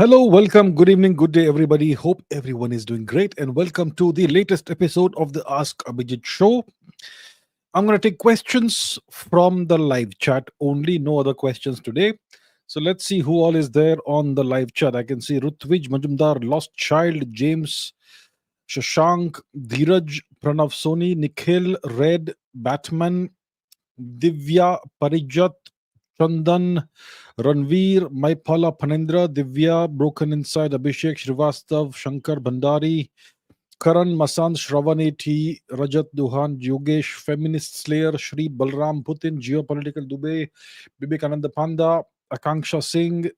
Hello, welcome, good evening, good day, everybody. Hope everyone is doing great, and welcome to the latest episode of the Ask Abhijit show. I'm going to take questions from the live chat only, no other questions today. So let's see who all is there on the live chat. I can see Rutvij Majumdar, Lost Child, James, Shashank, Dheeraj, Pranav Soni, Nikhil, Red, Batman, Divya, Parijat, Chandan, Ranveer, Maipala, Panendra, Divya, Broken Inside, Abhishek, Srivastav, Shankar Bhandari, Karan, Masant, Shravani T, Rajat Duhan, Yogesh, Feminist Slayer, Shri Balram Putin, Geopolitical Dubey, Vivekananda Panda, Akanksha Singh,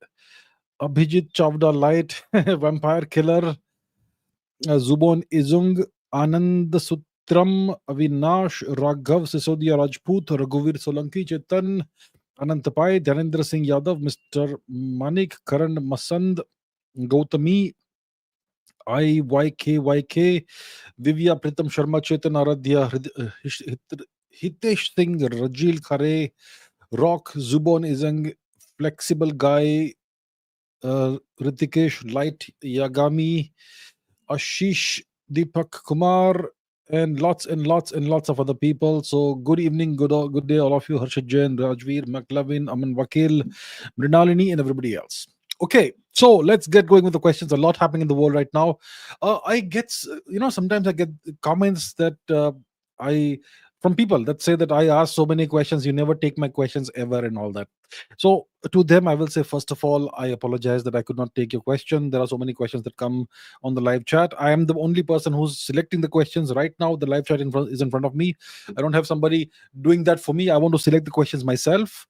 Abhijit Chavda Light, Vampire Killer, Zubon Izung, Anand Sutram, Avinash, Raghav Sisodia Rajput, Raghuvir Solanki, Chetan, Anantapai, Dhanendra Singh Yadav, Mr. Manik, Karan Masand, Gautami, IYKYK, Divya Pritam Sharma, Chetan Aradhya, Hitesh Singh, Rajil Khare, Rock, Zubon Izang, Flexible Guy, Ritikesh Light Yagami, Ashish, Deepak Kumar, and lots and lots and lots of other people. So good evening, good day, all of you. Harshit Jain, Rajveer, McLovin, Aman Vakil, Mrinalini, and everybody else. Okay, so let's get going with the questions. A lot happening in the world right now. I get, sometimes I get comments that I from people that say that I ask so many questions, you never take my questions ever, and all that. So to them, I will say, first of all, I apologize that I could not take your question. There are so many questions that come on the live chat. I am the only person who's selecting the questions right now. The live chat is in front of me. I don't have somebody doing that for me. I want to select the questions myself.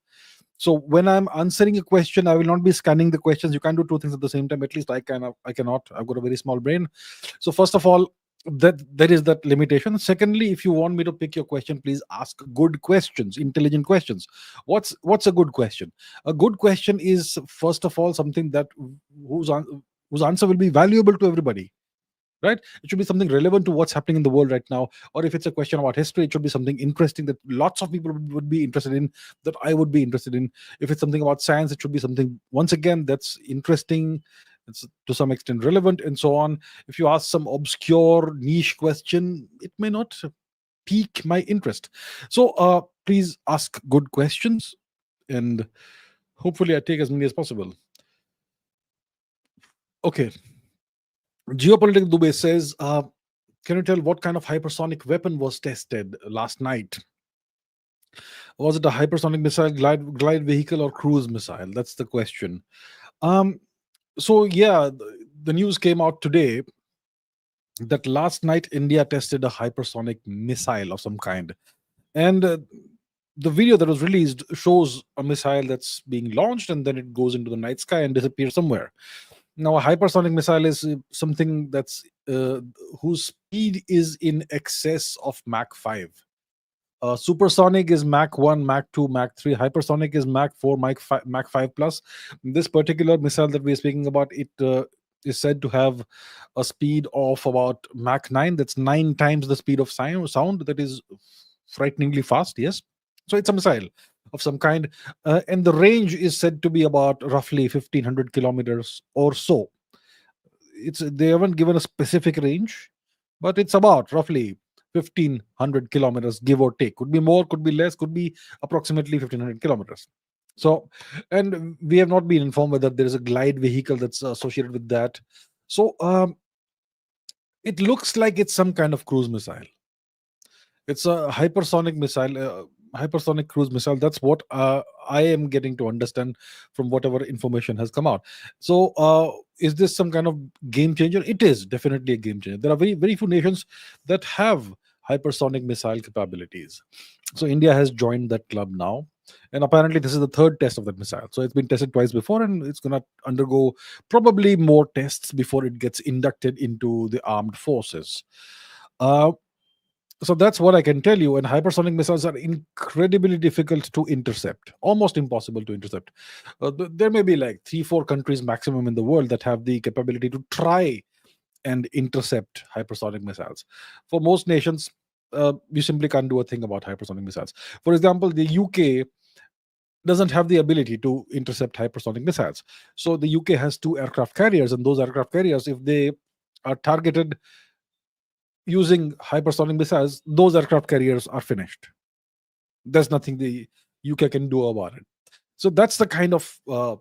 So when I'm answering a question, I will not be scanning the questions. You can't do two things at the same time. At least I cannot. I've got a very small brain. So first of all, that there is that limitation. Secondly, if you want me to pick your question, please ask good questions, intelligent questions. What's a good question? A good question is, first of all, something that whose answer will be valuable to everybody, right? It should be something relevant to what's happening in the world right now. Or if it's a question about history, it should be something interesting that lots of people would be interested in, that I would be interested in. If it's something about science, it should be something, once again, that's interesting, it's to some extent relevant, and so on. If you ask some obscure niche question, it may not pique my interest. So please ask good questions, and hopefully I take as many as possible. Okay. Geopolitics Dubey says, can you tell what kind of hypersonic weapon was tested last night? Was it a hypersonic missile, glide vehicle, or cruise missile? That's the question. So yeah, the news came out today that last night India tested a hypersonic missile of some kind, and the video that was released shows a missile that's being launched, and then it goes into the night sky and disappears somewhere. Now, a hypersonic missile is something that's whose speed is in excess of Mach 5. Supersonic is Mach 1, Mach 2, Mach 3. Hypersonic is Mach 4, Mach 5 plus. This particular missile that we're speaking about, it is said to have a speed of about Mach 9. That's 9 times the speed of sound. That is frighteningly fast, yes. So it's a missile of some kind. And the range is said to be about roughly 1500 kilometers or so. They haven't given a specific range, but it's about roughly 1500 kilometers, give or take. Could be more, could be less, could be approximately 1500 kilometers. So, and we have not been informed whether there is a glide vehicle that's associated with that. So it looks like it's some kind of cruise missile. It's a hypersonic missile, hypersonic cruise missile. That's what I am getting to understand from whatever information has come out. So, is this some kind of game changer? It is definitely a game changer. There are very few nations that have hypersonic missile capabilities. So, India has joined that club now. And apparently, this is the third test of that missile. So, it's been tested twice before, and it's going to undergo probably more tests before it gets inducted into the armed forces. Uh, so that's what I can tell you. And hypersonic missiles are incredibly difficult to intercept, almost impossible to intercept. There may be like 3-4 countries maximum in the world that have the capability to try and intercept hypersonic missiles. For most nations, you simply can't do a thing about hypersonic missiles. For example, the UK doesn't have the ability to intercept hypersonic missiles. So the UK has 2 aircraft carriers, and those aircraft carriers, if they are targeted using hypersonic missiles, those aircraft carriers are finished. There's nothing the UK can do about it. So that's the kind of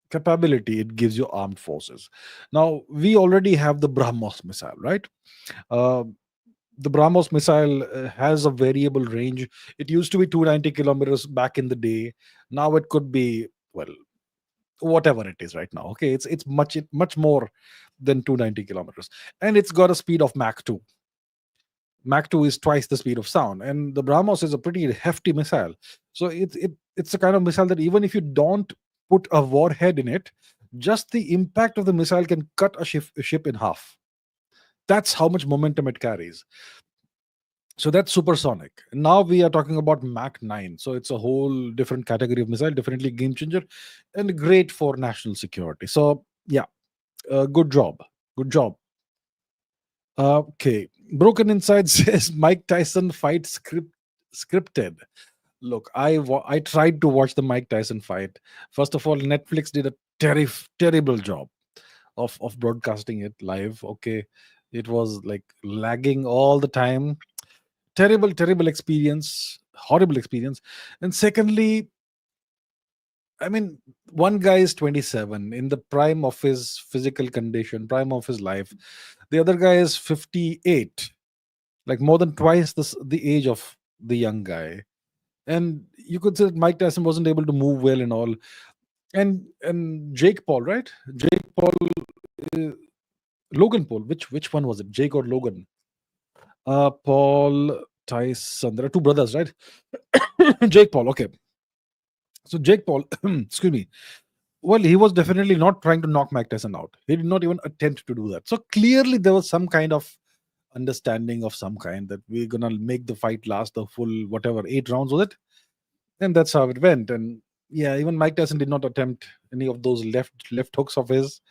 capability it gives you armed forces. Now, we already have the BrahMos missile, right? Uh, the BrahMos missile has a variable range. It used to be 290 kilometers back in the day. Now it could be, well, whatever it is right now. Okay, it's much more than 290 kilometers, and it's got a speed of Mach 2. Mach 2 is twice the speed of sound, and the BrahMos is a pretty hefty missile. So it's a kind of missile that even if you don't put a warhead in it, just the impact of the missile can cut a ship in half. That's how much momentum it carries. So that's supersonic. Now we are talking about Mach 9. So it's a whole different category of missile, definitely game changer, and great for national security. So yeah, good job. Good job. Okay. Broken Inside says Mike Tyson fight scripted. Look, I tried to watch the Mike Tyson fight. First of all, Netflix did a terrible job of broadcasting it live. Okay, it was like lagging all the time. Terrible experience, horrible experience. And secondly, I mean, one guy is 27 in the prime of his physical condition, prime of his life. The other guy is 58, like more than twice the age of the young guy. And you could say that Mike Tyson wasn't able to move well and all. And Jake Paul, right? Jake Paul, uh, Logan Paul. Which one was it? Jake or Logan? Paul Tyson. There are two brothers, right? Jake Paul. Okay. So Jake Paul, excuse me. Well, he was definitely not trying to knock Mike Tyson out. He did not even attempt to do that. So clearly there was some kind of understanding of some kind that we're gonna make the fight last the full whatever 8 rounds was it, and that's how it went. And yeah, even Mike Tyson did not attempt any of those left hooks of his.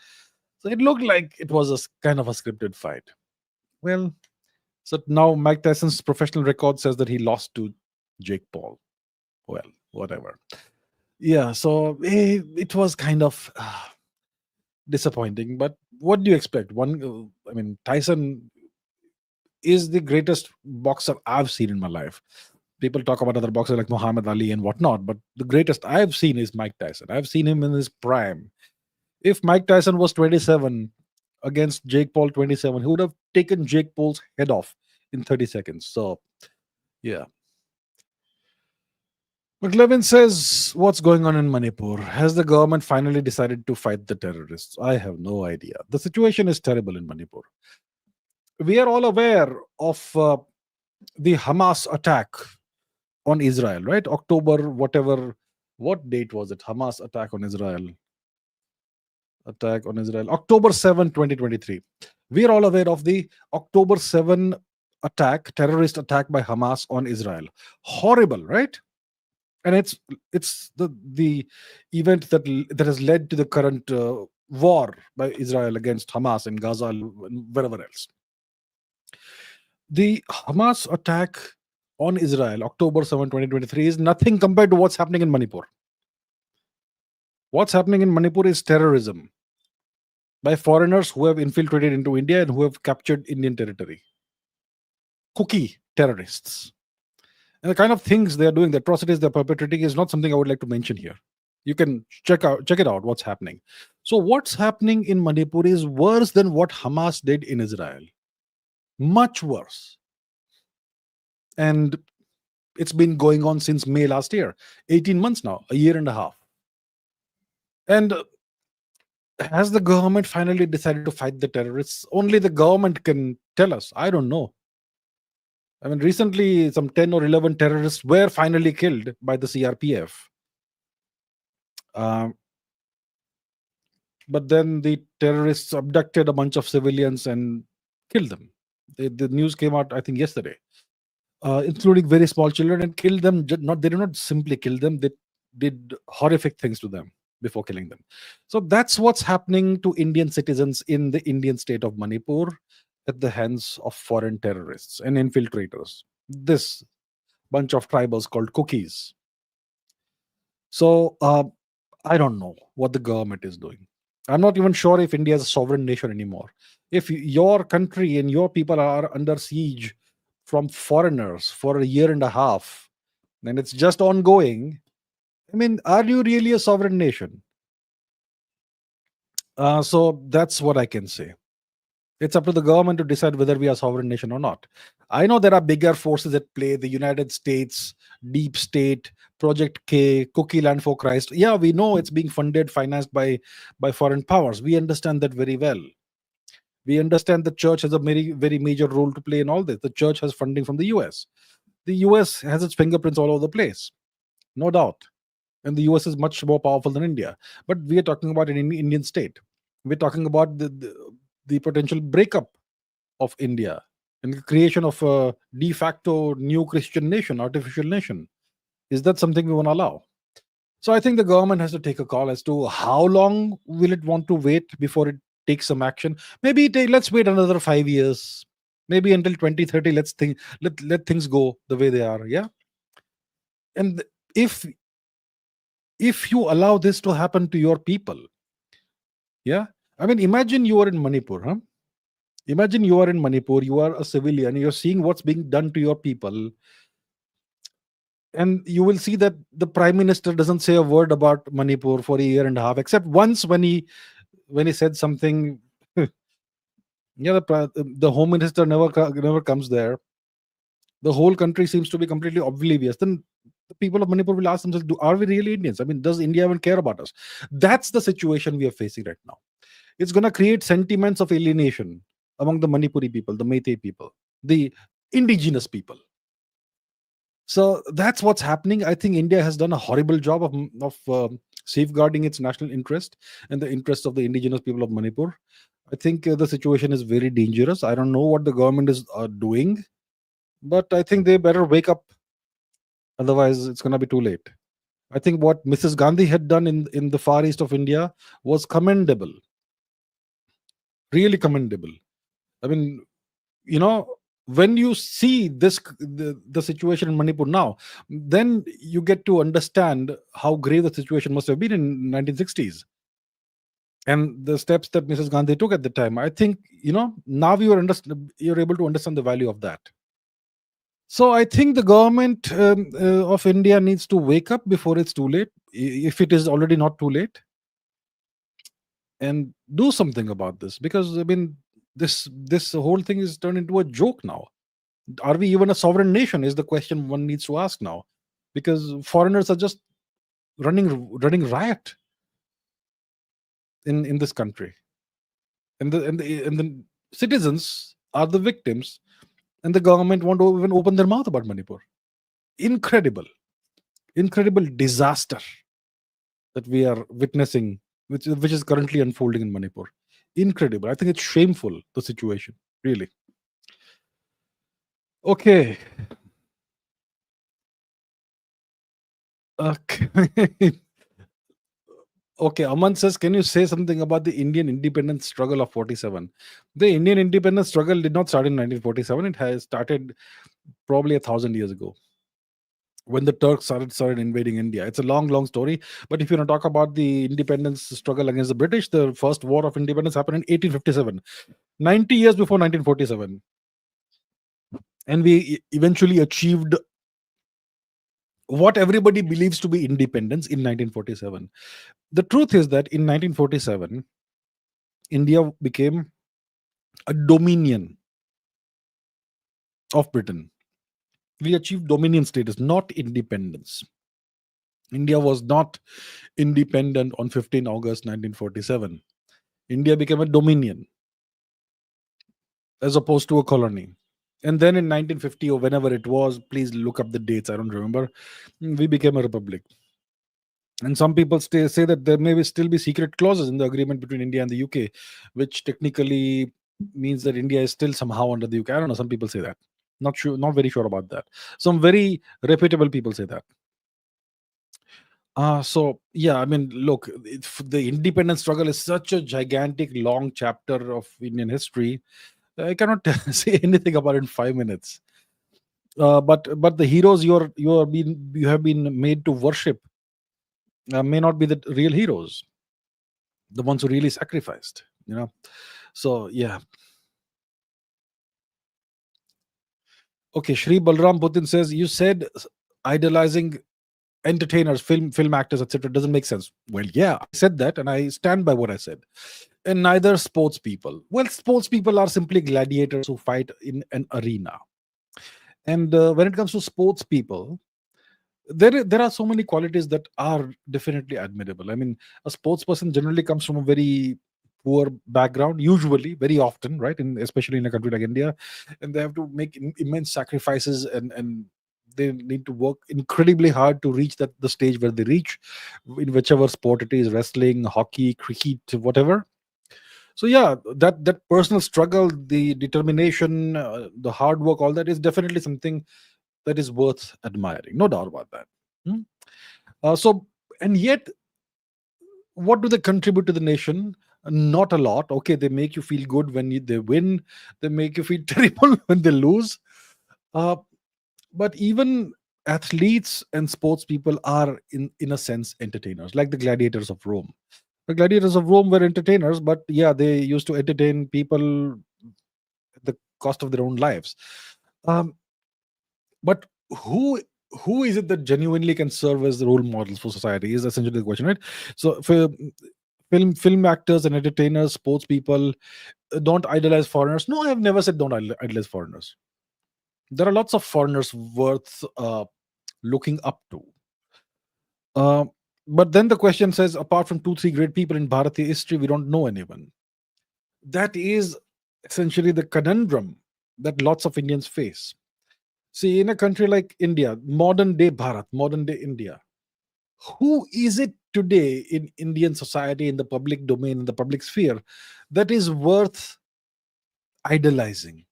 So it looked like it was kind of a scripted fight. Well, so now Mike Tyson's professional record says that he lost to Jake Paul. Well, whatever. Yeah, so it was kind of disappointing. But what do you expect? I mean, Tyson is the greatest boxer I've seen in my life. People talk about other boxers like Muhammad Ali and whatnot, but the greatest I've seen is Mike Tyson. I've seen him in his prime. If Mike Tyson was 27 against Jake Paul 27, he would have taken Jake Paul's head off in 30 seconds. So, yeah. McLevin says, what's going on in Manipur? Has the government finally decided to fight the terrorists? I have no idea. The situation is terrible in Manipur. We are all aware of the Hamas attack on Israel, right? October, whatever, what date was it? Hamas attack on Israel. October 7, 2023. We are all aware of the October 7 attack, terrorist attack by Hamas on Israel. Horrible, right? And it's the event that has led to the current war by Israel against Hamas in Gaza and wherever else. The Hamas attack on Israel, October 7, 2023, is nothing compared to what's happening in Manipur. What's happening in Manipur is terrorism by foreigners who have infiltrated into India and who have captured Indian territory. Cookie terrorists. And the kind of things they are doing, the atrocities they're perpetrating, is not something I would like to mention here. You can check it out what's happening. So what's happening in Manipur is worse than what Hamas did in Israel. Much worse. And it's been going on since May last year. 18 months now, a year and a half. And has the government finally decided to fight the terrorists? Only the government can tell us. I don't know. I mean, recently some 10 or 11 terrorists were finally killed by the CRPF. But then the terrorists abducted a bunch of civilians and killed them. The news came out, I think, yesterday, including very small children, and killed them. They did not simply kill them; they did horrific things to them before killing them. So that's what's happening to Indian citizens in the Indian state of Manipur at the hands of foreign terrorists and infiltrators. This bunch of tribals called cookies. So I don't know what the government is doing. I'm not even sure if India is a sovereign nation anymore. If your country and your people are under siege from foreigners for a year and a half, and it's just ongoing, I mean, are you really a sovereign nation? So that's what I can say. It's up to the government to decide whether we are a sovereign nation or not. I know there are bigger forces at play: the United States, deep state, Project K, Cookie Land for Christ. Yeah, we know it's being funded, financed by foreign powers. We understand that very well. We understand the church has a very, very major role to play in all this. The church has funding from the US. The US has its fingerprints all over the place, no doubt. And the US is much more powerful than India. But we are talking about an Indian state. We're talking about the potential breakup of India and the creation of a de facto new Christian nation, artificial nation. Is that something we want to allow? So I think the government has to take a call as to how long will it want to wait before it takes some action. Maybe let's wait another 5 years, maybe until 2030. Let's think, let things go the way they are. Yeah. And if you allow this to happen to your people, yeah, I mean, imagine you are in Manipur, huh? Imagine you are in Manipur, you are a civilian, you're seeing what's being done to your people, and you will see that the prime minister doesn't say a word about Manipur for a year and a half, except once when he said something. Yeah, the home minister never comes there. The whole country seems to be completely oblivious. Then the people of Manipur will ask themselves, are we really Indians? I mean, does India even care about us? That's the situation we are facing right now. It's going to create sentiments of alienation among the Manipuri people, the Meitei people, the indigenous people. So that's what's happening. I think India has done a horrible job of safeguarding its national interest and the interest of the indigenous people of Manipur. I think the situation is very dangerous. I don't know what the government is doing, but I think they better wake up. Otherwise, it's going to be too late. I think what Mrs. Gandhi had done in the far east of India was commendable. Really commendable. I mean, when you see the situation in Manipur now, then you get to understand how grave the situation must have been in 1960s and the steps that Mrs. Gandhi took at the time. I think now you're able to understand the value of that. So I think the government of India needs to wake up before it's too late, if it is already not too late, and do something about this, because I mean, this whole thing is turned into a joke now. Are we even a sovereign nation is the question one needs to ask now, because foreigners are just running riot in this country, and the citizens are the victims, and the government won't even open their mouth about Manipur. Incredible disaster that we are witnessing, which is currently unfolding in Manipur. Incredible. I think it's shameful, the situation, really. Okay. Okay. Okay, Aman says, can you say something about the Indian independence struggle of 47? The Indian independence struggle did not start in 1947. It has started probably 1,000 years ago when the Turks started invading India. It's a long, long story. But if you want to talk about the independence struggle against the British, the first war of independence happened in 1857, 90 years before 1947. And we eventually achieved what everybody believes to be independence in 1947. The truth is that in 1947, India became a dominion of Britain. We achieved dominion status, not independence. India was not independent on 15 August 1947. India became a dominion as opposed to a colony. And then in 1950 or whenever it was, please look up the dates, I don't remember, we became a republic. And some people say that there may still be secret clauses in the agreement between India and the UK, which technically means that India is still somehow under the UK. I don't know. Some people say that. Not sure. Not very sure about that. Some very reputable people say that. So yeah, I mean, look, the independence struggle is such a gigantic, long chapter of Indian history. I cannot say anything about it in 5 minutes. But the heroes you have been made to worship may not be the real heroes, the ones who really sacrificed. So yeah. Okay, Shri Balram Putin says, you said idolizing entertainers, film actors, etc. doesn't make sense. Well, yeah, I said that, and I stand by what I said. And neither sports people. Well, sports people are simply gladiators who fight in an arena. And when it comes to sports people, there are so many qualities that are definitely admirable. I mean, a sports person generally comes from a very poor background, usually, very often, right? Especially in a country like India, and they have to make immense sacrifices, and they need to work incredibly hard to reach the stage where they reach, in whichever sport it is, wrestling, hockey, cricket, whatever. So yeah, that personal struggle, the determination, the hard work, all that is definitely something that is worth admiring, no doubt about that. Hmm? So, and yet, what do they contribute to the nation? Not a lot. Okay, they make you feel good when they win. They make you feel terrible when they lose. Uh, but even athletes and sports people are, in a sense, entertainers, like the gladiators of Rome. The gladiators of Rome were entertainers, but yeah, they used to entertain people at the cost of their own lives. Um, but who who is it that genuinely can serve as role models for society is essentially the question, right? So for film actors and entertainers, sports people, don't idolize foreigners. No, I have never said don't idolize foreigners. There are lots of foreigners worth looking up to. uh, but then the question says, apart from two three great people in Bharatiya history, we don't know anyone. That is essentially the conundrum that lots of Indians face. See, in a country like India, modern day Bharat, modern day India, who is it today in Indian society, in the public domain, in the public sphere, that is worth idolizing?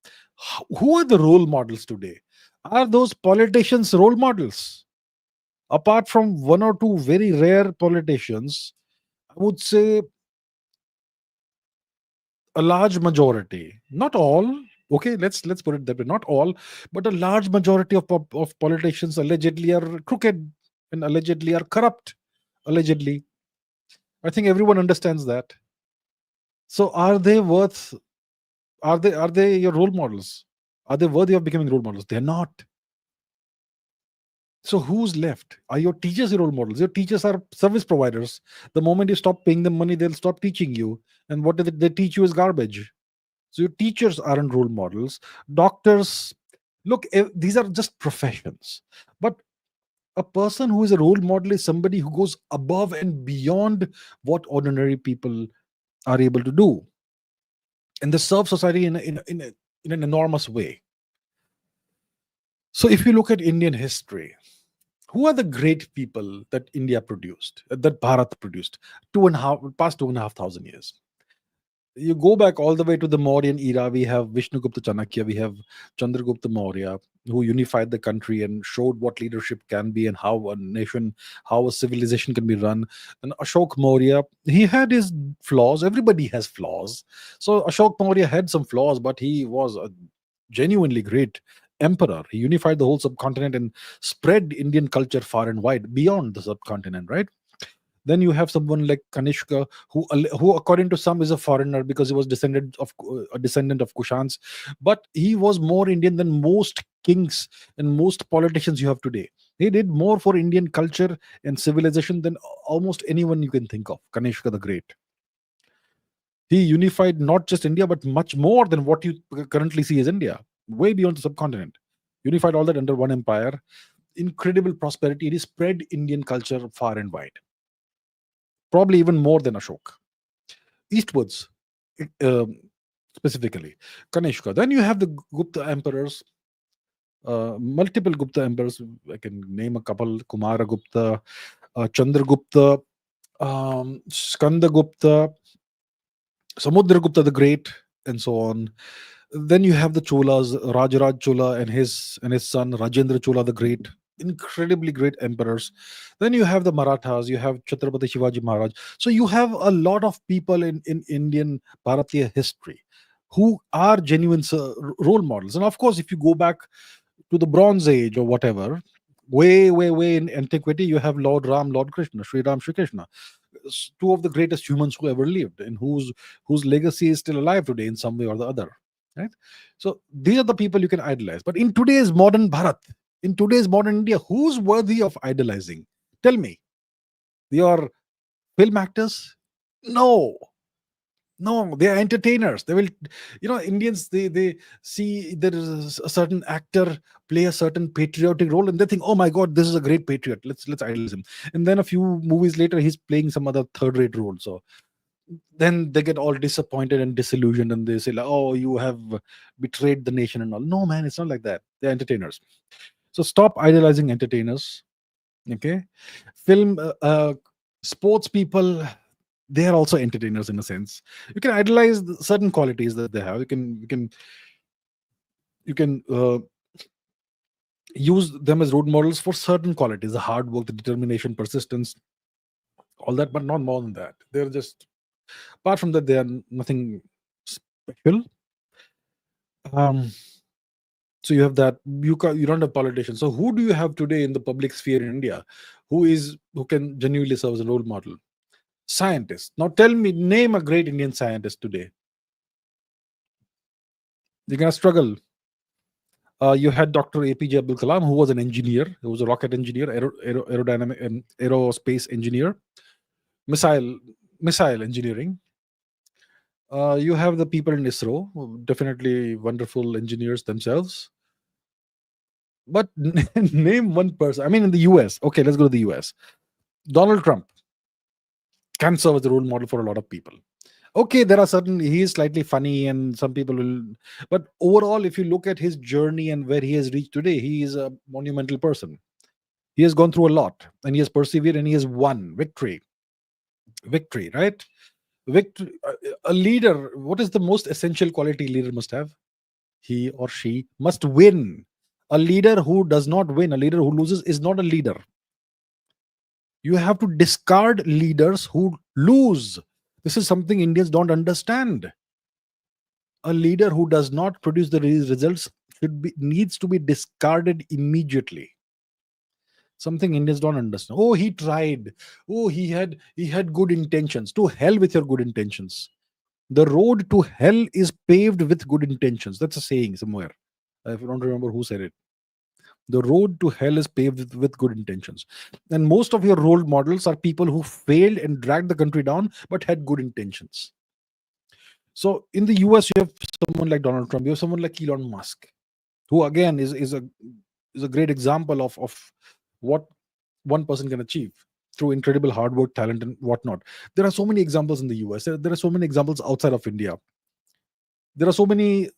Who are the role models today? Are those politicians role models? Apart from one or two very rare politicians, I would say a large majority, not all. Okay, let's put it that way. Not all, but a large majority of politicians allegedly are crooked and allegedly are corrupt. Allegedly, I think everyone understands that. So, are they worth? Are they your role models? Are they worthy of becoming role models? They're not. So who's left? Are your teachers your role models? Your teachers are service providers. The moment you stop paying them money, they'll stop teaching you. And what they teach you is garbage. So your teachers aren't role models. Doctors, look, these are just professions. But a person who is a role model is somebody who goes above and beyond what ordinary people are able to do, and they serve society in an enormous way. So if you look at Indian history, who are the great people that India produced, that Bharat produced, past 2,500 years? You go back all the way to the Mauryan era, we have Vishnugupta Chanakya, we have Chandragupta Maurya, who unified the country and showed what leadership can be and how a nation, how a civilization can be run. And Ashok Maurya, he had his flaws. Everybody has flaws. So Ashok Maurya had some flaws, but he was a genuinely great emperor. He unified the whole subcontinent and spread Indian culture far and wide beyond the subcontinent, right? Then you have someone like Kanishka, who according to some is a foreigner because he was a descendant of Kushans, but he was more Indian than most kings and most politicians you have today. He did more for Indian culture and civilization than almost anyone you can think of. Kanishka the Great. He unified not just India, but much more than what you currently see as India, way beyond the subcontinent. Unified all that under one empire. Incredible prosperity. He spread Indian culture far and wide, probably even more than Ashok. Eastwards, um, specifically, Kanishka. Then you have the Gupta emperors, multiple Gupta emperors. I can name a couple: Kumara Gupta, Chandragupta, Skanda Gupta, Samudragupta the Great, and so on. Then you have the Cholas, Rajaraj Chola and his son Rajendra Chola the Great, incredibly great emperors. Then you have the Marathas, you have Chhatrapati Shivaji Maharaj. So you have a lot of people in Indian Bharatiya history who are genuine role models. And of course, if you go back to the Bronze Age or whatever, way in antiquity, you have Lord Ram, Lord Krishna, Sri Ram, Sri Krishna, two of the greatest humans who ever lived, and whose legacy is still alive today in some way or the other, right? So these are the people you can idolize. But in today's modern Bharat, in today's modern India, who's worthy of idolizing? Tell me. They are film actors? No, no, they are entertainers. They will, Indians, they see there is a certain actor play a certain patriotic role, and they think, oh my god, this is a great patriot. Let's idolize him. And then a few movies later, he's playing some other third-rate role. So then they get all disappointed and disillusioned, and they say, like, oh, you have betrayed the nation and all. No, man, it's not like that. They're entertainers. So stop idolizing entertainers. Okay, film, sports people, they are also entertainers in a sense. You can idolize certain qualities that they have. You can use them as role models for certain qualities: the hard work, the determination, persistence, all that, but not more than that. They're just, apart from that, they are nothing special. um so you have that. You don't have politicians. So who do you have today in the public sphere in India who can genuinely serve as a role model? Scientists. Now tell me, name a great Indian scientist today. You're gonna struggle. You had Dr. APJ Abdul Kalam, who was an engineer. He was a rocket engineer, aerodynamic and aerospace engineer, missile missile engineering. You have the people in ISRO, definitely wonderful engineers themselves. But name one person. I mean, in the US. Okay, let's go to the US. Donald Trump can serve as a role model for a lot of people. Okay, there are certain, he is slightly funny and some people will, but overall, if you look at his journey and where he has reached today, he is a monumental person. He has gone through a lot and he has persevered and he has won victory, right? Victory. A leader, what is the most essential quality a leader must have? He or she must win. A leader who does not win, a leader who loses, is not a leader. You have to discard leaders who lose. This is something Indians don't understand. A leader who does not produce the results needs to be discarded immediately. Something Indians don't understand. Oh, he tried. Oh, he had good intentions. To hell with your good intentions. The road to hell is paved with good intentions. That's a saying somewhere. I don't remember who said it. The road to hell is paved with good intentions. And most of your role models are people who failed and dragged the country down but had good intentions. So in the US, you have someone like Donald Trump, you have someone like Elon Musk, who again is a great example of what one person can achieve through incredible hard work, talent, and whatnot. There are so many examples in the US. There are so many examples outside of India. There are so many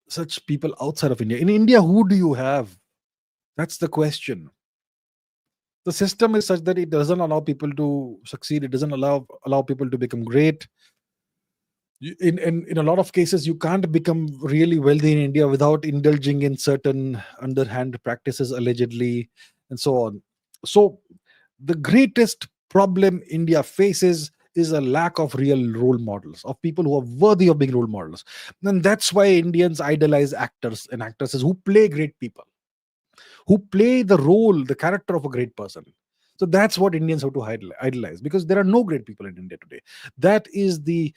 such people outside of India. In India, who do you have? That's the question. The system is such that it doesn't allow people to succeed. It doesn't allow people to become great. In a lot of cases, you can't become really wealthy in India without indulging in certain underhand practices, allegedly, and so on. So the greatest problem India faces is a lack of real role models, of people who are worthy of being role models. And that's why Indians idolize actors and actresses who play great people, who play the role, the character of a great person. So that's what Indians have to idolize, because there are no great people in India today. That is the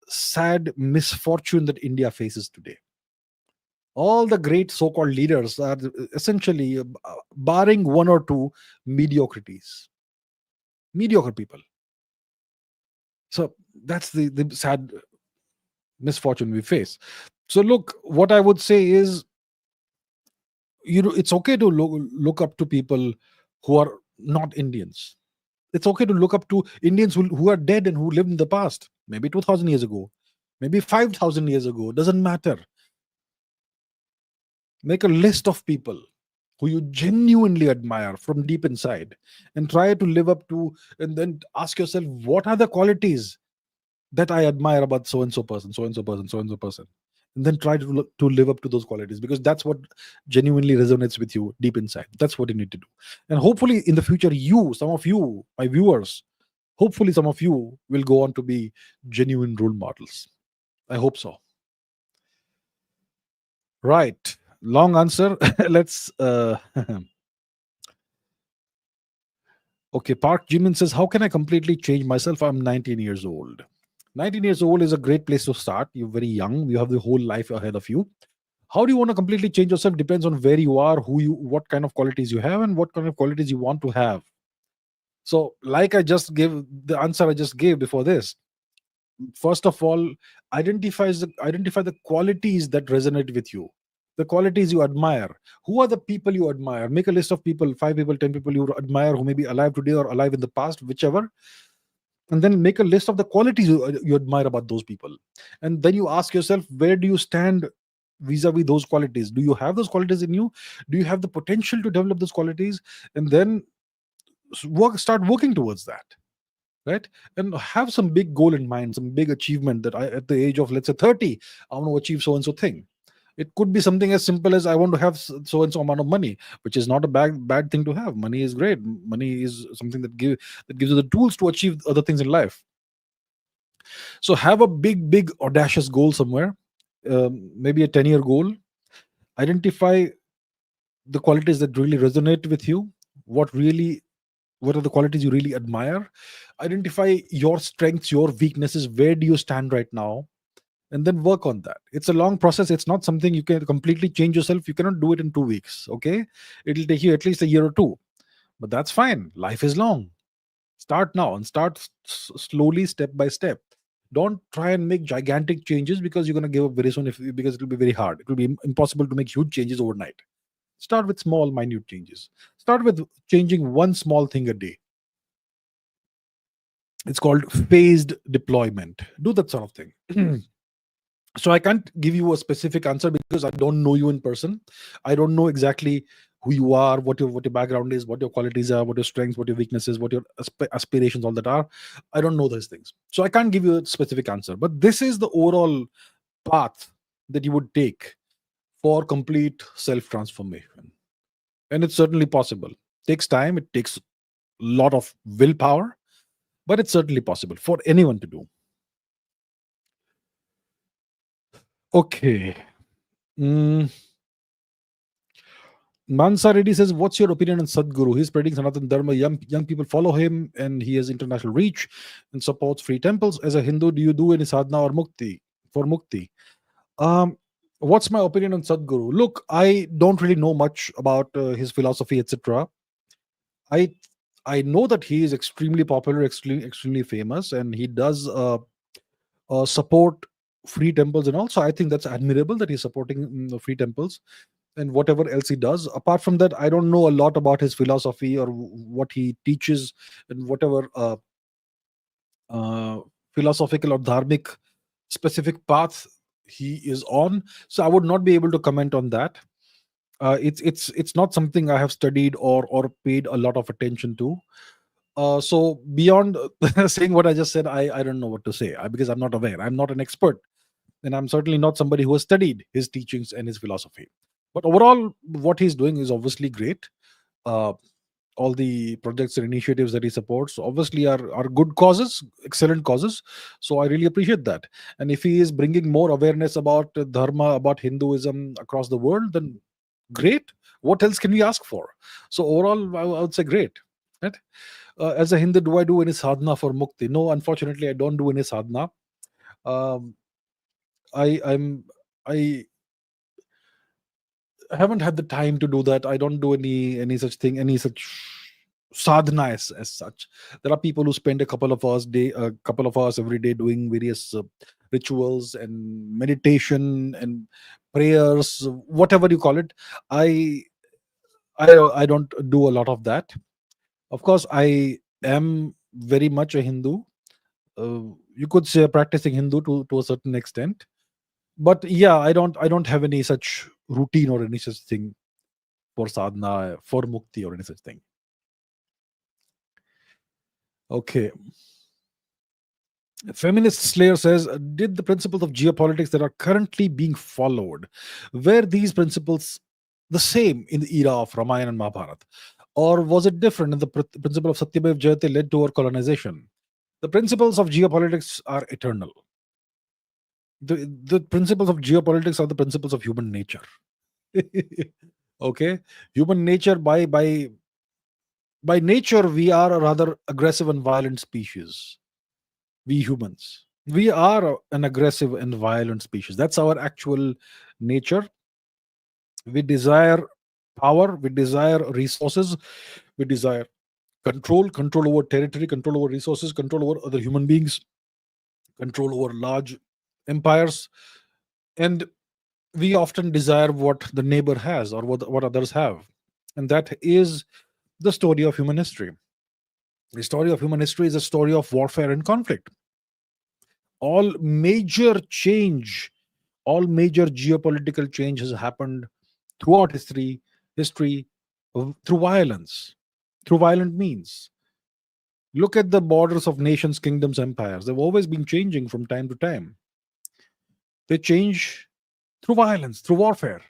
sad misfortune that India faces today. All the great so-called leaders are essentially, barring one or two, mediocrities, mediocre people. So that's the sad misfortune we face. So look, what I would say is, it's okay to look up to people who are not Indians. It's okay to look up to Indians who are dead and who lived in the past, maybe 2000 years ago, maybe 5000 years ago, doesn't matter. Make a list of people who you genuinely admire from deep inside, and try to live up to, and then ask yourself, what are the qualities that I admire about so and so person, so and so person, so and so person, and then try to live up to those qualities, because that's what genuinely resonates with you deep inside. That's what you need to do. And hopefully in the future, some of you, my viewers, hopefully some of you will go on to be genuine role models. I hope so. Right. Long answer. Let's okay, Park Jimin says, how can I completely change myself? I'm 19 years old. 19 years old is a great place to start. You're very young. You have the whole life ahead of you. How do you want to completely change yourself depends on where you are, what kind of qualities you have, and what kind of qualities you want to have. So, like I just gave the answer I just gave before this. First of all, identify the qualities that resonate with you, the qualities you admire. Who are the people you admire? Make a list of people, 5 people, 10 people you admire, who may be alive today or alive in the past, whichever. And then make a list of the qualities you admire about those people. And then you ask yourself, where do you stand vis-a-vis those qualities? Do you have those qualities in you? Do you have the potential to develop those qualities? And then start working towards that, right? And have some big goal in mind, some big achievement, that at the age of, let's say, 30, I want to achieve so and so thing. It could be something as simple as, I want to have so and so amount of money, which is not a bad thing to have. Money is great. Money is something that gives you the tools to achieve other things in life. So have a big audacious goal somewhere, maybe a 10-year goal. Identify the qualities that really resonate with you. What are the qualities you really admire? Identify your strengths, your weaknesses. Where do you stand right now? And then work on that. It's a long process. It's not something you can completely change yourself. You cannot do it in 2 weeks. Okay, it'll take you at least a year or two, but that's fine. Life is long. Start now and start slowly, step by step. Don't try and make gigantic changes, because you're going to give up very soon, because it will be very hard. It will be impossible to make huge changes overnight. Start with small, minute changes. Start with changing one small thing a day. It's called phased deployment. Do that sort of thing. So I can't give you a specific answer, because I don't know you in person. I don't know exactly who you are, what your background is, what your qualities are, what your strengths, what your weaknesses, what your aspirations, all that are. I don't know those things, so I can't give you a specific answer. But this is the overall path that you would take for complete self transformation, and it's certainly possible. It takes time. It takes a lot of willpower, but it's certainly possible for anyone to do. Okay. Mm. Mansa Reddy says, what's your opinion on Sadhguru? He's spreading Sanatan Dharma. Young people follow him, and he has international reach and supports free temples. As a Hindu, do you do any sadhana or mukti for mukti? Um, what's my opinion on Sadhguru? Look, I don't really know much about his philosophy, etc. I I know that he is extremely popular, extremely famous, and he does support free temples, and also I think that's admirable that he's supporting free temples and whatever else he does. Apart from that, I don't know a lot about his philosophy or what he teaches, and whatever uh, philosophical or dharmic specific path he is on. So I would not be able to comment on that. It's not something I have studied or paid a lot of attention to. So beyond saying what I just said, I don't know what to say because I'm not aware. I'm not an expert, and I'm certainly not somebody who has studied his teachings and his philosophy. But overall, what he's doing is obviously great. Uh, all the projects and initiatives that he supports obviously are good causes, excellent causes. So I really appreciate that. And if he is bringing more awareness about dharma, about Hinduism across the world, then great. What else can we ask for? So overall, I would say great. Right? As a Hindu, do I do any sadhana for mukti? No, unfortunately, I don't do any sadhana. Um, I'm I haven't had the time to do that. I don't do any such thing, any such sadhana as such. There are people who spend a couple of hours every day doing various rituals and meditation and prayers, whatever you call it. I I don't do a lot of that. Of course, I am very much a Hindu. You could say a practicing Hindu to a certain extent. But yeah, I don't have any such routine or any such thing for sadhana, for mukti, or any such thing. Okay. Feminist Slayer says, did the principles of geopolitics that are currently being followed, were these principles the same in the era of Ramayana and Mahabharata? Or was it different and the principle of Satyamev Jayate led to our colonization? The principles of geopolitics are eternal. The principles of geopolitics are the principles of human nature. Okay, human nature, by nature we are a rather aggressive and violent species. We humans, we are an aggressive and violent species. That's our actual nature. We desire power, we desire resources, we desire control over territory, control over resources, control over other human beings, control over large empires. And we often desire what the neighbor has or what others have. And that is the story of human history. The story of human history is a story of warfare and conflict. All major change, all major geopolitical change has happened throughout history through violence, through violent means. Look at the borders of nations, kingdoms, empires. They've always been changing from time to time. They change through violence, through warfare.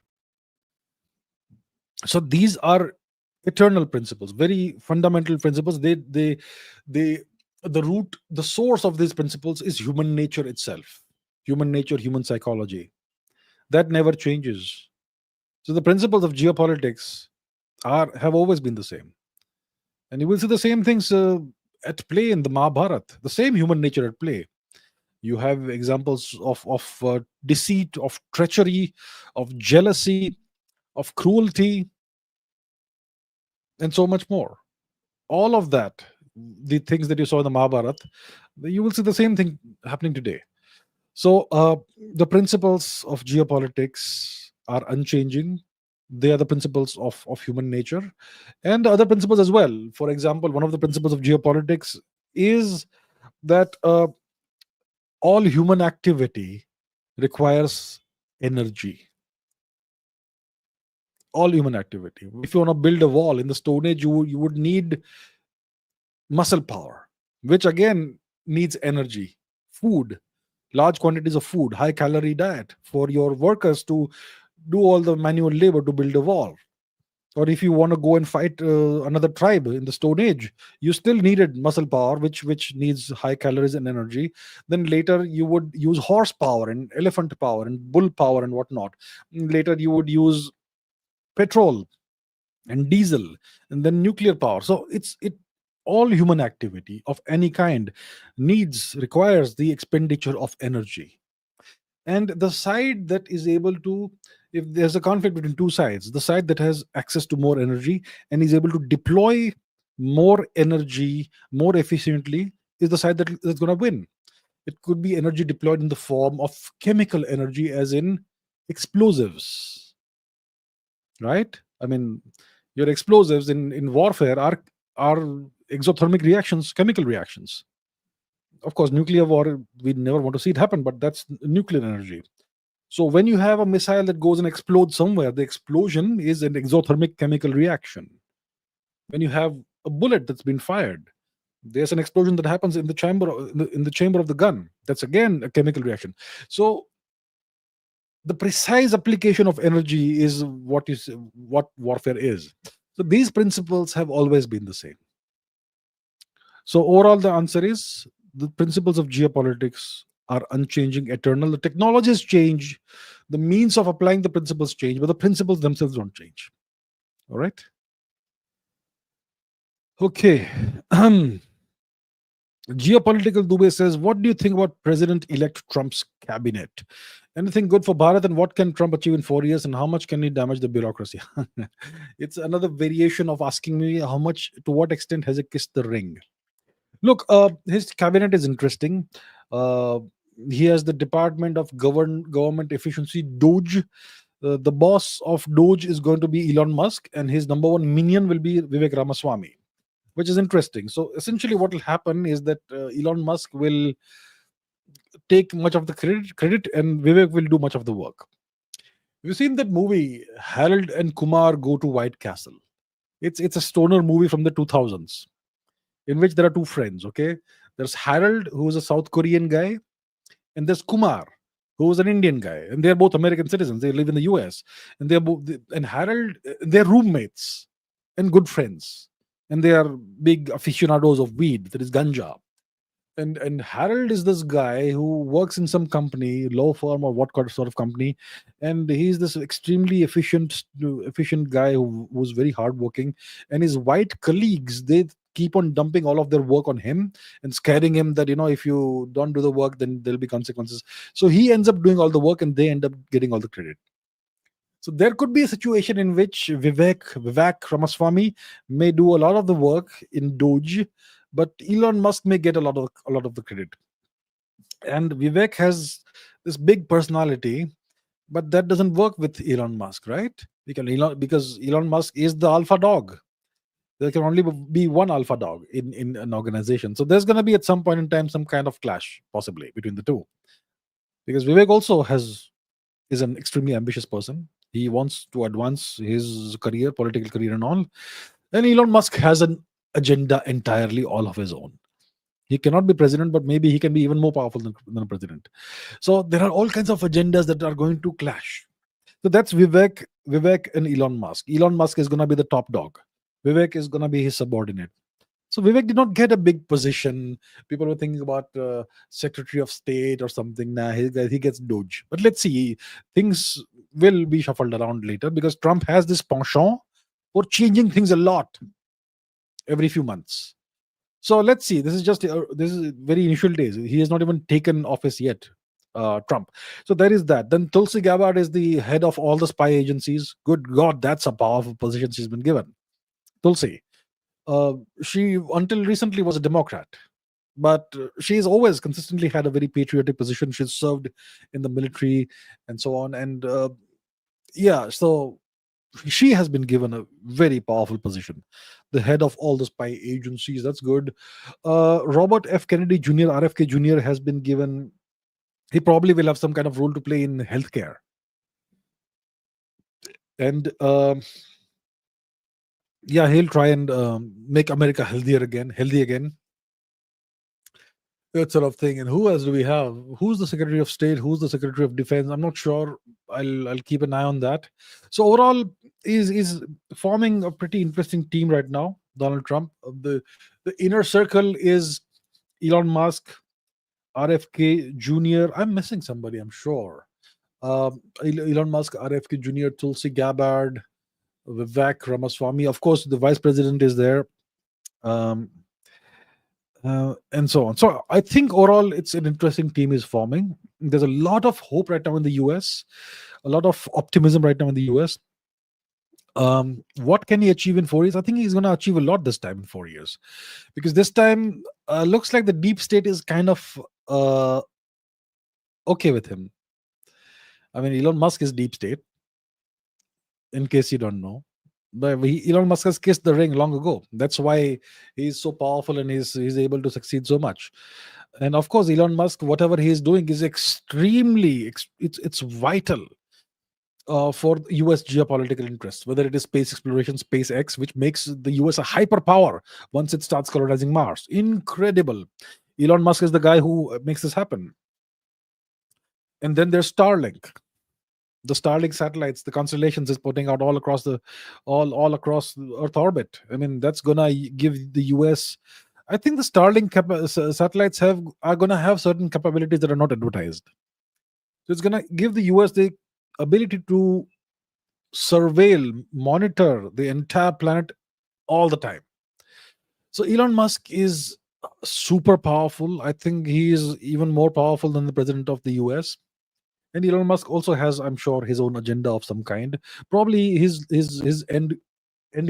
So these are eternal principles, very fundamental principles. They the root, the source of these principles is human nature itself. Human nature, human psychology. That never changes. So the principles of geopolitics are have always been the same. And you will see the same things at play in the Mahabharata, the same human nature at play. You have examples of deceit, of treachery, of jealousy, of cruelty, and so much more. All of that, the things that you saw in the Mahabharata, you will see the same thing happening today. So the principles of geopolitics are unchanging. They are the principles of human nature and other principles as well. For example, one of the principles of geopolitics is that all human activity requires energy. All human activity. If you want to build a wall in the Stone Age, you would need muscle power, which again needs energy, food, large quantities of food, high calorie diet for your workers to do all the manual labor to build a wall. Or if you want to go and fight another tribe in the Stone Age, you still needed muscle power, which needs high calories and energy. Then later you would use horsepower and elephant power and bull power and whatnot. Later you would use petrol and diesel and then nuclear power. So it all human activity of any kind requires the expenditure of energy. And the side that is able to, if there's a conflict between two sides, the side that has access to more energy and is able to deploy more energy more efficiently is the side that's going to win. It could be energy deployed in the form of chemical energy, as in explosives, right? I mean, your explosives in warfare are exothermic reactions, chemical reactions. Of course, nuclear war, we never want to see it happen, but that's nuclear energy. So when you have a missile that goes and explodes somewhere, the explosion is an exothermic chemical reaction. When you have a bullet that's been fired, There's an explosion that happens in the chamber of the gun. That's again a chemical reaction. So the precise application of energy is what warfare is. So these principles have always been the same. So overall, the answer is the principles of geopolitics are unchanging, eternal. The technologies change, the means of applying the principles change, but the principles themselves don't change. All right. Okay. Geopolitical Dubey says, what do you think about President-elect Trump's cabinet? Anything good for Bharat, and what can Trump achieve in 4 years, and how much can he damage the bureaucracy? It's another variation of asking me how much, to what extent has he kissed the ring? Look, his cabinet is interesting. Uh, he has the Department of Government Efficiency, DOGE. The boss of DOGE is going to be Elon Musk, and his number one minion will be Vivek Ramaswamy, which is interesting. So essentially, what will happen is that Elon Musk will take much of the credit, and Vivek will do much of the work. You've seen that movie, Harold and Kumar Go to White Castle. It's a stoner movie from the 2000s in which there are two friends. Okay, there's Harold, who is a South Korean guy, and there's Kumar, who is an Indian guy, and they're both American citizens. They live in the US, and they're both, and Harold, they're roommates and good friends, and they are big aficionados of weed, that is ganja. And Harold is this guy who works in some company, law firm or what sort of company, and he's this extremely efficient guy who's very hardworking. And his white colleagues, they keep on dumping all of their work on him and scaring him that, if you don't do the work, then there'll be consequences. So he ends up doing all the work, and they end up getting all the credit. So there could be a situation in which Vivek Ramaswamy may do a lot of the work in Doge, but Elon Musk may get a lot of the credit. And Vivek has this big personality, but that doesn't work with Elon Musk, right? Because Elon Musk is the alpha dog. There can only be one alpha dog in an organization. So there's going to be at some point in time some kind of clash, possibly between the two, because Vivek also is an extremely ambitious person. He wants to advance his career, political career, and all. And Elon Musk has an agenda entirely all of his own. He cannot be president, but maybe he can be even more powerful than a president. So there are all kinds of agendas that are going to clash. So that's Vivek and Elon Musk. Elon Musk is going to be the top dog. Vivek is going to be his subordinate. So Vivek did not get a big position. People were thinking about Secretary of State or something. Nah, he gets Doge. But let's see. Things will be shuffled around later, because Trump has this penchant for changing things a lot every few months. So let's see. This is very initial days. He has not even taken office yet, Trump. So there is that. Then Tulsi Gabbard is the head of all the spy agencies. Good God, that's a powerful position she's been given. Tulsi. She until recently was a Democrat, but she's always consistently had a very patriotic position. She's served in the military and so on, and so she has been given a very powerful position, the head of all the spy agencies. That's good. Robert F. Kennedy Jr., RFK Jr., has been given. He probably will have some kind of role to play in healthcare, and he'll try and make America healthy again, that sort of thing. And who else do we have? Who's the Secretary of State? Who's the Secretary of Defense? I'm not sure. I'll keep an eye on that. So overall, is forming a pretty interesting team right now. Donald Trump. The inner circle is Elon Musk, RFK Jr. I'm missing somebody, I'm sure. Elon Musk, RFK Jr., Tulsi Gabbard, Vivek Ramaswamy. Of course, the vice president is there. And so on. So I think overall it's an interesting team is forming. There's a lot of hope right now in the US, a lot of optimism right now in the US. What can he achieve in 4 years? I think he's going to achieve a lot this time in 4 years, because this time looks like the deep state is kind of okay with him. I mean, Elon Musk is deep state, in case you don't know. But Elon Musk has kissed the ring long ago. That's why he's so powerful and he's able to succeed so much. And of course, Elon Musk, whatever he is doing is extremely, it's vital. for US geopolitical interests, whether it is space exploration, SpaceX, which makes the US a hyperpower once it starts colonizing Mars. Incredible. Elon Musk is the guy who makes this happen. And then there's Starlink. The Starlink satellites, the constellations is putting out all across the all across Earth orbit. I mean, that's gonna give the US. I think the Starlink satellites are gonna have certain capabilities that are not advertised. So it's gonna give the US the ability to surveil, monitor the entire planet all the time. So Elon Musk is super powerful. I think he is even more powerful than the president of the US. And Elon Musk also has, I'm sure, his own agenda of some kind. Probably his end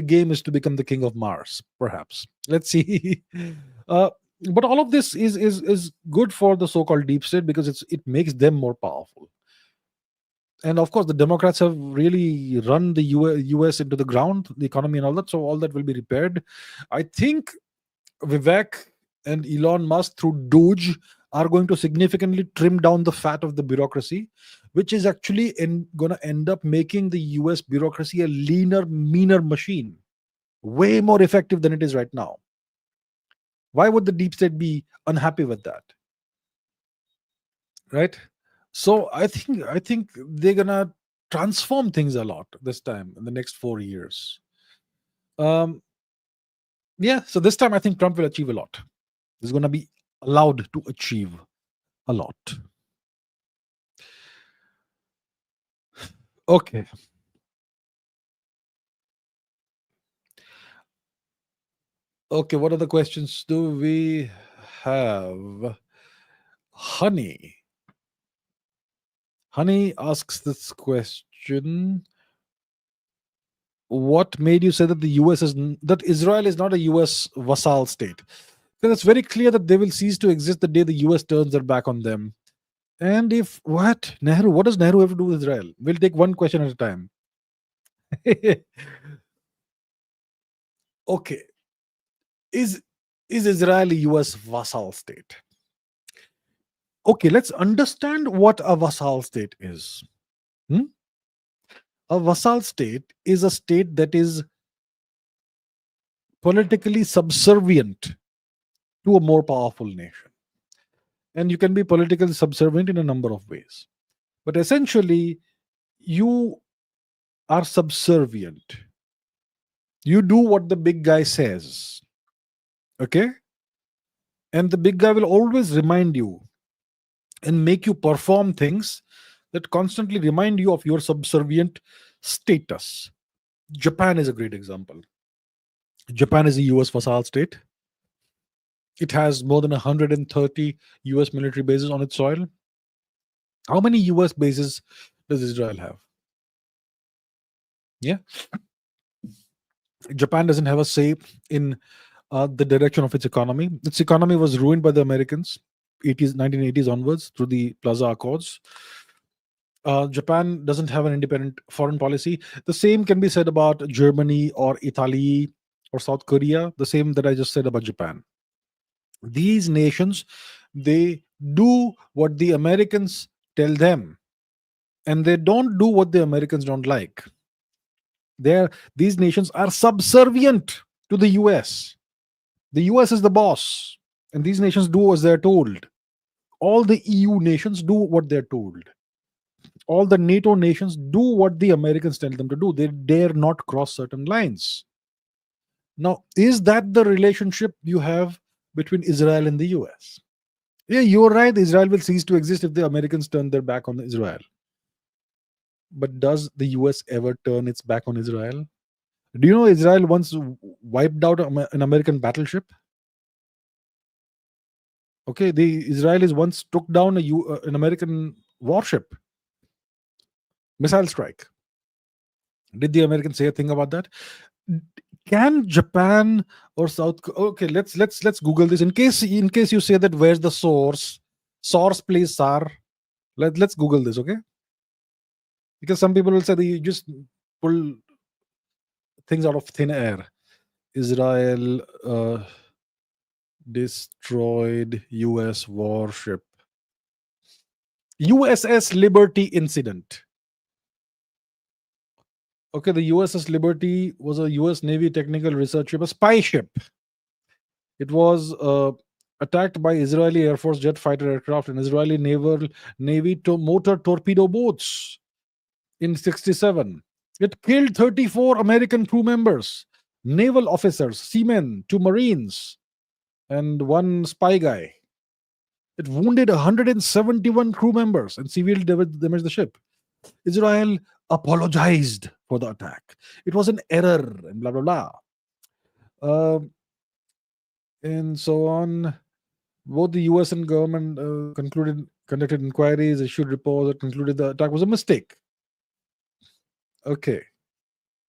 game is to become the king of Mars, perhaps. Let's see. uh, but all of this is good for the so-called deep state because it makes them more powerful. And of course, the Democrats have really run the US into the ground, the economy and all that. So all that will be repaired. I think Vivek and Elon Musk through DOGE are going to significantly trim down the fat of the bureaucracy, which is actually going to end up making the US bureaucracy a leaner, meaner machine, way more effective than it is right now. Why would the deep state be unhappy with that? Right? So I think they're gonna transform things a lot this time in the next 4 years. Um, yeah, so this time I think Trump will achieve a lot. He's gonna be allowed to achieve a lot. Okay. Okay, what other questions do we have? Honey. Honey asks this question. What made you say that the US is that Israel is not a US vassal state? Because it's very clear that they will cease to exist the day the US turns their back on them. And if what Nehru, what does Nehru have to do with Israel? We'll take one question at a time. Okay, is Israel a US vassal state? Okay, let's understand what a vassal state is. Hmm? A vassal state is a state that is politically subservient to a more powerful nation. And you can be politically subservient in a number of ways. But essentially, you are subservient. You do what the big guy says. Okay? And the big guy will always remind you and make you perform things that constantly remind you of your subservient status. Japan is a great example. Japan is a US vassal state. It has more than 130 US military bases on its soil. How many US bases does Israel have? Yeah. Japan doesn't have a say in the direction of its economy. Its economy was ruined by the Americans 1980s onwards through the Plaza Accords. Japan doesn't have an independent foreign policy. The same can be said about Germany or Italy or South Korea. The same that I just said about Japan. These nations, they do what the Americans tell them, and they don't do what the Americans don't like. These nations are subservient to the US. The US is the boss, and these nations do as they're told. All the EU nations do what they're told. All the NATO nations do what the Americans tell them to do. They dare not cross certain lines. Now, is that the relationship you have between Israel and the US? Yeah, you're right. Israel will cease to exist if the Americans turn their back on Israel. But does the US ever turn its back on Israel? Do you know Israel once wiped out an American battleship? Okay, the Israelis once took down an American warship, missile strike. Did the Americans say a thing about that? Can Japan or Okay, let's Google this in case you say that where's the source? Source, please, sir. Let's Google this, okay? Because some people will say that you just pull things out of thin air. Israel destroyed US warship. USS Liberty incident. Okay, the USS Liberty was a US Navy technical research ship, a spy ship. It was attacked by Israeli Air Force jet fighter aircraft and Israeli naval navy motor torpedo boats in 67. It killed 34 American crew members, naval officers, seamen, 2 Marines, and one spy guy. It wounded 171 crew members and severely damaged the ship. Israel apologized for the attack. It was an error and blah, blah, blah. And so on. Both the US and government conducted inquiries, issued reports that concluded the attack was a mistake. Okay.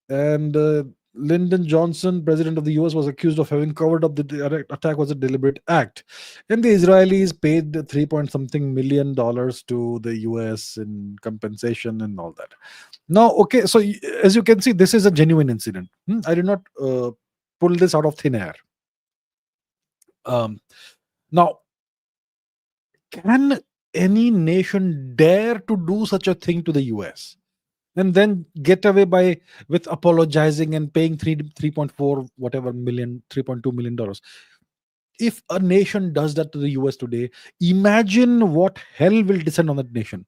And Lyndon Johnson, president of the US, was accused of having covered up the attack was a deliberate act. And the Israelis paid 3 point something million dollars to the US in compensation and all that. Now, okay, so as you can see, this is a genuine incident. I did not pull this out of thin air. Now, can any nation dare to do such a thing to the US and then get away with apologizing and paying 3.4 whatever million, $3.2 million? If a nation does that to the US today, imagine what hell will descend on that nation.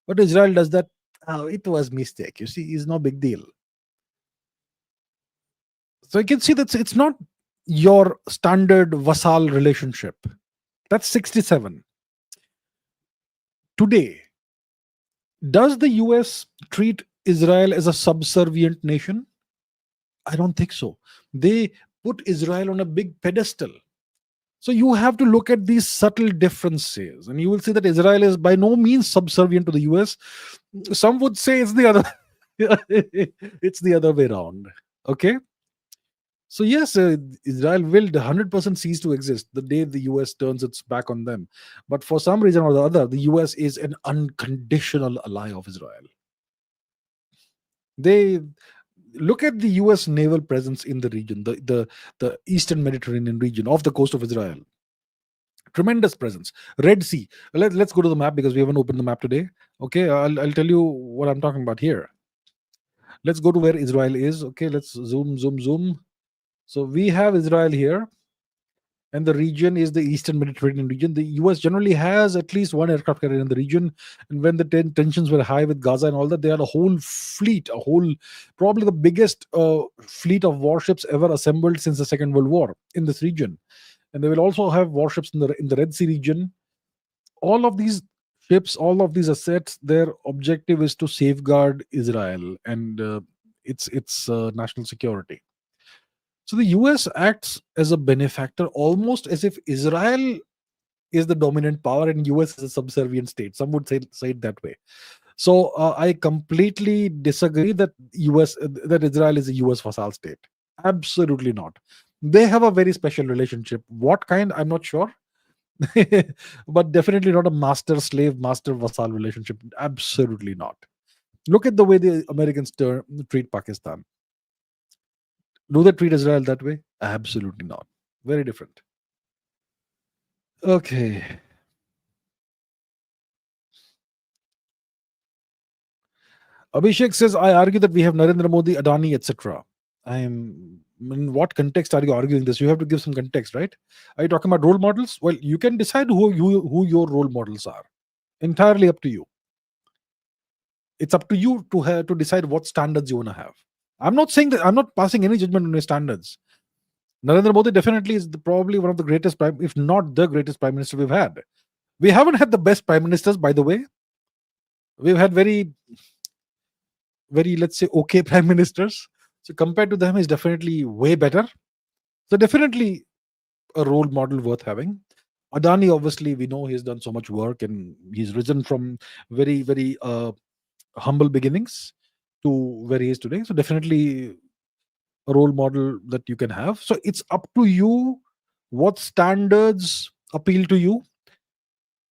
But Israel does that. Oh, it was mistake. You see, it's no big deal. So you can see that it's not your standard vassal relationship. That's 67. Today, does the US treat Israel as a subservient nation? I don't think so. They put Israel on a big pedestal. So you have to look at these subtle differences, and you will see that Israel is by no means subservient to the US. Some would say it's the other, it's the other way around. Okay. So yes, Israel will 100% cease to exist the day the US turns its back on them. But for some reason or the other, the US is an unconditional ally of Israel. They look at the US naval presence in the region, the Eastern Mediterranean region off the coast of Israel. Tremendous presence. Red Sea. Let's go to the map because we haven't opened the map today. Okay, I'll tell you what I'm talking about here. Let's go to where Israel is. Okay, let's zoom. So we have Israel here, and the region is the Eastern Mediterranean region. The US generally has at least one aircraft carrier in the region, and when the tensions were high with Gaza and all that, they had a whole fleet, probably the biggest fleet of warships ever assembled since the Second World War in this region. And they will also have warships in the Red Sea region. All of these ships, all of these assets, their objective is to safeguard Israel and its national security. So the US acts as a benefactor, almost as if Israel is the dominant power and US is a subservient state. Some would say it that way. So I completely disagree that Israel is a US vassal state. Absolutely not. They have a very special relationship. What kind? I'm not sure. But definitely not a master-slave, master-vassal relationship. Absolutely not. Look at the way the Americans treat Pakistan. Do they treat Israel that way? Absolutely not. Very different. Okay. Abhishek says, I argue that we have Narendra Modi, Adani, etc. In what context are you arguing this? You have to give some context, right? Are you talking about role models? Well, you can decide who your role models are. Entirely up to you. It's up to you to decide what standards you want to have. I'm not saying that I'm not passing any judgment on your standards. Narendra Modi definitely is probably one of the greatest, if not the greatest prime minister we've had. We haven't had the best prime ministers, by the way. We've had very, let's say, okay prime ministers. So compared to them, he's definitely way better. So definitely a role model worth having. Adani, obviously, we know he's done so much work and he's risen from very, very humble beginnings to where he is today. So definitely a role model that you can have. So it's up to you what standards appeal to you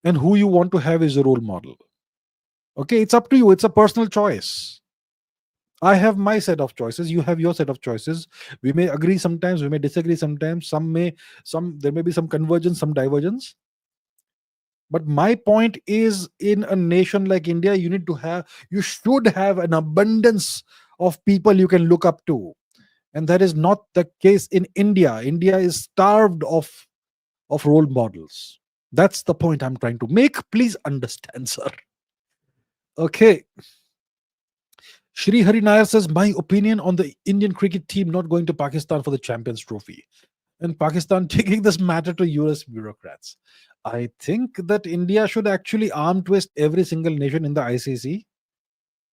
and who you want to have as a role model. Okay, it's up to you. It's a personal choice. I have my set of choices. You have your set of choices. We may agree sometimes. We may disagree sometimes. There may be some convergence, some divergence. But my point is, in a nation like India, you should have an abundance of people you can look up to. And that is not the case in India. India is starved of role models. That's the point I'm trying to make. Please understand, sir. Okay. Shri Hari Nair says, my opinion on the Indian cricket team not going to Pakistan for the Champions Trophy and Pakistan taking this matter to US bureaucrats. I think that India should actually arm twist every single nation in the ICC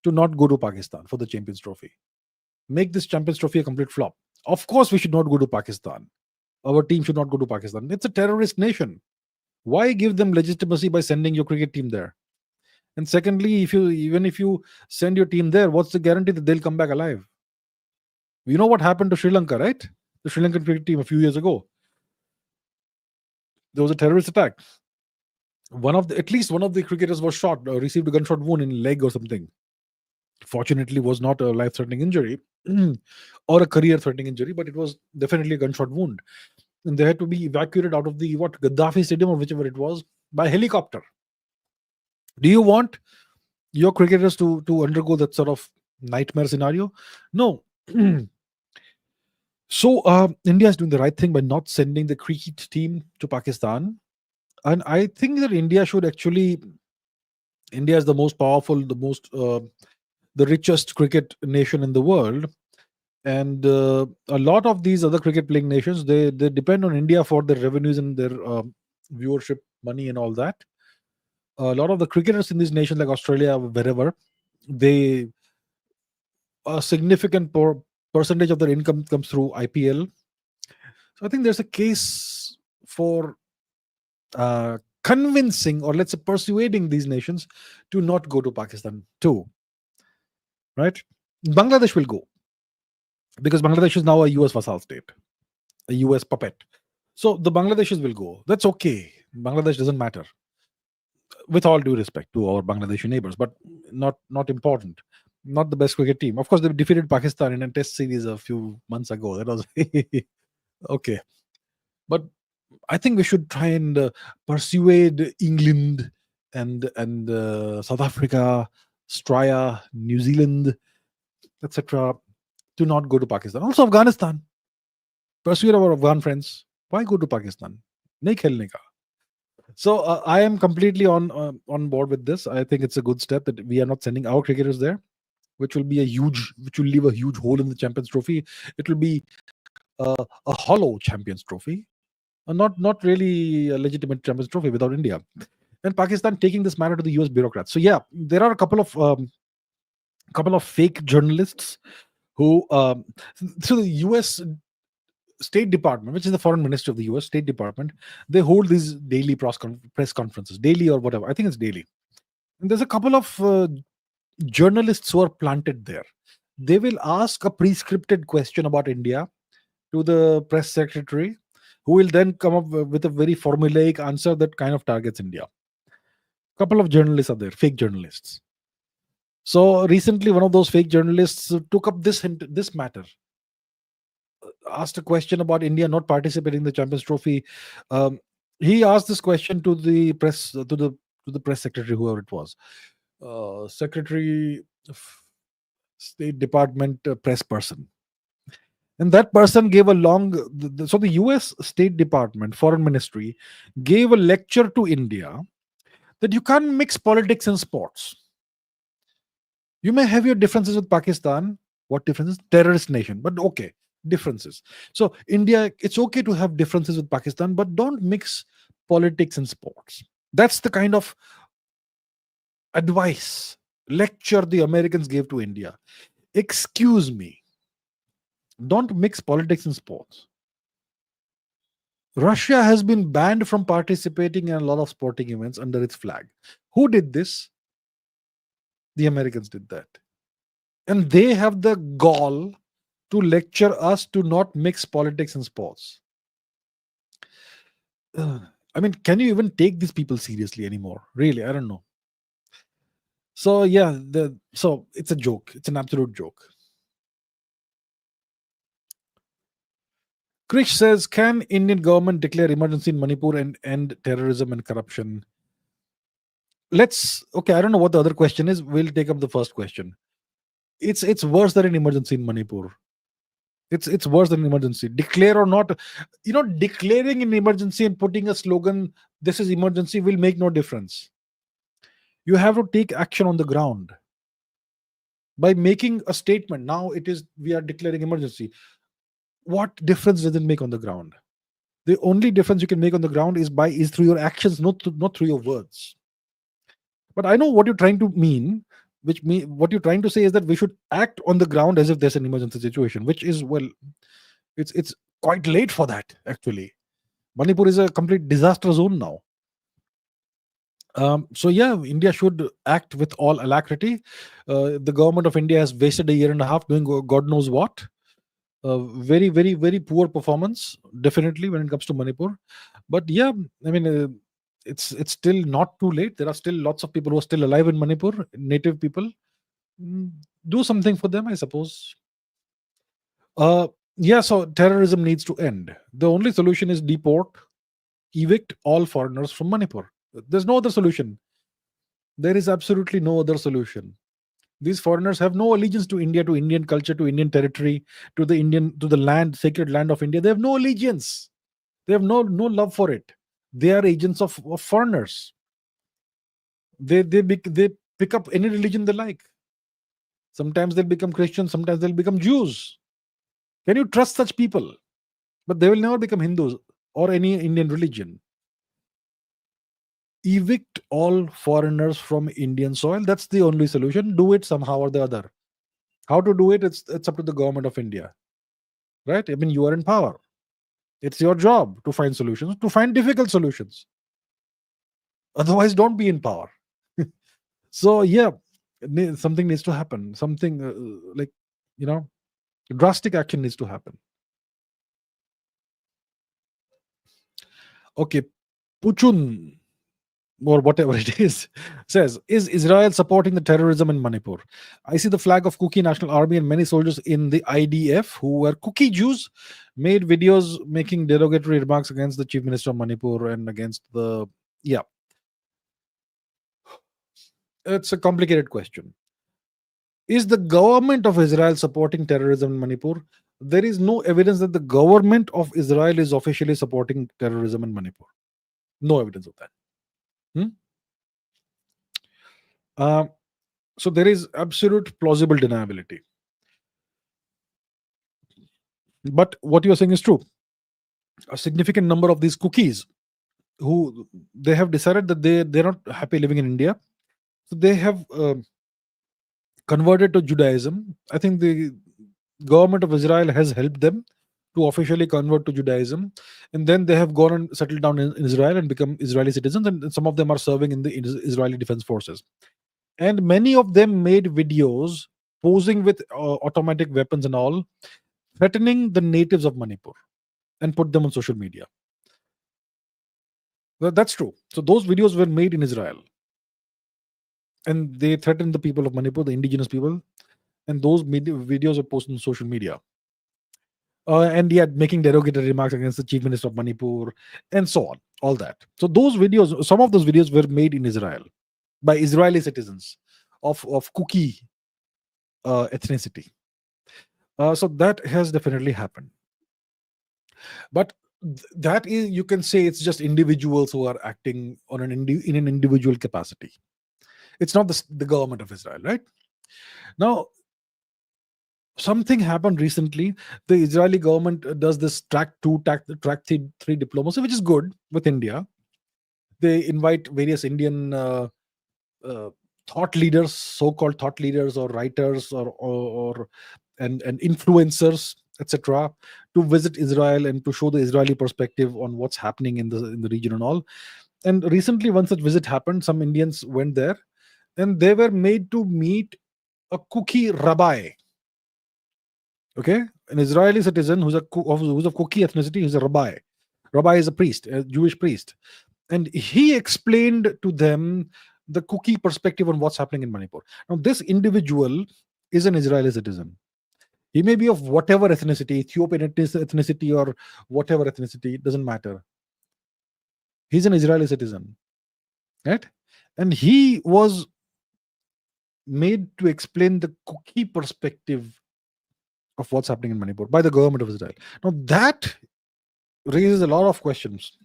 to not go to Pakistan for the Champions Trophy. Make this Champions Trophy a complete flop. Of course, we should not go to Pakistan. Our team should not go to Pakistan. It's a terrorist nation. Why give them legitimacy by sending your cricket team there? And secondly, if you send your team there, what's the guarantee that they'll come back alive? You know what happened to Sri Lanka, right? The Sri Lankan cricket team a few years ago. There was a terrorist attack. At least one of the cricketers was shot, received a gunshot wound in leg or something. Fortunately, was not a life-threatening injury or a career-threatening injury, but it was definitely a gunshot wound. And they had to be evacuated out of the Gaddafi Stadium or whichever it was by helicopter. Do you want your cricketers to undergo that sort of nightmare scenario? No. So India is doing the right thing by not sending the cricket team to Pakistan. And I think that India is the most powerful, the richest cricket nation in the world. And a lot of these other cricket playing nations, they depend on India for their revenues and their viewership money and all that. A lot of the cricketers in these nations like Australia, wherever, a significant percentage of their income comes through IPL. So I think there's a case for convincing, or let's say persuading, these nations to not go to Pakistan too. Right? Bangladesh will go because Bangladesh is now a US vassal state, a US puppet. So the Bangladeshis will go. That's okay. Bangladesh doesn't matter. With all due respect to our Bangladeshi neighbors, but not important. Not the best cricket team. Of course, they defeated Pakistan in a test series a few months ago. That was okay. But I think we should try and persuade England and South Africa, Australia, New Zealand, etc., to not go to Pakistan. Also, Afghanistan. Persuade our Afghan friends. Why go to Pakistan? Nahi khelne ka. So I am completely on board with this. I think it's a good step that we are not sending our cricketers there, which will leave a huge hole in the Champions Trophy. It will be a hollow Champions Trophy, not really a legitimate Champions Trophy without India. And Pakistan taking this matter to the US bureaucrats. So yeah, there are a couple of fake journalists who so the US State Department, which is the foreign ministry of the US State Department, they hold these daily press conferences, daily or whatever. I think it's daily. And there's a couple of journalists who are planted there. They will ask a prescripted question about India to the press secretary, who will then come up with a very formulaic answer that kind of targets India. Couple of journalists are there, fake journalists. So recently, one of those fake journalists took up this matter, asked a question about India not participating in the Champions Trophy. He asked this question to the press, to the press secretary, whoever it was, Secretary of State Department press person. And that person gave a long. So the US State Department, Foreign Ministry, gave a lecture to India that you can't mix politics and sports. You may have your differences with Pakistan. What differences? Terrorist nation, but okay, differences. So India, it's okay to have differences with Pakistan, but don't mix politics and sports. That's the kind of advice, lecture the Americans gave to India. Excuse me, don't mix politics and sports. Russia has been banned from participating in a lot of sporting events under its flag. Who did this? The Americans did that. And they have the gall to lecture us to not mix politics and sports. I mean, can you even take these people seriously anymore? Really, I don't know. So yeah, so it's a joke. It's an absolute joke. Krish says, can Indian government declare emergency in Manipur and end terrorism and corruption? Okay, I don't know what the other question is. We'll take up the first question. It's worse than an emergency in Manipur. It's worse than an emergency. Declare or not, declaring an emergency and putting a slogan, "This is emergency," will make no difference. You have to take action on the ground by making a statement. Now it is we are declaring emergency. What difference does it make on the ground? The only difference you can make on the ground is through your actions, not through your words. But I know what you're trying to mean, what you're trying to say is that we should act on the ground as if there's an emergency situation, which is, well, it's quite late for that, actually. Manipur is a complete disaster zone now. So yeah, India should act with all alacrity. The government of India has wasted a year and a half doing God knows what. Very, very, very poor performance, definitely, when it comes to Manipur. But yeah, I mean, it's still not too late. There are still lots of people who are still alive in Manipur, native people. Do something for them, I suppose. Yeah, so terrorism needs to end. The only solution is deport, evict all foreigners from Manipur. There's no other solution. There is absolutely no other solution. These foreigners have no allegiance to India, to Indian culture, to Indian territory, to the land, sacred land of India. They have no allegiance. They have no love for it. They are agents of foreigners. They pick up any religion they like. Sometimes they'll become Christians, sometimes they'll become Jews. Can you trust such people? But they will never become Hindus or any Indian religion. Evict all foreigners from Indian soil. That's the only solution. Do it somehow or the other. How to do it? It's up to the government of India, right? I mean, you are in power. It's your job to find solutions, to find difficult solutions. Otherwise, don't be in power. So yeah, something needs to happen. Something like, drastic action needs to happen. Okay, Puchun, or whatever it is, says, is Israel supporting the terrorism in Manipur? I see the flag of Kuki National Army and many soldiers in the IDF who were Kuki Jews made videos making derogatory remarks against the chief minister of Manipur and against the... Yeah. It's a complicated question. Is the government of Israel supporting terrorism in Manipur? There is no evidence that the government of Israel is officially supporting terrorism in Manipur. No evidence of that. So there is absolute plausible deniability. But what you're saying is true. A significant number of these cookies who they have decided that they're not happy living in India, so they have converted to Judaism. I think the government of Israel has helped them to officially convert to Judaism, and then they have gone and settled down in Israel and become Israeli citizens, and some of them are serving in the Israeli Defense Forces. And many of them made videos posing with automatic weapons and all, threatening the natives of Manipur, and put them on social media. Well, that's true. So those videos were made in Israel, and they threatened the people of Manipur, the indigenous people, and those videos were posted on social media. And yet making derogatory remarks against the chief minister of Manipur, and so on, all that. So those videos, some of those videos were made in Israel by Israeli citizens of Kuki ethnicity. So that has definitely happened. But that is, you can say, it's just individuals who are acting on in an individual capacity. It's not the government of Israel, right? Now, something happened recently. The Israeli government does this track 2, track 3 diplomacy, which is good with India. They invite various Indian thought leaders, so-called thought leaders, or writers, or influencers, etc., to visit Israel and to show the Israeli perspective on what's happening in the region and all. And recently, one such visit happened. Some Indians went there, and they were made to meet a Kuki rabbi. Okay, an Israeli citizen who's of Kuki ethnicity, who's a rabbi. Rabbi is a priest, a Jewish priest, and he explained to them the Kuki perspective on what's happening in Manipur. Now, this individual is an Israeli citizen. He may be of whatever ethnicity, Ethiopian ethnicity or whatever ethnicity, it doesn't matter. He's an Israeli citizen, right? And he was made to explain the cookie perspective of what's happening in Manipur by the government of Israel. Now that raises a lot of questions.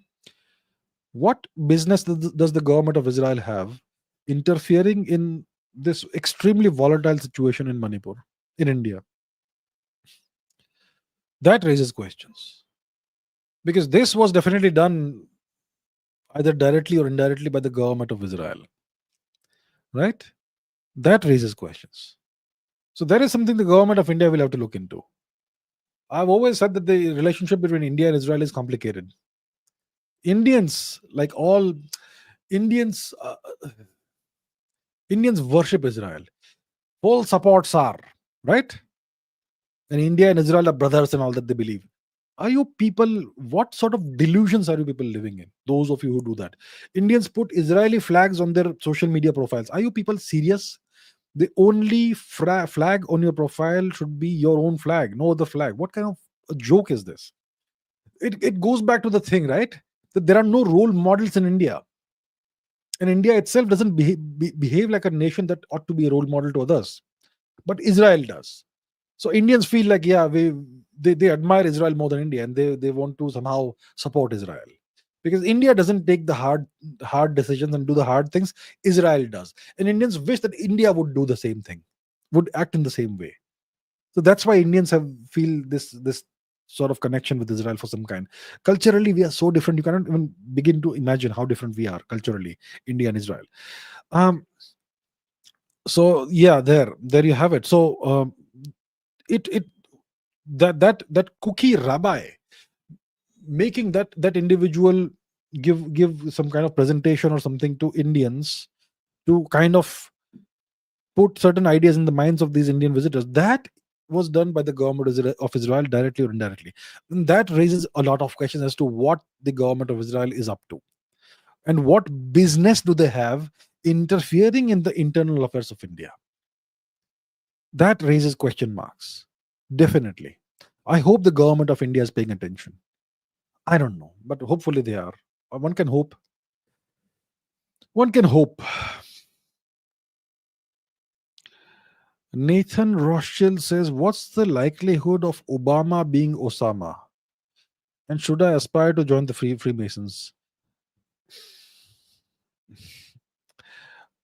What business does the government of Israel have interfering in this extremely volatile situation in Manipur, in India? That raises questions. Because this was definitely done either directly or indirectly by the government of Israel. Right? That raises questions. So there is something the government of India will have to look into. I've always said that the relationship between India and Israel is complicated. Indians, like all Indians, Indians worship Israel. Full support SAR, right? And India and Israel are brothers and all that they believe. Are you people, what sort of delusions are you people living in? Those of you who do that. Indians put Israeli flags on their social media profiles. Are you people serious? The only flag on your profile should be your own flag, no other flag. What kind of a joke is this? It goes back to the thing, right? That there are no role models in India. And India itself doesn't behave like a nation that ought to be a role model to others. But Israel does. So Indians feel like, yeah, they admire Israel more than India, and they want to somehow support Israel. Because India doesn't take the hard decisions and do the hard things. Israel does. And Indians wish that India would do the same thing, would act in the same way. So that's why Indians feel this sort of connection with Israel for some kind. Culturally, we are so different. You cannot even begin to imagine how different we are culturally, India and Israel. So yeah, there you have it. So it that cookie rabbi making that individual give some kind of presentation or something to Indians to kind of put certain ideas in the minds of these Indian visitors, that was done by the government of Israel directly or indirectly. And that raises a lot of questions as to what the government of Israel is up to and what business do they have interfering in the internal affairs of India. That raises question marks. Definitely. I hope the government of India is paying attention. I don't know, but hopefully they are. One can hope. One can hope. Nathan Rothschild says, what's the likelihood of Obama being Osama? And should I aspire to join the Freemasons?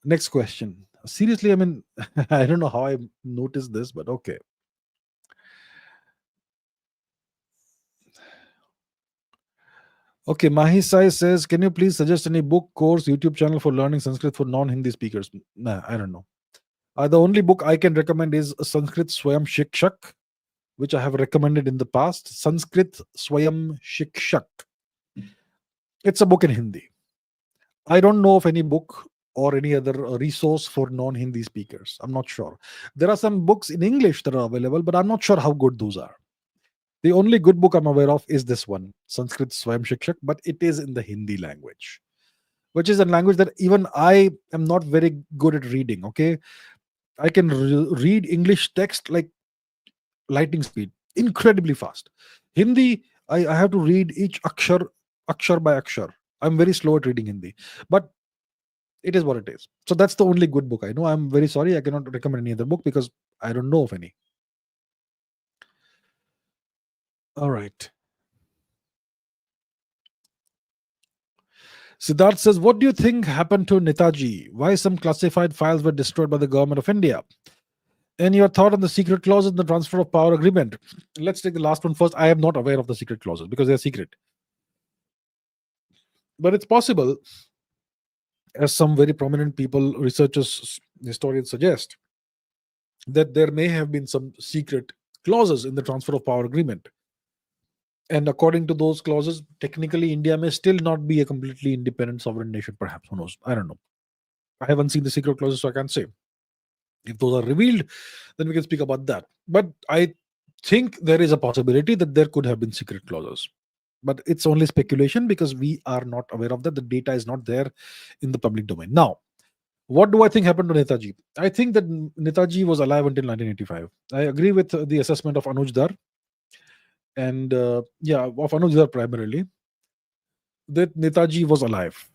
Next question. Seriously, I mean, I don't know how I noticed this, but okay. Okay, Mahi Sai says, can you please suggest any book, course, YouTube channel for learning Sanskrit for non-Hindi speakers? Nah, I don't know. The only book I can recommend is Sanskrit Swayam Shikshak, which I have recommended in the past. Sanskrit Swayam Shikshak. It's a book in Hindi. I don't know of any book or any other resource for non-Hindi speakers. I'm not sure. There are some books in English that are available, but I'm not sure how good those are. The only good book I'm aware of is this one, Sanskrit Swayam Shikshak, but it is in the Hindi language, which is a language that even I am not very good at reading, okay? I can read English text like lightning speed, incredibly fast. Hindi, I have to read each akshar by akshar. I'm very slow at reading Hindi, but it is what it is. So that's the only good book I know. I'm very sorry, I cannot recommend any other book because I don't know of any. All right. Siddharth says, what do you think happened to Netaji? Why some classified files were destroyed by the government of India? And your thought on the secret clauses in the transfer of power agreement. Let's take the last one first. I am not aware of the secret clauses because they are secret. But it's possible, as some very prominent people, researchers, historians suggest, that there may have been some secret clauses in the transfer of power agreement. And according to those clauses, technically India may still not be a completely independent sovereign nation, perhaps. Who knows? I don't know. I haven't seen the secret clauses, so I can't say. If those are revealed, then we can speak about that. But I think there is a possibility that there could have been secret clauses. But it's only speculation because we are not aware of that. The data is not there in the public domain. Now, what do I think happened to Netaji? I think that Netaji was alive until 1985. I agree with the assessment of Anuj Dar and of Anuj Dar primarily, that Netaji was alive.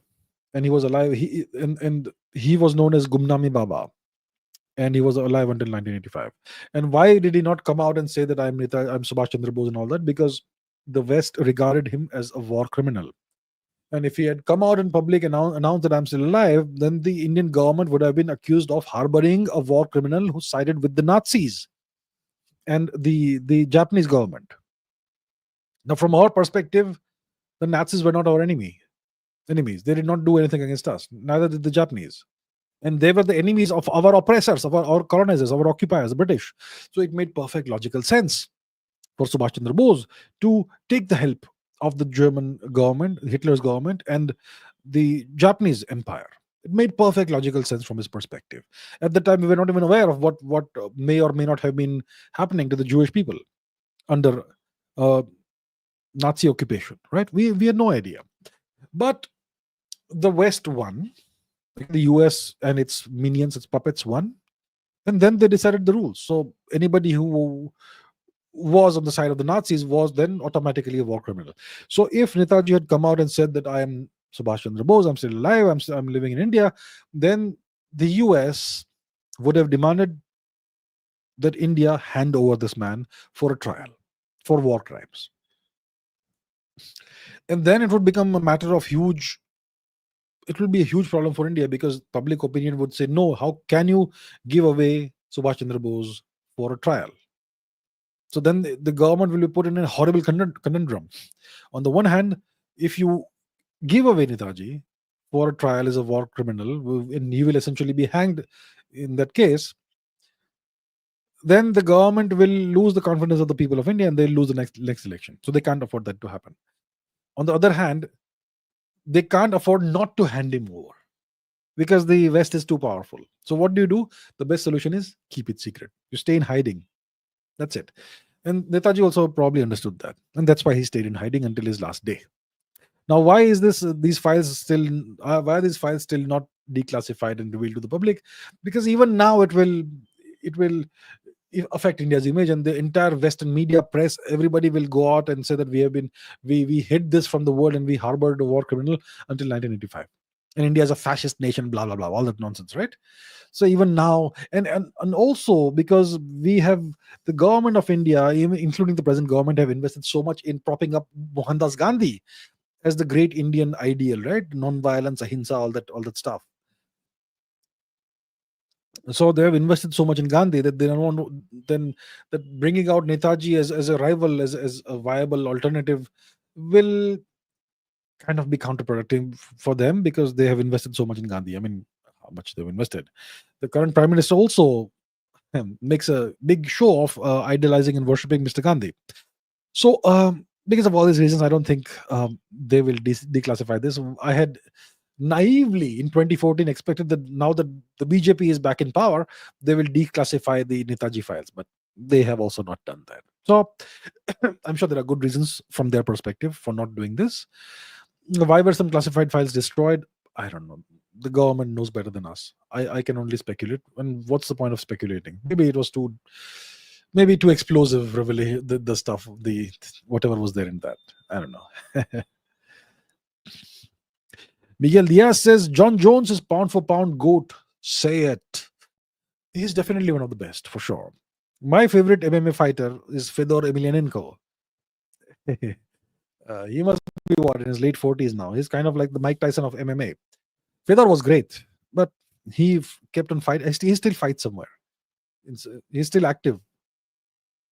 And he was alive. He was known as Gumnami Baba. and he was alive until 1985. And why did he not come out and say that I'm Subhash Chandra Bose and all that? Because the West regarded him as a war criminal. And if he had come out in public and announced that I'm still alive, then the Indian government would have been accused of harboring a war criminal who sided with the Nazis and the Japanese government. Now, from our perspective, the Nazis were not our enemies. They did not do anything against us. Neither did the Japanese. And they were the enemies of our oppressors, of our colonizers, our occupiers, the British. So it made perfect logical sense for Subhash Chandra Bose to take the help of the German government, Hitler's government, and the Japanese empire. It made perfect logical sense from his perspective. At the time, we were not even aware of what may or may not have been happening to the Jewish people under uh, Nazi occupation, right? We had no idea. But the West won, like the US and its minions, its puppets won, and then they decided the rules. So anybody who was on the side of the Nazis was then automatically a war criminal. So if Netaji had come out and said that I am Subhash Chandra Bose, I'm still alive, I'm living in India, then the US would have demanded that India hand over this man for a trial for war crimes. And then it would become a matter of it will be a huge problem for India, because public opinion would say, no, how can you give away Subhash Chandra Bose for a trial? So then the government will be put in a horrible conundrum. On the one hand, if you give away Netaji for a trial as a war criminal, and he will essentially be hanged in that case, then the government will lose the confidence of the people of India and they'll lose the next election. So they can't afford that to happen. On the other hand, they can't afford not to hand him over, because the West is too powerful. So what do? The best solution is keep it secret. You stay in hiding. That's it. And Netaji also probably understood that, and that's why he stayed in hiding until his last day. Now, why is these files still not declassified and revealed to the public? Because even now it will affect India's image, and the entire Western media, press, everybody will go out and say that we hid this from the world and we harbored a war criminal until 1985, and India is a fascist nation, blah blah blah, all that nonsense, right? So even now, and also because we have the government of India, even including the present government, have invested so much in propping up Mohandas Gandhi as the great Indian ideal, right? Non-violence, ahimsa, all that stuff. So they have invested so much in Gandhi that they don't want then that bringing out Netaji as a rival, as a viable alternative, will kind of be counterproductive for them, because they have invested so much in Gandhi. I mean, how much they've invested. The current prime minister also makes a big show of idolizing and worshipping Mr. Gandhi. So because of all these reasons, I don't think they will declassify this. I had naively in 2014 expected that now that the BJP is back in power, they will declassify the Netaji files, but they have also not done that. So I'm sure there are good reasons from their perspective for not doing this. Why were some classified files destroyed? I don't know. The government knows better than us. I can only speculate. And what's the point of speculating? Maybe it was too explosive, revelation, the stuff, the whatever was there in that. I don't know. Miguel Diaz says John Jones is pound for pound GOAT. Say it. He's definitely one of the best, for sure. My favorite MMA fighter is Fedor Emelianenko. He must be in his late 40s now. He's kind of like the Mike Tyson of MMA. Fedor was great, but he kept on fighting. He still fights somewhere. He's still active.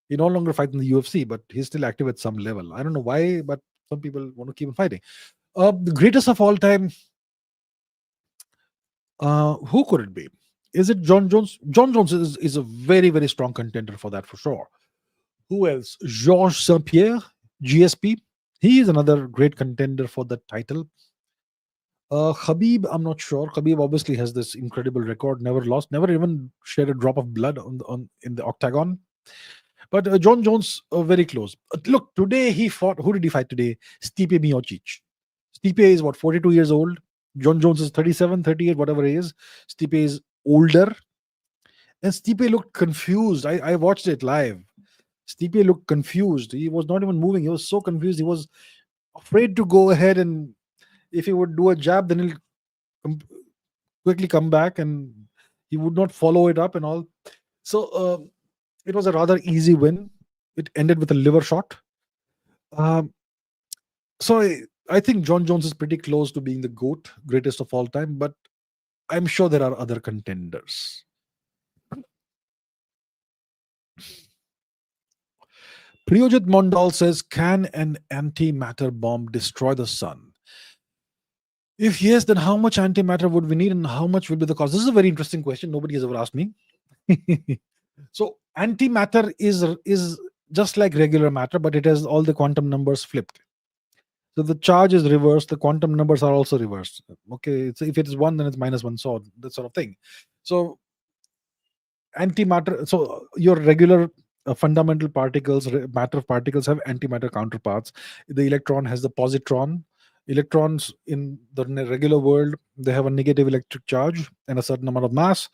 He no longer fights in the UFC, but he's still active at some level. I don't know why, but some people want to keep him fighting. The greatest of all time, who could it be? Is it John Jones? John Jones is a very, very strong contender for that, for sure. Who else? Georges St. Pierre, GSP. He is another great contender for that title. Khabib, I'm not sure. Khabib obviously has this incredible record, never lost, never even shed a drop of blood in the octagon. But John Jones, very close. Look, today he fought. Who did he fight today? Stipe Miocic. Stipe is what, 42 years old. John Jones is 37, 38, whatever he is. Stipe is older. And Stipe looked confused. I watched it live. Stipe looked confused. He was not even moving. He was so confused. He was afraid to go ahead, and if he would do a jab, then he'll quickly come back, and He would not follow it up and all. So it was a rather easy win. It ended with a liver shot. Um, so I think John Jones is pretty close to being the GOAT, greatest of all time, but I'm sure there are other contenders. Priyojit Mondal says, can an antimatter bomb destroy the sun? If yes, then how much antimatter would we need and how much will be the cost? This is a very interesting question. Nobody has ever asked me. So antimatter is just like regular matter, but it has all the quantum numbers flipped. So the charge is reversed, the quantum numbers are also reversed. Okay, so if it is 1, then it's -1, so that sort of thing. So antimatter, so your regular fundamental particles, matter particles, have antimatter counterparts. The electron has the positron. Electrons in the regular world, they have a negative electric charge and a certain amount of mass.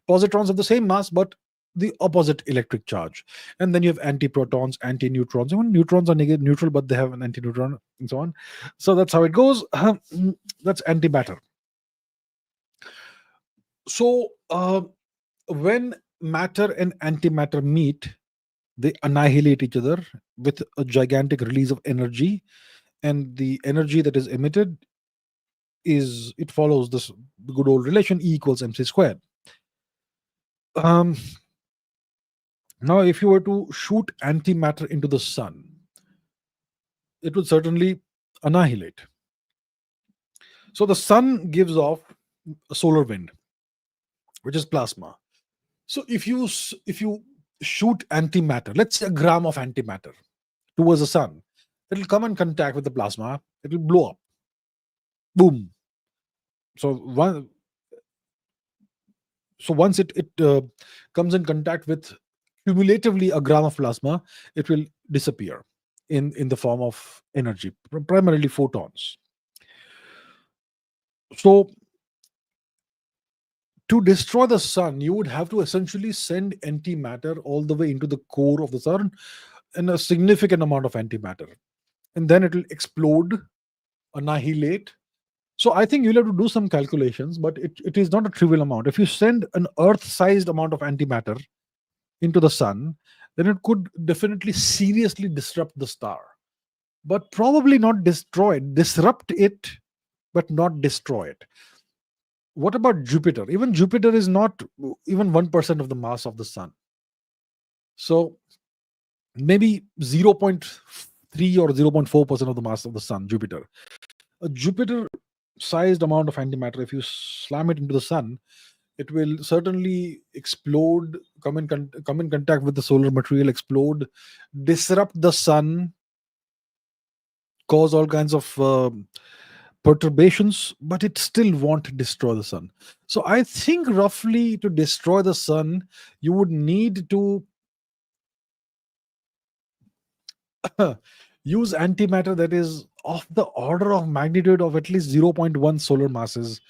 Positrons have the same mass but the opposite electric charge. And then you have antiprotons, antineutrons. Even neutrons are negative neutral, but they have an antineutron and so on. So that's how it goes. That's antimatter. So when matter and antimatter meet, they annihilate each other with a gigantic release of energy, and the energy that is emitted it follows this good old relation, E equals mc squared. Now if you were to shoot antimatter into the sun, it would certainly annihilate. So the sun gives off a solar wind, which is plasma. So if you shoot antimatter, let's say a gram of antimatter, towards the sun, it will come in contact with the plasma, it will blow up. Boom. So once it comes in contact with cumulatively a gram of plasma, it will disappear in the form of energy, primarily photons. So to destroy the sun, you would have to essentially send antimatter all the way into the core of the sun, and a significant amount of antimatter, and then it will explode, annihilate. So I think you'll have to do some calculations, but it is not a trivial amount. If you send an Earth-sized amount of antimatter into the sun, then it could definitely seriously disrupt the star, but probably not destroy it. Disrupt it, but not destroy it. What about Jupiter? Even Jupiter is not even 1% of the mass of the sun. So maybe 0.3 or 0.4% of the mass of the sun, Jupiter. A Jupiter sized amount of antimatter, if you slam it into the sun, it will certainly explode, come in contact with the solar material, explode, disrupt the sun, cause all kinds of perturbations, but it still won't destroy the sun. So I think roughly to destroy the sun, you would need to use antimatter that is of the order of magnitude of at least 0.1 solar masses,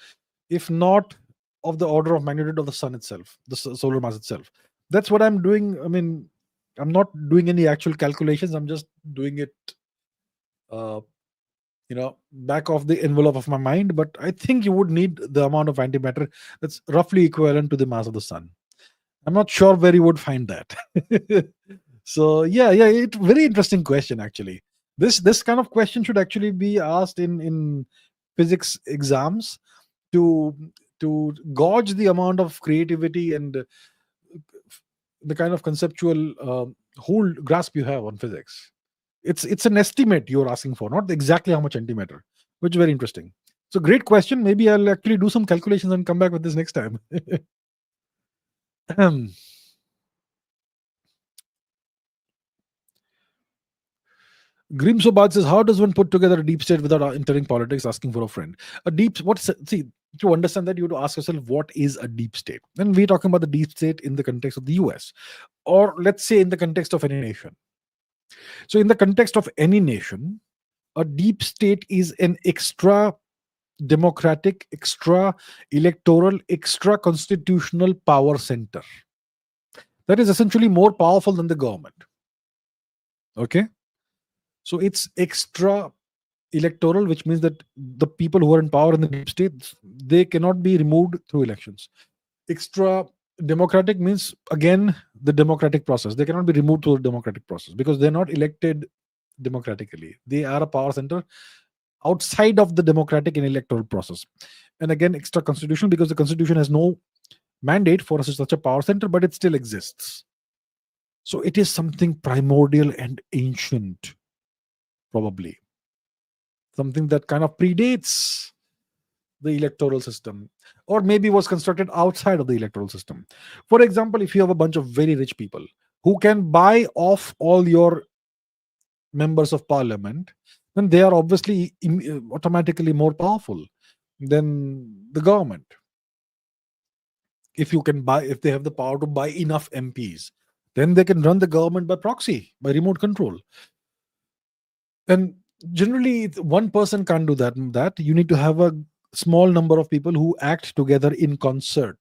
if not of the order of magnitude of the sun itself, the solar mass itself. That's what I'm doing. I mean, I'm not doing any actual calculations. I'm just doing it, back of the envelope of my mind. But I think you would need the amount of antimatter that's roughly equivalent to the mass of the sun. I'm not sure where you would find that. So yeah, it's very interesting question actually. This kind of question should actually be asked in physics exams to gauge the amount of creativity and the kind of conceptual hold grasp you have on physics. It's an estimate you're asking for, not exactly how much antimatter, which is very interesting. So great question. Maybe I'll actually do some calculations and come back with this next time. Grimsobad says, how does one put together a deep state without entering politics? Asking for a friend. See, to understand that, you have to ask yourself, what is a deep state? And we're talking about the deep state in the context of the US, or let's say in the context of any nation. So in the context of any nation, a deep state is an extra democratic, extra electoral, extra constitutional power center that is essentially more powerful than the government. Okay? So it's extra electoral, which means that the people who are in power in the deep state, they cannot be removed through elections. Extra democratic means, again, the democratic process. They cannot be removed through the democratic process because they're not elected democratically. They are a power center outside of the democratic and electoral process. And again, extra constitutional because the constitution has no mandate for such a power center, but it still exists. So it is something primordial and ancient, probably something that kind of predates the electoral system, or maybe was constructed outside of the electoral system. For example, if you have a bunch of very rich people who can buy off all your members of parliament, then they are obviously automatically more powerful than the government. If you can buy, if they have the power to buy enough MPs, then they can run the government by proxy, by remote control. And generally, one person can't do that you need to have a small number of people who act together in concert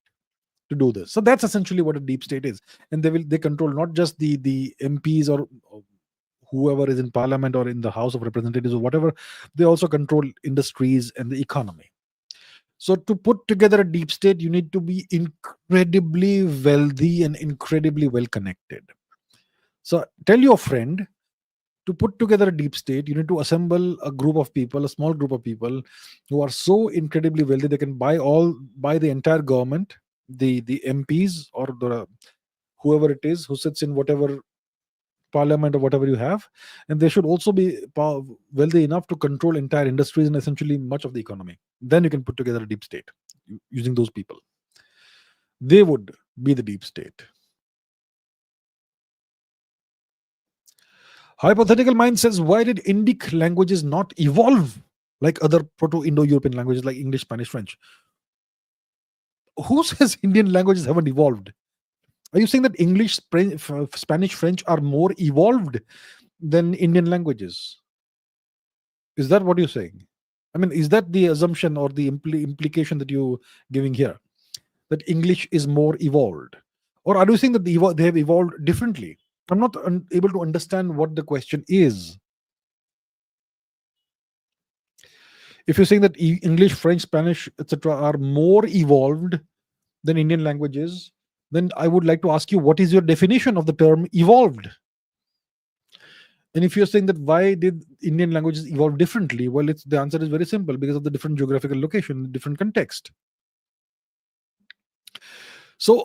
to do this. So that's essentially what a deep state is. And they control not just the MPs or whoever is in parliament or in the House of Representatives or whatever. They also control industries and the economy. So to put together a deep state, you need to be incredibly wealthy and incredibly well connected. So tell your friend, to put together a deep state, you need to assemble a group of people, a small group of people who are so incredibly wealthy they can buy the entire government, the MPs or the whoever it is who sits in whatever parliament or whatever you have, and they should also be wealthy enough to control entire industries and essentially much of the economy. Then you can put together a deep state using those people. They would be the deep state. Hypothetical mind says, why did Indic languages not evolve like other Proto-Indo-European languages like English, Spanish, French? Who says Indian languages haven't evolved? Are you saying that English, Spanish, French are more evolved than Indian languages? Is that what you're saying? I mean, is that the assumption or the implication that you're giving here? That English is more evolved? Or are you saying that they have evolved differently? I'm not able to understand what the question is. If you're saying that English, French, Spanish, etc., are more evolved than Indian languages, then I would like to ask you, what is your definition of the term evolved? And if you're saying that why did Indian languages evolve differently, well, the answer is very simple: because of the different geographical location, different context. So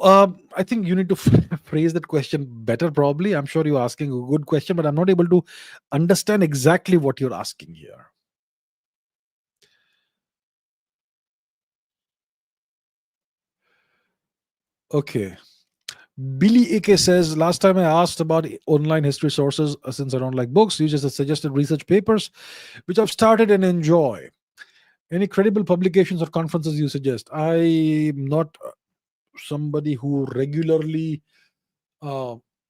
I think you need to phrase that question better. Probably, I'm sure you're asking a good question, but I'm not able to understand exactly what you're asking here. Okay. Billy AK says, last time I asked about online history sources, since I don't like books, you just suggested research papers, which I've started and enjoy. Any credible publications or conferences you suggest? I'm not somebody who regularly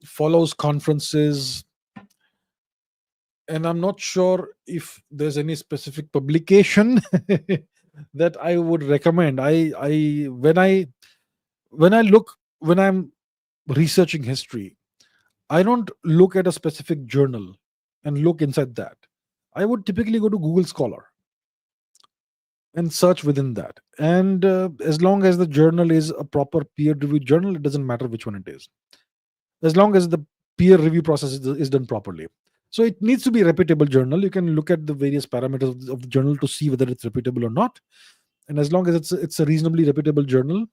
follows conferences, and I'm not sure if there's any specific publication that I would recommend. When I'm researching history, I don't look at a specific journal and look inside that. I would typically go to Google Scholar and search within that. And as long as the journal is a proper peer reviewed journal, it doesn't matter which one it is, as long as the peer review process is done properly. So it needs to be a reputable journal. You can look at the various parameters of the journal to see whether it's reputable or not. And as long as it's a reasonably reputable journal,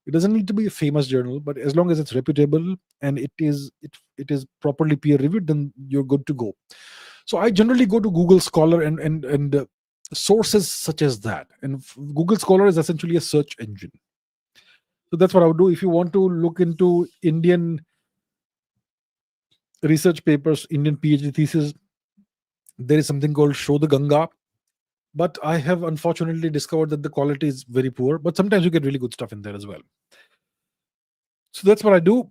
it doesn't need to be a famous journal, but as long as it's reputable and it is properly peer reviewed, then you're good to go. So I generally go to Google Scholar and sources such as that. And Google Scholar is essentially a search engine. So that's what I would do. If you want to look into Indian research papers, Indian PhD thesis, there is something called Show the Ganga. But I have unfortunately discovered that the quality is very poor. But sometimes you get really good stuff in there as well. So that's what I do.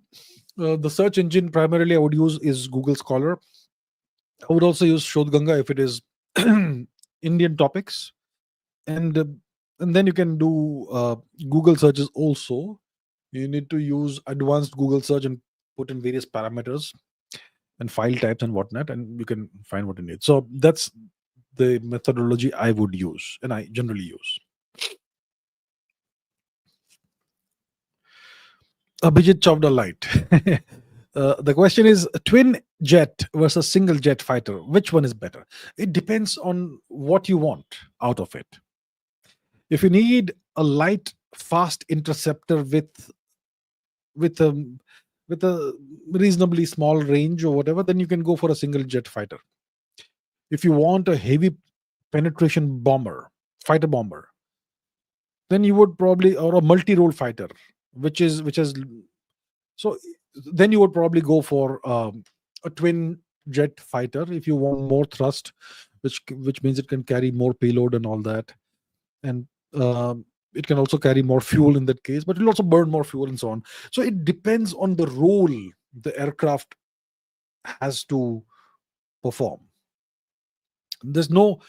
The search engine primarily I would use is Google Scholar. I would also use Shodh Ganga if it is Indian topics, and then you can do Google searches also. You need to use advanced Google search and put in various parameters and file types and whatnot, and you can find what you need. So that's the methodology I would use, and I generally use. Abhijit Chavda light. The question is twin jet versus single jet fighter. Which one is better? It depends on what you want out of it. If you need a light, fast interceptor with a with a reasonably small range or whatever, then you can go for a single jet fighter. If you want a heavy penetration bomber, fighter bomber, then you would probably, or a multi-role fighter, which is so then you would probably go for a twin jet fighter if you want more thrust, which means it can carry more payload and all that, and it can also carry more fuel in that case, but it will also burn more fuel and so on. So it depends on the role the aircraft has to perform. There's no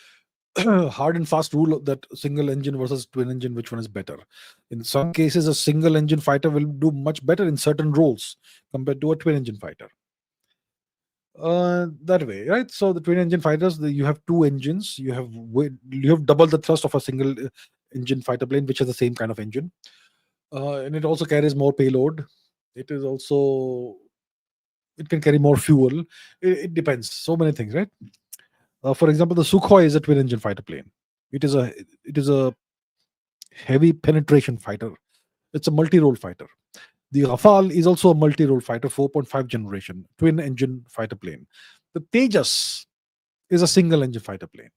hard and fast rule that single engine versus twin engine, which one is better. In some cases, a single engine fighter will do much better in certain roles compared to a twin engine fighter. That way, right? So the twin engine fighters, you have two engines. You have double the thrust of a single engine fighter plane, which has the same kind of engine, and it also carries more payload. It is also it can carry more fuel. It depends. So many things, right? For example, the Sukhoi is a twin engine fighter plane. It is a heavy penetration fighter. It's a multi-role fighter. The Rafale is also a multi-role fighter, 4.5 generation, twin engine fighter plane. The Tejas is a single engine fighter plane.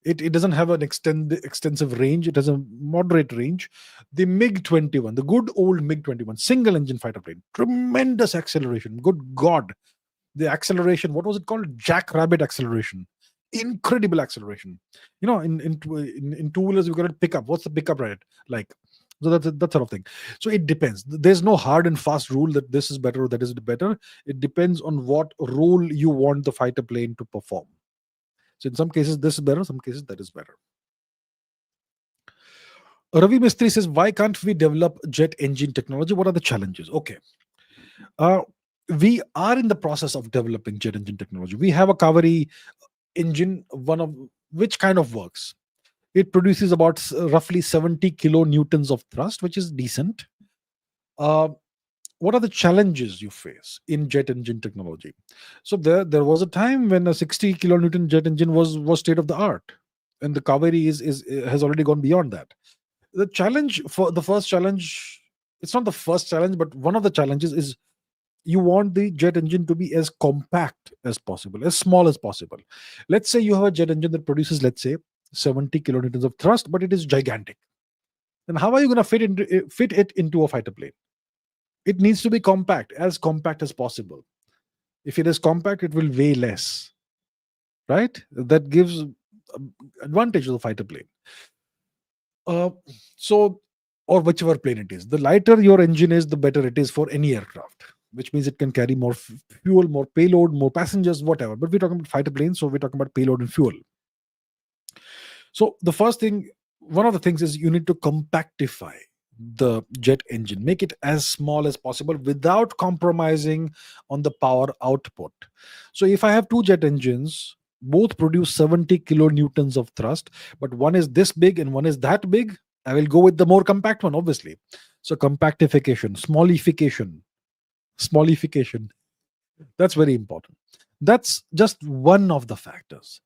It doesn't have an extensive range. It has a moderate range. The MiG-21, the good old MiG-21, single engine fighter plane, tremendous acceleration. Good God. The acceleration, what was it called? Jackrabbit acceleration. Incredible acceleration. In two-wheelers, you've got to pick up. What's the pickup rate like? So that's that sort of thing. So it depends. There's no hard and fast rule that this is better or that is better. It depends on what role you want the fighter plane to perform. So in some cases, this is better. Some cases, that is better. Ravi Mistry says, why can't we develop jet engine technology? What are the challenges? Okay. We are in the process of developing jet engine technology. We have a Kaveri engine, one of which kind of works. It produces about roughly 70 kilonewtons of thrust, which is decent. What are the challenges you face in jet engine technology? So there was a time when a 60 kilonewton jet engine was state of the art, and the Kaveri has already gone beyond that. The first challenge, it's not the first challenge, but one of the challenges is you want the jet engine to be as compact as possible, as small as possible. Let's say you have a jet engine that produces, let's say, 70 kilonewtons of thrust, but it is gigantic. Then how are you going to fit it into a fighter plane? It needs to be compact as possible. If it is compact, it will weigh less, right? That gives advantage to the fighter plane. Or whichever plane it is. The lighter your engine is, the better it is for any aircraft, which means it can carry more fuel, more payload, more passengers, whatever. But we're talking about fighter planes, so we're talking about payload and fuel. So the first thing, one of the things is you need to compactify the jet engine, make it as small as possible without compromising on the power output. So if I have two jet engines, both produce 70 kilonewtons of thrust, but one is this big and one is that big, I will go with the more compact one, obviously. So compactification, smallification, that's very important. That's just one of the factors.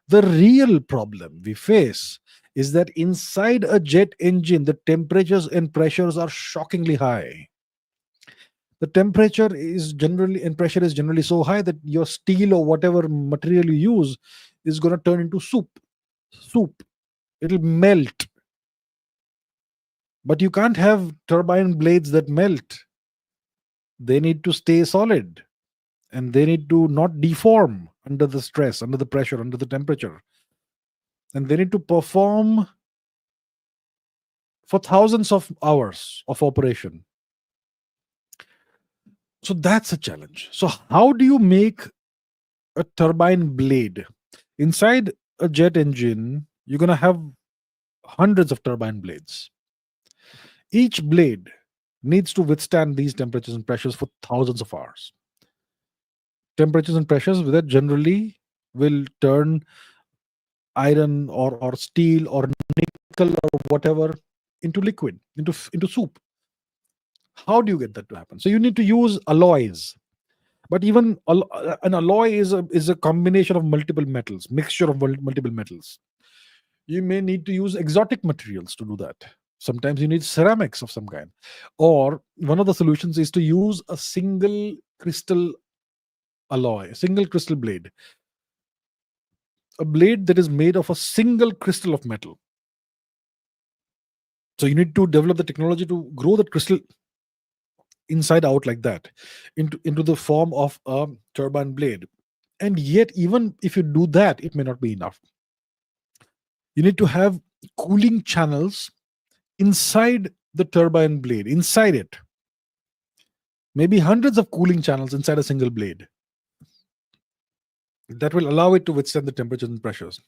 The real problem we face is that inside a jet engine, the temperatures and pressures are shockingly high. The temperature is generally and pressure is generally so high that your steel or whatever material you use is going to turn into soup. It'll melt. But you can't have turbine blades that melt. They need to stay solid, and they need to not deform under the stress, under the pressure, under the temperature. And they need to perform for thousands of hours of operation. So that's a challenge. So how do you make a turbine blade? Inside a jet engine, you're going to have hundreds of turbine blades. Each blade needs to withstand these temperatures and pressures for thousands of hours. Temperatures and pressures that generally will turn iron or steel or nickel or whatever into liquid, into soup. How do you get that to happen? So you need to use alloys. But even an alloy is a combination of multiple metals, mixture of multiple metals. You may need to use exotic materials to do that. Sometimes you need ceramics of some kind. Or one of the solutions is to use a single crystal alloy, a single crystal blade, a blade that is made of a single crystal of metal. So you need to develop the technology to grow that crystal inside out like that into the form of a turbine blade. And yet, even if you do that, it may not be enough. You need to have cooling channels inside the turbine blade, inside it. Maybe hundreds of cooling channels inside a single blade that will allow it to withstand the temperatures and pressures.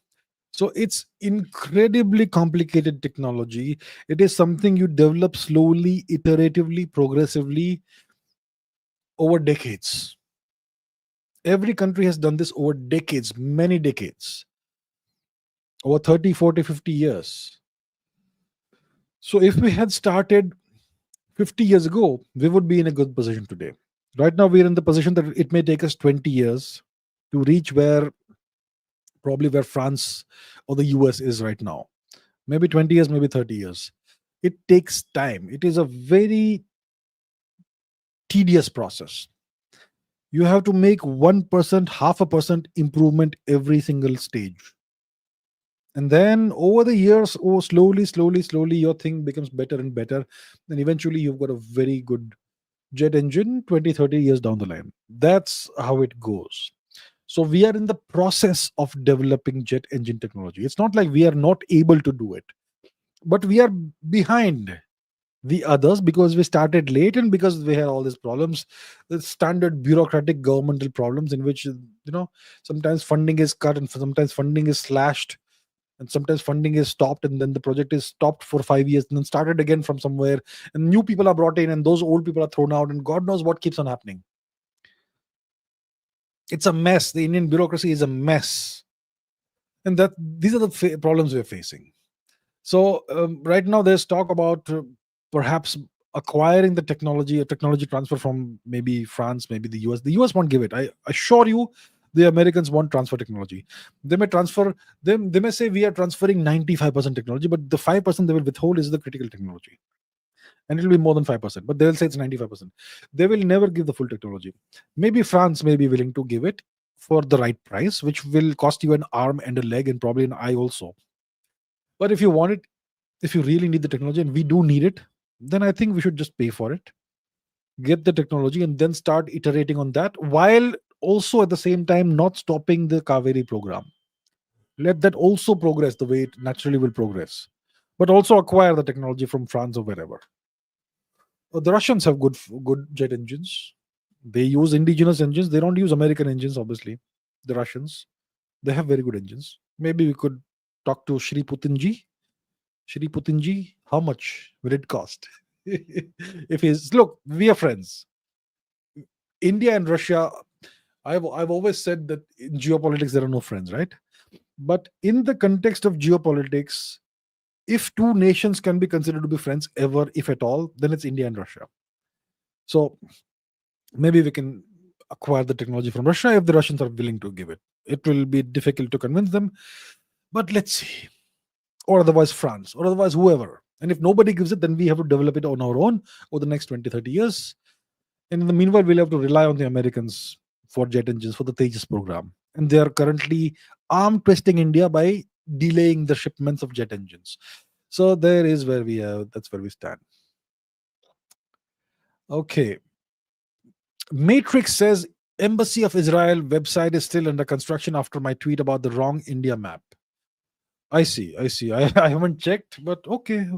So it's incredibly complicated technology. It is something you develop slowly, iteratively, progressively over decades. Every country has done this over decades, many decades, over 30, 40, 50 years. So if we had started 50 years ago, we would be in a good position today. Right now, we're in the position that it may take us 20 years to reach probably where France or the US is right now. Maybe 20 years, maybe 30 years. It takes time. It is a very tedious process. You have to make 1%, half a percent improvement every single stage. And then over the years, slowly, your thing becomes better and better. And eventually, you've got a very good jet engine 20, 30 years down the line. That's how it goes. So we are in the process of developing jet engine technology. It's not like we are not able to do it, but we are behind the others because we started late and because we had all these problems, the standard bureaucratic governmental problems in which sometimes funding is cut and sometimes funding is slashed and sometimes funding is stopped and then the project is stopped for 5 years and then started again from somewhere and new people are brought in and those old people are thrown out and god knows what keeps on happening. It's a mess. The Indian bureaucracy is a mess, and that these are the problems we're facing. So right now there's talk about perhaps acquiring the technology, a technology transfer from maybe France, maybe the US. The US won't give it. I assure you, the Americans won't transfer technology. They may transfer. They may say we are transferring 95% technology, but the 5% they will withhold is the critical technology, and it will be more than 5%. But they will say it's 95%. They will never give the full technology. Maybe France may be willing to give it for the right price, which will cost you an arm and a leg and probably an eye also. But if you want it, if you really need the technology, and we do need it, then I think we should just pay for it, get the technology, and then start iterating on that while also at the same time not stopping the Kaveri program. Let that also progress the way it naturally will progress, but also acquire the technology from France or wherever. The Russians have good jet engines. They use indigenous engines. They don't use American engines, obviously. The Russians, they have very good engines. Maybe we could talk to Shri Putinji. Shri Putinji, how much will it cost? If he's look, we are friends. India and Russia. I've always said that in geopolitics there are no friends, right? But in the context of geopolitics, if two nations can be considered to be friends ever, if at all, then it's India and Russia. So maybe we can acquire the technology from Russia if the Russians are willing to give it. It will be difficult to convince them, but let's see. Or otherwise France, or otherwise whoever. And if nobody gives it, then we have to develop it on our own over the next 20, 30 years. And in the meanwhile, we'll have to rely on the Americans for jet engines for the Tejas program. And they are currently arm twisting India by delaying the shipments of jet engines. So there is where that's where we stand. Okay. Matrix says Embassy of Israel website is still under construction after my tweet about the wrong India map. I see. I haven't checked, but okay.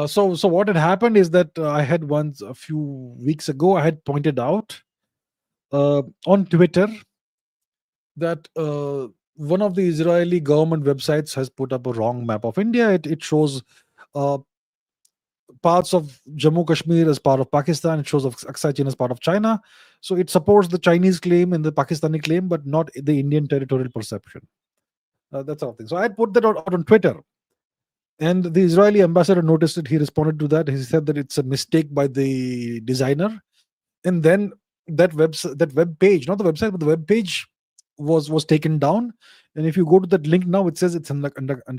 So what had happened is that I had once a few weeks ago I had pointed out on Twitter that one of the Israeli government websites has put up a wrong map of India. It shows parts of Jammu Kashmir as part of Pakistan. It shows of Aksai Chin as part of China. So it supports the Chinese claim and the Pakistani claim, but not the Indian territorial perception. That sort of thing. So I had put that out on Twitter. And the Israeli ambassador noticed it. He responded to that. He said that it's a mistake by the designer. And then that web page, not the website, but the web page was taken down. And if you go to that link now, it says it's under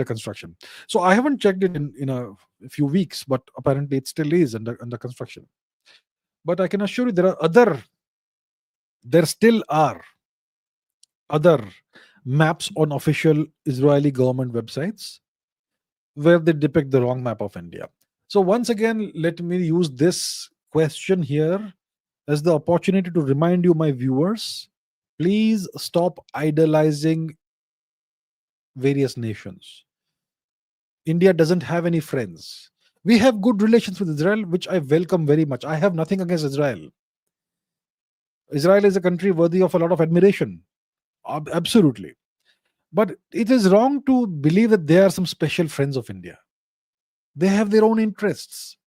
construction. So I haven't checked it in a few weeks, but apparently it still is under construction. But I can assure you there still are other maps on official Israeli government websites where they depict the wrong map of India. So once again, let me use this question here as the opportunity to remind you, my viewers, please stop idolizing various nations. India doesn't have any friends. We have good relations with Israel, which I welcome very much. I have nothing against Israel. Israel is a country worthy of a lot of admiration. Absolutely. But it is wrong to believe that they are some special friends of India. They have their own interests.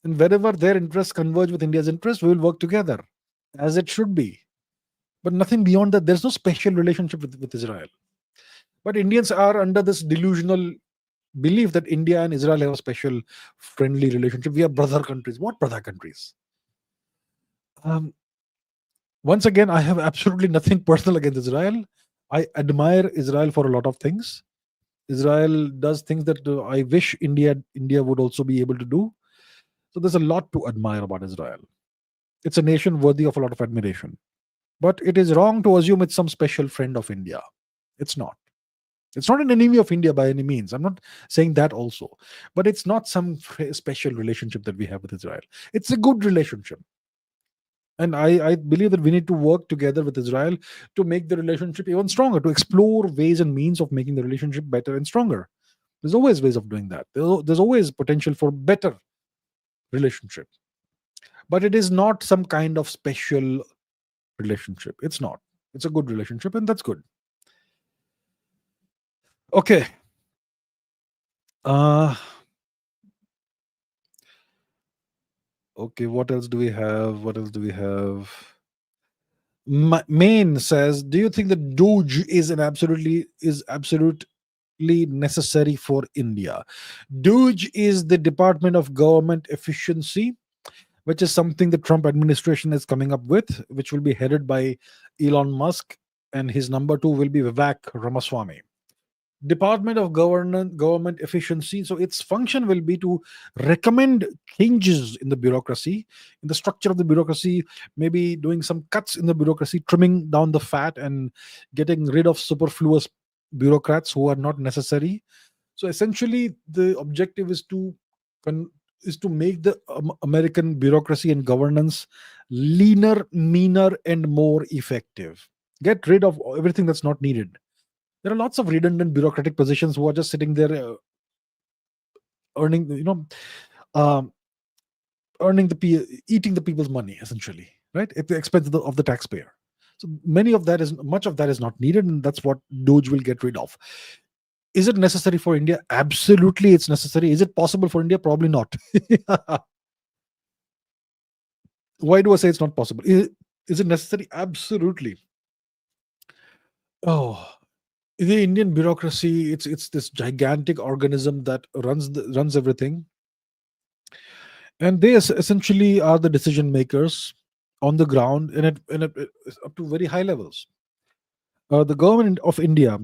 And wherever their interests converge with India's interests, we will work together, as it should be. But nothing beyond that. There's no special relationship with Israel. But Indians are under this delusional belief that India and Israel have a special friendly relationship. We are brother countries. What brother countries? Once again, I have absolutely nothing personal against Israel. I admire Israel for a lot of things. Israel does things that I wish India would also be able to do. So there's a lot to admire about Israel. It's a nation worthy of a lot of admiration. But it is wrong to assume it's some special friend of India. It's not. It's not an enemy of India by any means. I'm not saying that also. But it's not some special relationship that we have with Israel. It's a good relationship. And I believe that we need to work together with Israel to make the relationship even stronger, to explore ways and means of making the relationship better and stronger. There's always ways of doing that. There's always potential for better relationship. But it is not some kind of special relationship. It's not. It's a good relationship, and that's good. Okay. Okay, what else do we have? Main says, do you think that DOGE is absolutely necessary for India? DOGE is the Department of Government Efficiency, which is something the Trump administration is coming up with, which will be headed by Elon Musk, and his number two will be Vivek Ramaswamy. Department of Government Efficiency. So its function will be to recommend changes in the bureaucracy, in the structure of the bureaucracy, maybe doing some cuts in the bureaucracy, trimming down the fat and getting rid of superfluous bureaucrats who are not necessary. So essentially, the objective is to make the American bureaucracy and governance leaner, meaner, and more effective. Get rid of everything that's not needed. There are lots of redundant bureaucratic positions who are just sitting there earning, um, eating the people's money, essentially, right, at the expense of the taxpayer. So much of that is not needed, and that's what DOGE will get rid of. Is it necessary for India? Absolutely, it's necessary. Is it possible for India? Probably not. Why do I say it's not possible? Is it necessary? Absolutely. Oh, the Indian bureaucracy, it's this gigantic organism that runs everything, and they essentially are the decision makers on the ground, and up to very high levels. The government of India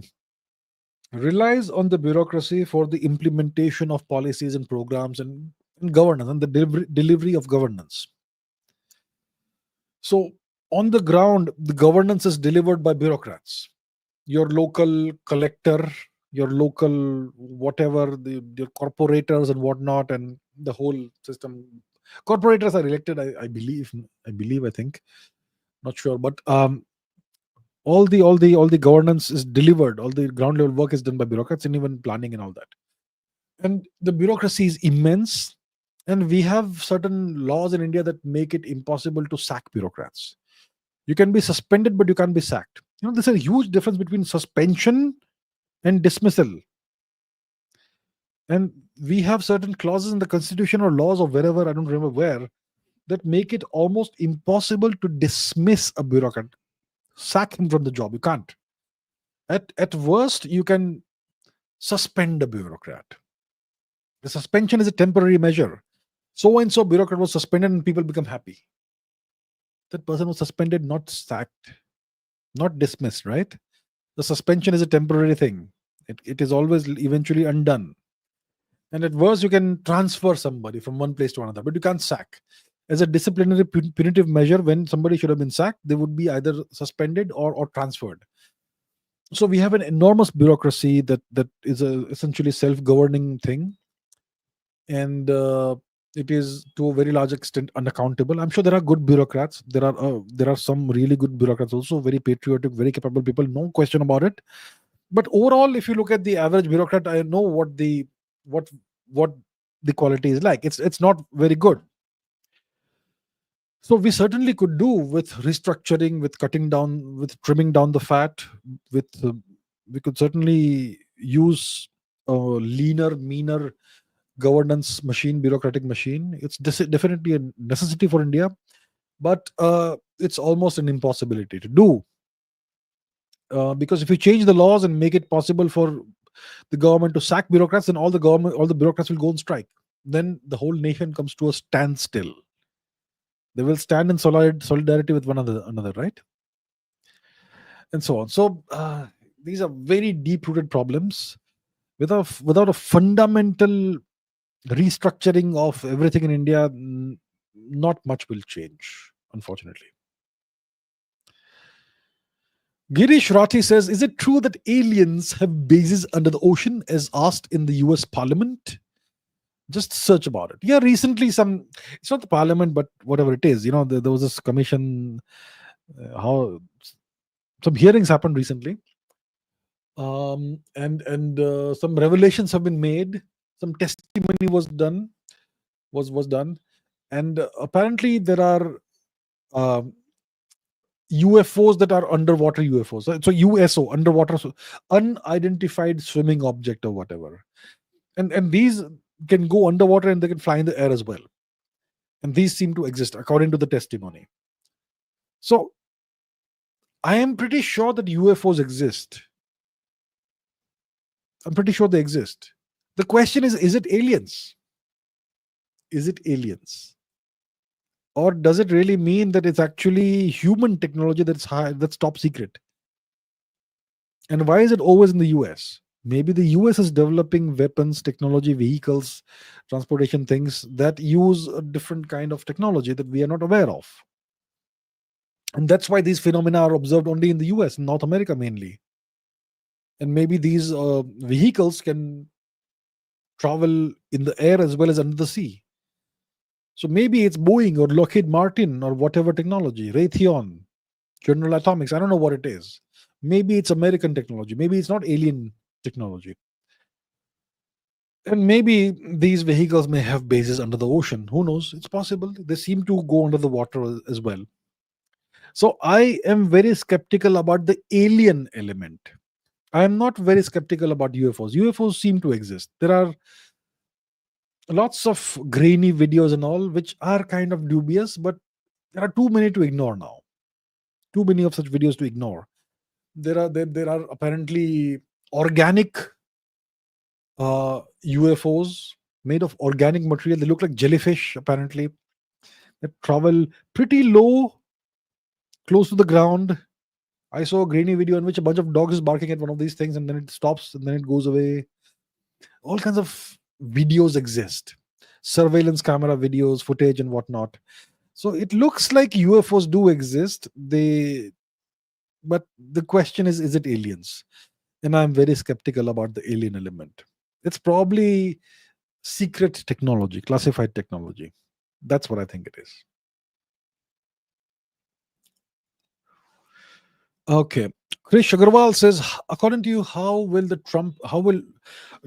relies on the bureaucracy for the implementation of policies and programs and governance and the delivery of governance. So on the ground, the governance is delivered by bureaucrats. Your local collector, your local whatever, the corporators and whatnot, and the whole system. Corporators are elected, I believe. I think, not sure, but all the governance is delivered. All the ground level work is done by bureaucrats, and even planning and all that. And the bureaucracy is immense. And we have certain laws in India that make it impossible to sack bureaucrats. You can be suspended, but you can't be sacked. There's a huge difference between suspension and dismissal. And we have certain clauses in the constitution or laws or wherever, I don't remember where, that make it almost impossible to dismiss a bureaucrat, sack him from the job. You can't. At worst, you can suspend a bureaucrat. The suspension is a temporary measure. So and so bureaucrat was suspended and people become happy. That person was suspended, not sacked, not dismissed, right? The suspension is a temporary thing. It is always eventually undone. And at worst, you can transfer somebody from one place to another, but you can't sack. As a disciplinary punitive measure, when somebody should have been sacked, they would be either suspended or transferred. So we have an enormous bureaucracy that is a essentially self-governing thing, and it is to a very large extent unaccountable. I'm sure there are good bureaucrats. There are some really good bureaucrats also, very patriotic, very capable people, no question about it. But overall, if you look at the average bureaucrat, I know what what the quality is like. It's not very good. So we certainly could do with restructuring, with cutting down, with trimming down the fat. With We could certainly use a leaner, meaner governance machine, bureaucratic machine. It's definitely a necessity for India, but it's almost an impossibility to do. Because if you change the laws and make it possible for the government to sack bureaucrats, then all the bureaucrats will go on strike. Then the whole nation comes to a standstill. They will stand in solidarity with one another, right? And so on. So these are very deep-rooted problems. Without a fundamental restructuring of everything in India, not much will change, unfortunately. Girish Rathi says, is it true that aliens have bases under the ocean as asked in the US Parliament? Just search about it. Yeah, recently it's not the Parliament, but whatever it is, there was this commission, how some hearings happened recently. And some revelations have been made. Some testimony was done, and apparently there are UFOs that are underwater UFOs. So USO, underwater, unidentified swimming object or whatever. And these can go underwater and they can fly in the air as well. And these seem to exist according to the testimony. So I am pretty sure that UFOs exist. I'm pretty sure they exist. The question is it aliens? Is it aliens? Or does it really mean that it's actually human technology that's top secret? And why is it always in the US? Maybe the US is developing weapons, technology, vehicles, transportation things that use a different kind of technology that we are not aware of. And that's why these phenomena are observed only in the US, in North America mainly. And maybe these vehicles can travel in the air as well as under the sea. So maybe it's Boeing or Lockheed Martin or whatever technology, Raytheon, General Atomics. I don't know what it is. Maybe it's American technology. Maybe it's not alien technology. And maybe these vehicles may have bases under the ocean. Who knows? It's possible. They seem to go under the water as well. So I am very skeptical about the alien element. I am not very skeptical about UFOs. UFOs seem to exist. There are lots of grainy videos and all, which are kind of dubious, but there are too many to ignore now. Too many of such videos to ignore. There are apparently organic UFOs made of organic material. They look like jellyfish, apparently. They travel pretty low, close to the ground. I saw a grainy video in which a bunch of dogs is barking at one of these things and then it stops and then it goes away. All kinds of videos exist. Surveillance camera videos, footage and whatnot. So it looks like UFOs do exist. But the question is it aliens? And I'm very skeptical about the alien element. It's probably secret technology, classified technology. That's what I think it is. Okay. Krish Agarwal says, according to you, how will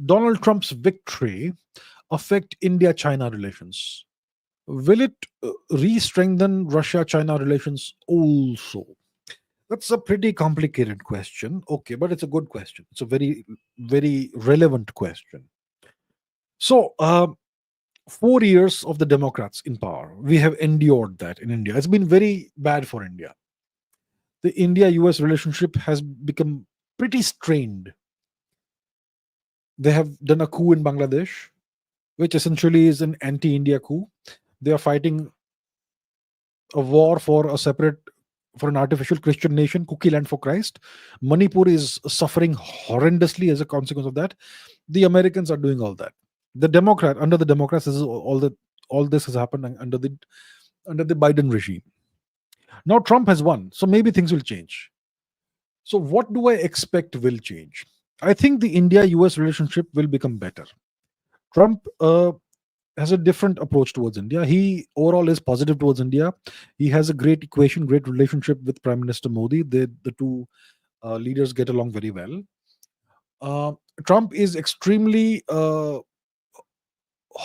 Donald Trump's victory affect India-China relations? Will it re-strengthen Russia-China relations also? That's a pretty complicated question. Okay, but it's a good question. It's a very, very relevant question. So, 4 years of the Democrats in power, we have endured that in India. It's been very bad for India. The India-US relationship has become pretty strained. They have done a coup in Bangladesh, which essentially is an anti-India coup. They are fighting a war for an artificial Christian nation, cookie land for Christ. Manipur is suffering horrendously as a consequence of that. The Americans are doing all that. Under the Democrats, all this has happened under the Biden regime. Now Trump has won, so maybe things will change. So what do I expect will change? I think the India-US relationship will become better. Trump has a different approach towards India. He overall is positive towards India. He has a great great relationship with Prime Minister Modi. The two leaders get along very well. Uh, Trump is extremely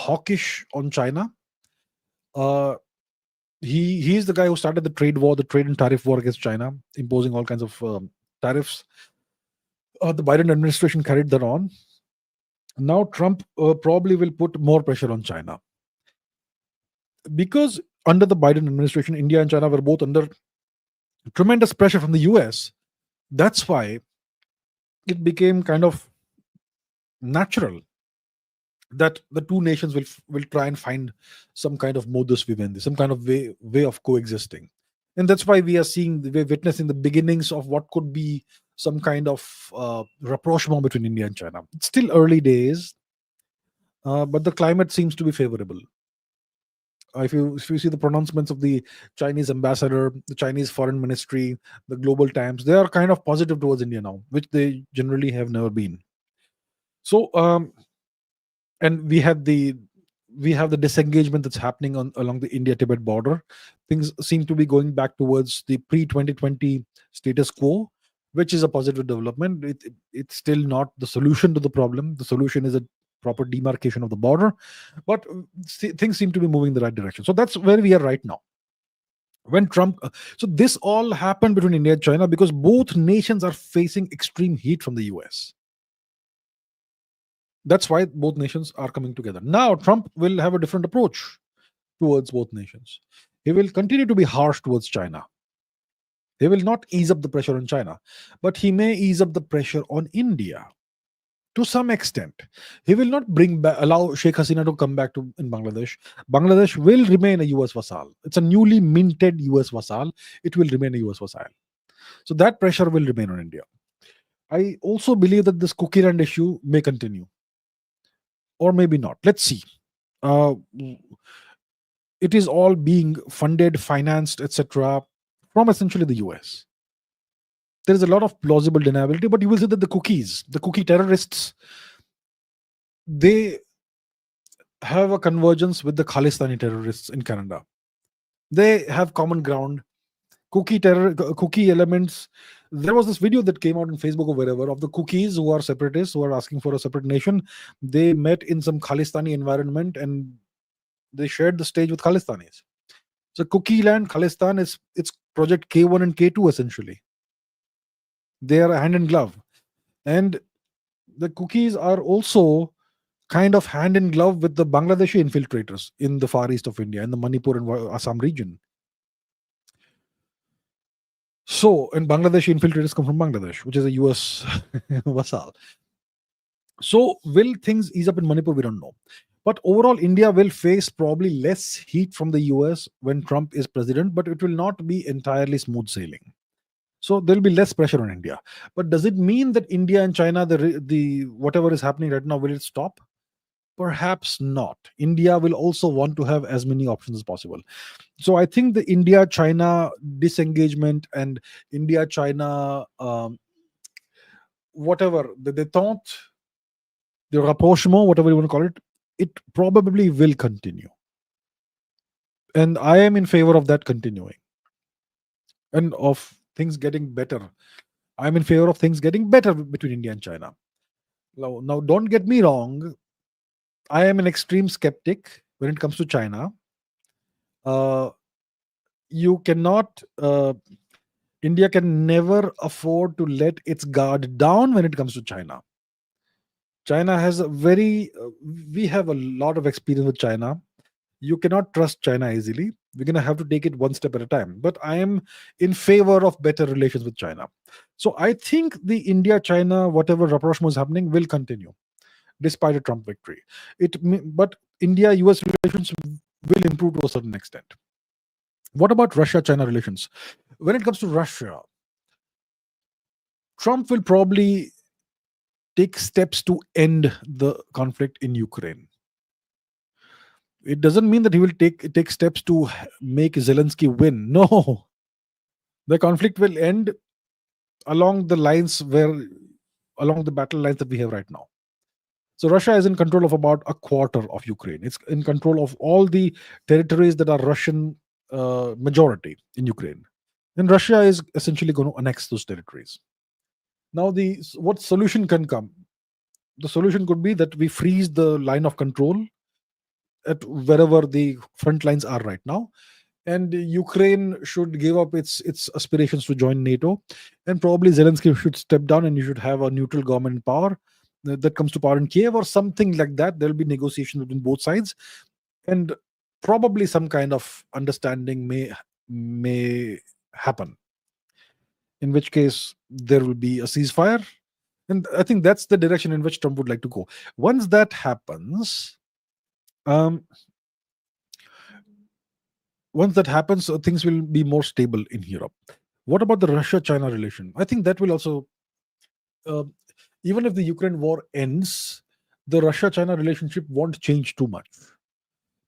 hawkish on China. Uh, he is the guy who started the trade and tariff war against China, imposing all kinds of tariffs. The Biden administration carried that on. Now Trump probably will put more pressure on China, because under the Biden administration, India and China were both under tremendous pressure from the US. That's why it became kind of natural that the two nations will try and find some kind of modus vivendi, some kind of way of coexisting. And that's why we're witnessing the beginnings of what could be some kind of rapprochement between India and China. It's still early days, but the climate seems to be favorable. If you see the pronouncements of the Chinese ambassador, the Chinese foreign ministry, the Global Times, they are kind of positive towards India now, which they generally have never been. So, and we have the disengagement that's happening along the India-Tibet border. Things seem to be going back towards the pre-2020 status quo, which is a positive development. It's still not the solution to the problem. The solution is a proper demarcation of the border, but things seem to be moving in the right direction. So that's where we are right now. When Trump, so this all happened between India and China because both nations are facing extreme heat from the US. That's why both nations are coming together. Now, Trump will have a different approach towards both nations. He will continue to be harsh towards China. He will not ease up the pressure on China, but he may ease up the pressure on India to some extent. He will not allow Sheikh Hasina to come back in Bangladesh. Bangladesh will remain a US vassal. It's a newly minted US vassal. It will remain a US vassal. So that pressure will remain on India. I also believe that this cookie land issue may continue. Or maybe not. Let's see. It is all being funded, financed, etc., from essentially the US. There is a lot of plausible deniability, but you will see that the cookie terrorists, they have a convergence with the Khalistani terrorists in Canada. They have common ground. Cookie elements. There was this video that came out on Facebook or wherever of the cookies who are separatists, who are asking for a separate nation. They met in some Khalistani environment and they shared the stage with Khalistanis. So cookie land, Khalistan, it's project K1 and K2 essentially. They are hand in glove. And the cookies are also kind of hand in glove with the Bangladeshi infiltrators in the far east of India, in the Manipur and Assam region. So, and Bangladeshi infiltrators come from Bangladesh, which is a US vassal. So, will things ease up in Manipur? We don't know. But overall, India will face probably less heat from the US when Trump is president, but it will not be entirely smooth sailing. So there will be less pressure on India. But does it mean that India and China, the whatever is happening right now, will it stop? Perhaps not. India will also want to have as many options as possible. So I think the India-China disengagement and India-China whatever, the détente, the rapprochement, whatever you want to call it, it probably will continue. And I am in favor of that continuing and of things getting better. I'm in favor of things getting better between India and China. Now don't get me wrong. I am an extreme skeptic when it comes to China. You cannot, India can never afford to let its guard down when it comes to China. China has we have a lot of experience with China. You cannot trust China easily. We're going to have to take it one step at a time. But I am in favor of better relations with China. So I think the India-China, whatever rapprochement is happening, will continue despite a Trump victory. But India-US relations will improve to a certain extent. What about Russia-China relations? When it comes to Russia, Trump will probably take steps to end the conflict in Ukraine. It doesn't mean that he will take steps to make Zelensky win. No, the conflict will end along the battle lines that we have right now. So Russia is in control of about a quarter of Ukraine. It's in control of all the territories that are Russian majority in Ukraine. And Russia is essentially going to annex those territories. Now, what solution can come? The solution could be that we freeze the line of control at wherever the front lines are right now, and Ukraine should give up its aspirations to join NATO, and probably Zelensky should step down, and you should have a neutral government in power that comes to power in Kiev or something like that. There will be negotiation between both sides, and probably some kind of understanding may happen. In which case, there will be a ceasefire, and I think that's the direction in which Trump would like to go. Once that happens, things will be more stable in Europe. What about the Russia-China relation? I think that will also, even if the Ukraine war ends, the Russia-China relationship won't change too much,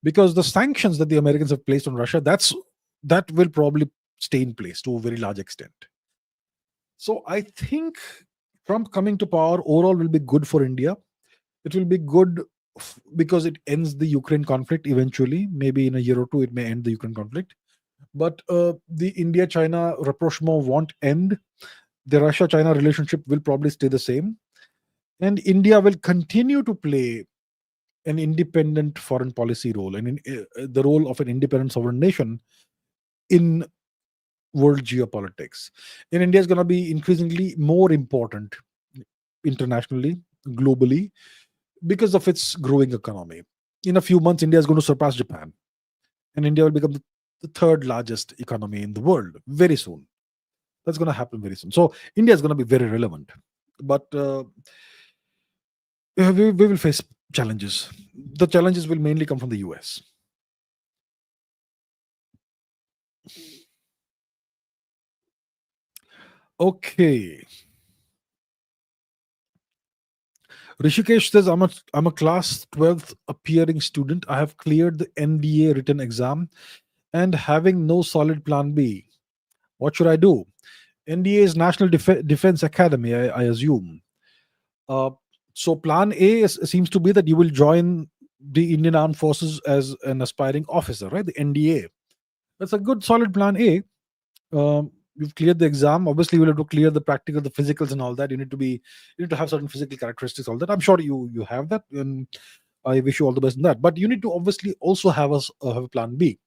because the sanctions that the Americans have placed on Russia, that will probably stay in place to a very large extent. So I think Trump coming to power overall will be good for India. It will be good because it ends the Ukraine conflict eventually. Maybe in a year or two, it may end the Ukraine conflict. But the India-China rapprochement won't end. The Russia-China relationship will probably stay the same. And India will continue to play an independent foreign policy role, and the role of an independent sovereign nation in world geopolitics. And India is going to be increasingly more important internationally, globally, because of its growing economy. In a few months, India is going to surpass Japan, and India will become the third largest economy in the world very soon. That's going to happen very soon. So India is going to be very relevant, but we will face challenges. The challenges will mainly come from the US. Okay. Rishikesh says, I'm a class 12th appearing student. I have cleared the NDA written exam and having no solid plan B. What should I do? NDA is National Defense Academy, I assume. So plan A seems to be that you will join the Indian Armed Forces as an aspiring officer, right? The NDA. That's a good solid plan A. You've cleared the exam. Obviously, you will have to clear the practical, the physicals, and all that. You need to have certain physical characteristics, all that. I'm sure you have that, and I wish you all the best in that. But you need to obviously also have a plan B.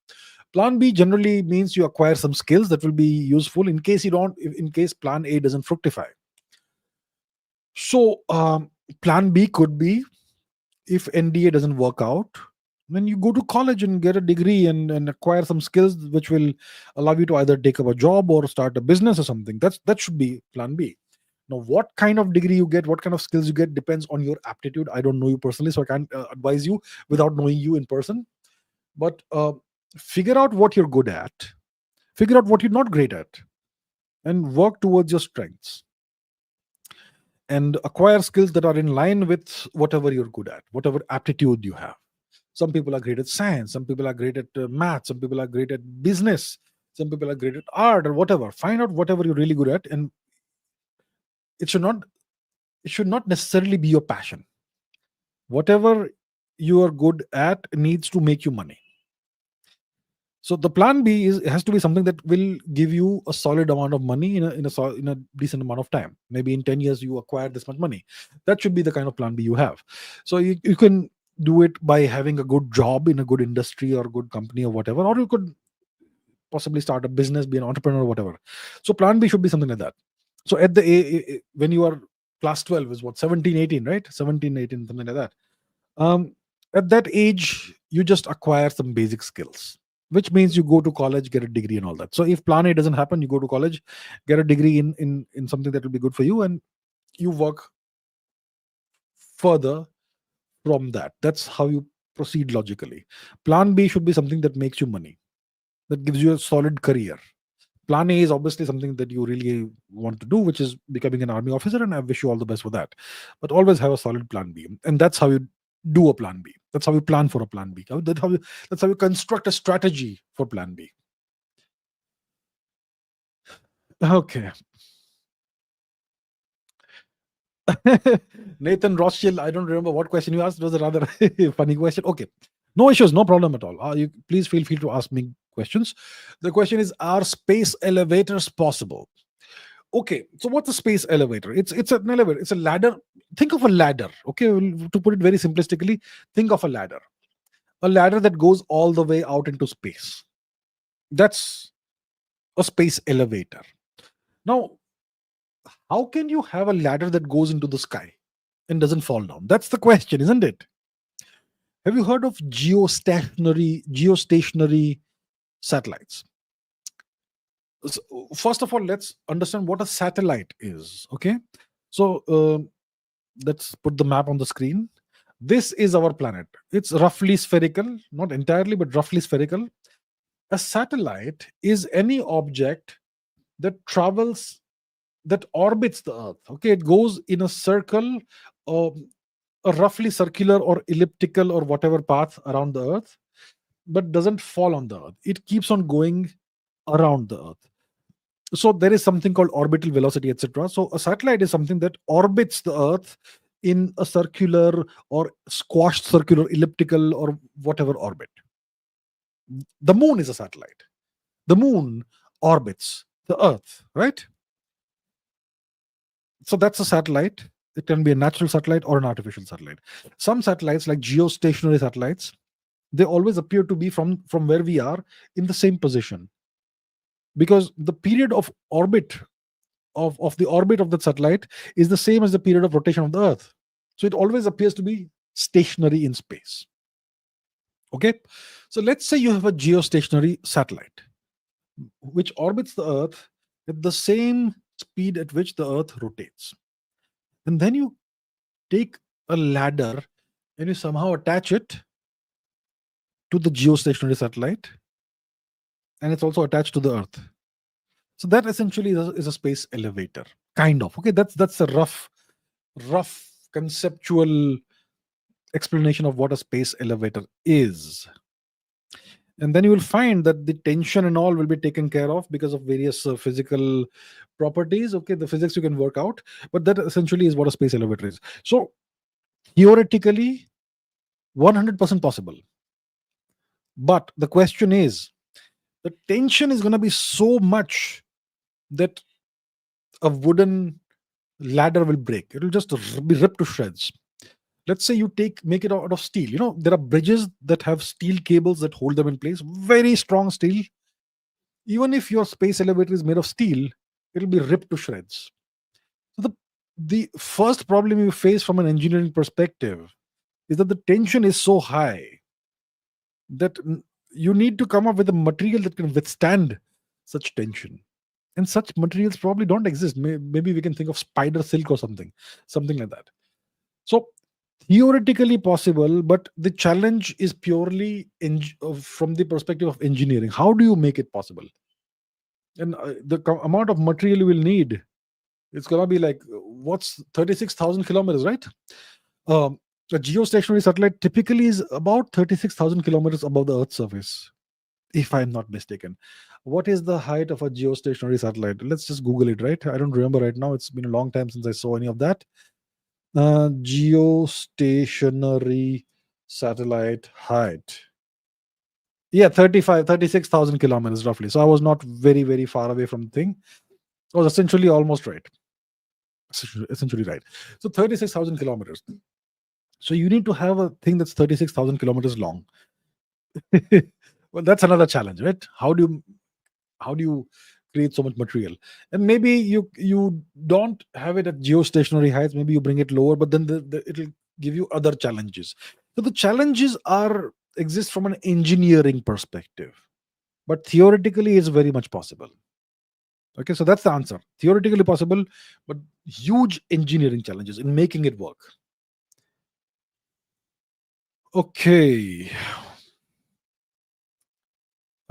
Plan B generally means you acquire some skills that will be useful in case plan A doesn't fructify. So plan B could be, if NDA doesn't work out, then you go to college and get a degree and acquire some skills which will allow you to either take up a job or start a business or something. That should be plan B. Now, what kind of degree you get, what kind of skills you get, depends on your aptitude. I don't know you personally, so I can't advise you without knowing you in person. But figure out what you're good at, figure out what you're not great at, and work towards your strengths. And acquire skills that are in line with whatever you're good at, whatever aptitude you have. Some people are great at science, some people are great at math, some people are great at business, some people are great at art or whatever. Find out whatever you're really good at, and it should not necessarily be your passion. Whatever you are good at needs to make you money. So the plan B has to be something that will give you a solid amount of money in a decent amount of time. Maybe in 10 years you acquire this much money. That should be the kind of plan B you have. So you can do it by having a good job in a good industry or good company or whatever, or you could possibly start a business, be an entrepreneur or whatever. So plan B should be something like that. So at when you are class 12 is what, 17, 18, right? 17, 18, something like that. At that age, you just acquire some basic skills, which means you go to college, get a degree and all that. So if plan A doesn't happen, you go to college, get a degree in something that will be good for you, and you work further from that. That's how you proceed logically. Plan B should be something that makes you money, that gives you a solid career. Plan A is obviously something that you really want to do, which is becoming an army officer, and I wish you all the best for that. But always have a solid plan B, and that's how you do a plan B. That's how you plan for a plan B. That's how you construct a strategy for plan B. Okay. Nathan Rothschild, I don't remember what question you asked. It was a rather funny question. Okay. No issues, no problem at all. You please feel free to ask me questions. The question is, are space elevators possible? Okay, so what's a space elevator? It's an elevator. It's a ladder. Think of a ladder. Okay, to put it very simplistically, think of a ladder. A ladder that goes all the way out into space. That's a space elevator. Now, how can you have a ladder that goes into the sky and doesn't fall down? That's the question, isn't it? Have you heard of geostationary satellites? So, first of all, let's understand what a satellite is. Okay, so let's put the map on the screen. This is our planet. It's roughly spherical, not entirely, but roughly spherical. A satellite is any object that orbits the Earth. Okay, it goes in a circle, a roughly circular or elliptical or whatever path around the Earth, but doesn't fall on the Earth. It keeps on going around the Earth. So there is something called orbital velocity, etc. So a satellite is something that orbits the Earth in a circular or squashed circular, elliptical, or whatever orbit. The moon is a satellite. The moon orbits the Earth, right? So that's a satellite. It can be a natural satellite or an artificial satellite. Some satellites, like geostationary satellites, they always appear to be from where we are in the same position, because the period of orbit of the orbit of the satellite is the same as the period of rotation of the Earth. So it always appears to be stationary in space. Okay, so let's say you have a geostationary satellite which orbits the Earth at the same speed at which the Earth rotates. And then you take a ladder and you somehow attach it to the geostationary satellite, and it's also attached to the Earth. So that essentially is a space elevator, kind of. Okay, that's a rough conceptual explanation of what a space elevator is. And then you will find that the tension and all will be taken care of because of various physical properties. Okay, the physics you can work out, but that essentially is what a space elevator is. So theoretically, 100% possible. But the question is, the tension is going to be so much that a wooden ladder will break. It will just be ripped to shreds. Let's say you make it out of steel. There are bridges that have steel cables that hold them in place, very strong steel. Even if your space elevator is made of steel, it'll be ripped to shreds. So the first problem you face from an engineering perspective is that the tension is so high that you need to come up with a material that can withstand such tension. And such materials probably don't exist. Maybe we can think of spider silk or something like that. So theoretically possible, but the challenge is purely from the perspective of engineering. How do you make it possible? And the amount of material you will need, it's gonna be like, what's 36,000 kilometers, right? A geostationary satellite typically is about 36,000 kilometers above the Earth's surface, if I'm not mistaken. What is the height of a geostationary satellite? Let's just Google it, right? I don't remember right now. It's been a long time since I saw any of that. Geostationary satellite height. Yeah, 36,000 kilometers roughly. So I was not very, very far away from the thing. I was essentially almost right. Essentially right. So 36,000 kilometers. So you need to have a thing that's 36,000 kilometers long. Well, that's another challenge, right? How do you create so much material? And maybe you don't have it at geostationary heights. Maybe you bring it lower, but then it'll give you other challenges. So the challenges exist from an engineering perspective, but theoretically it's very much possible. Okay, so that's the answer. Theoretically possible, but huge engineering challenges in making it work. Okay.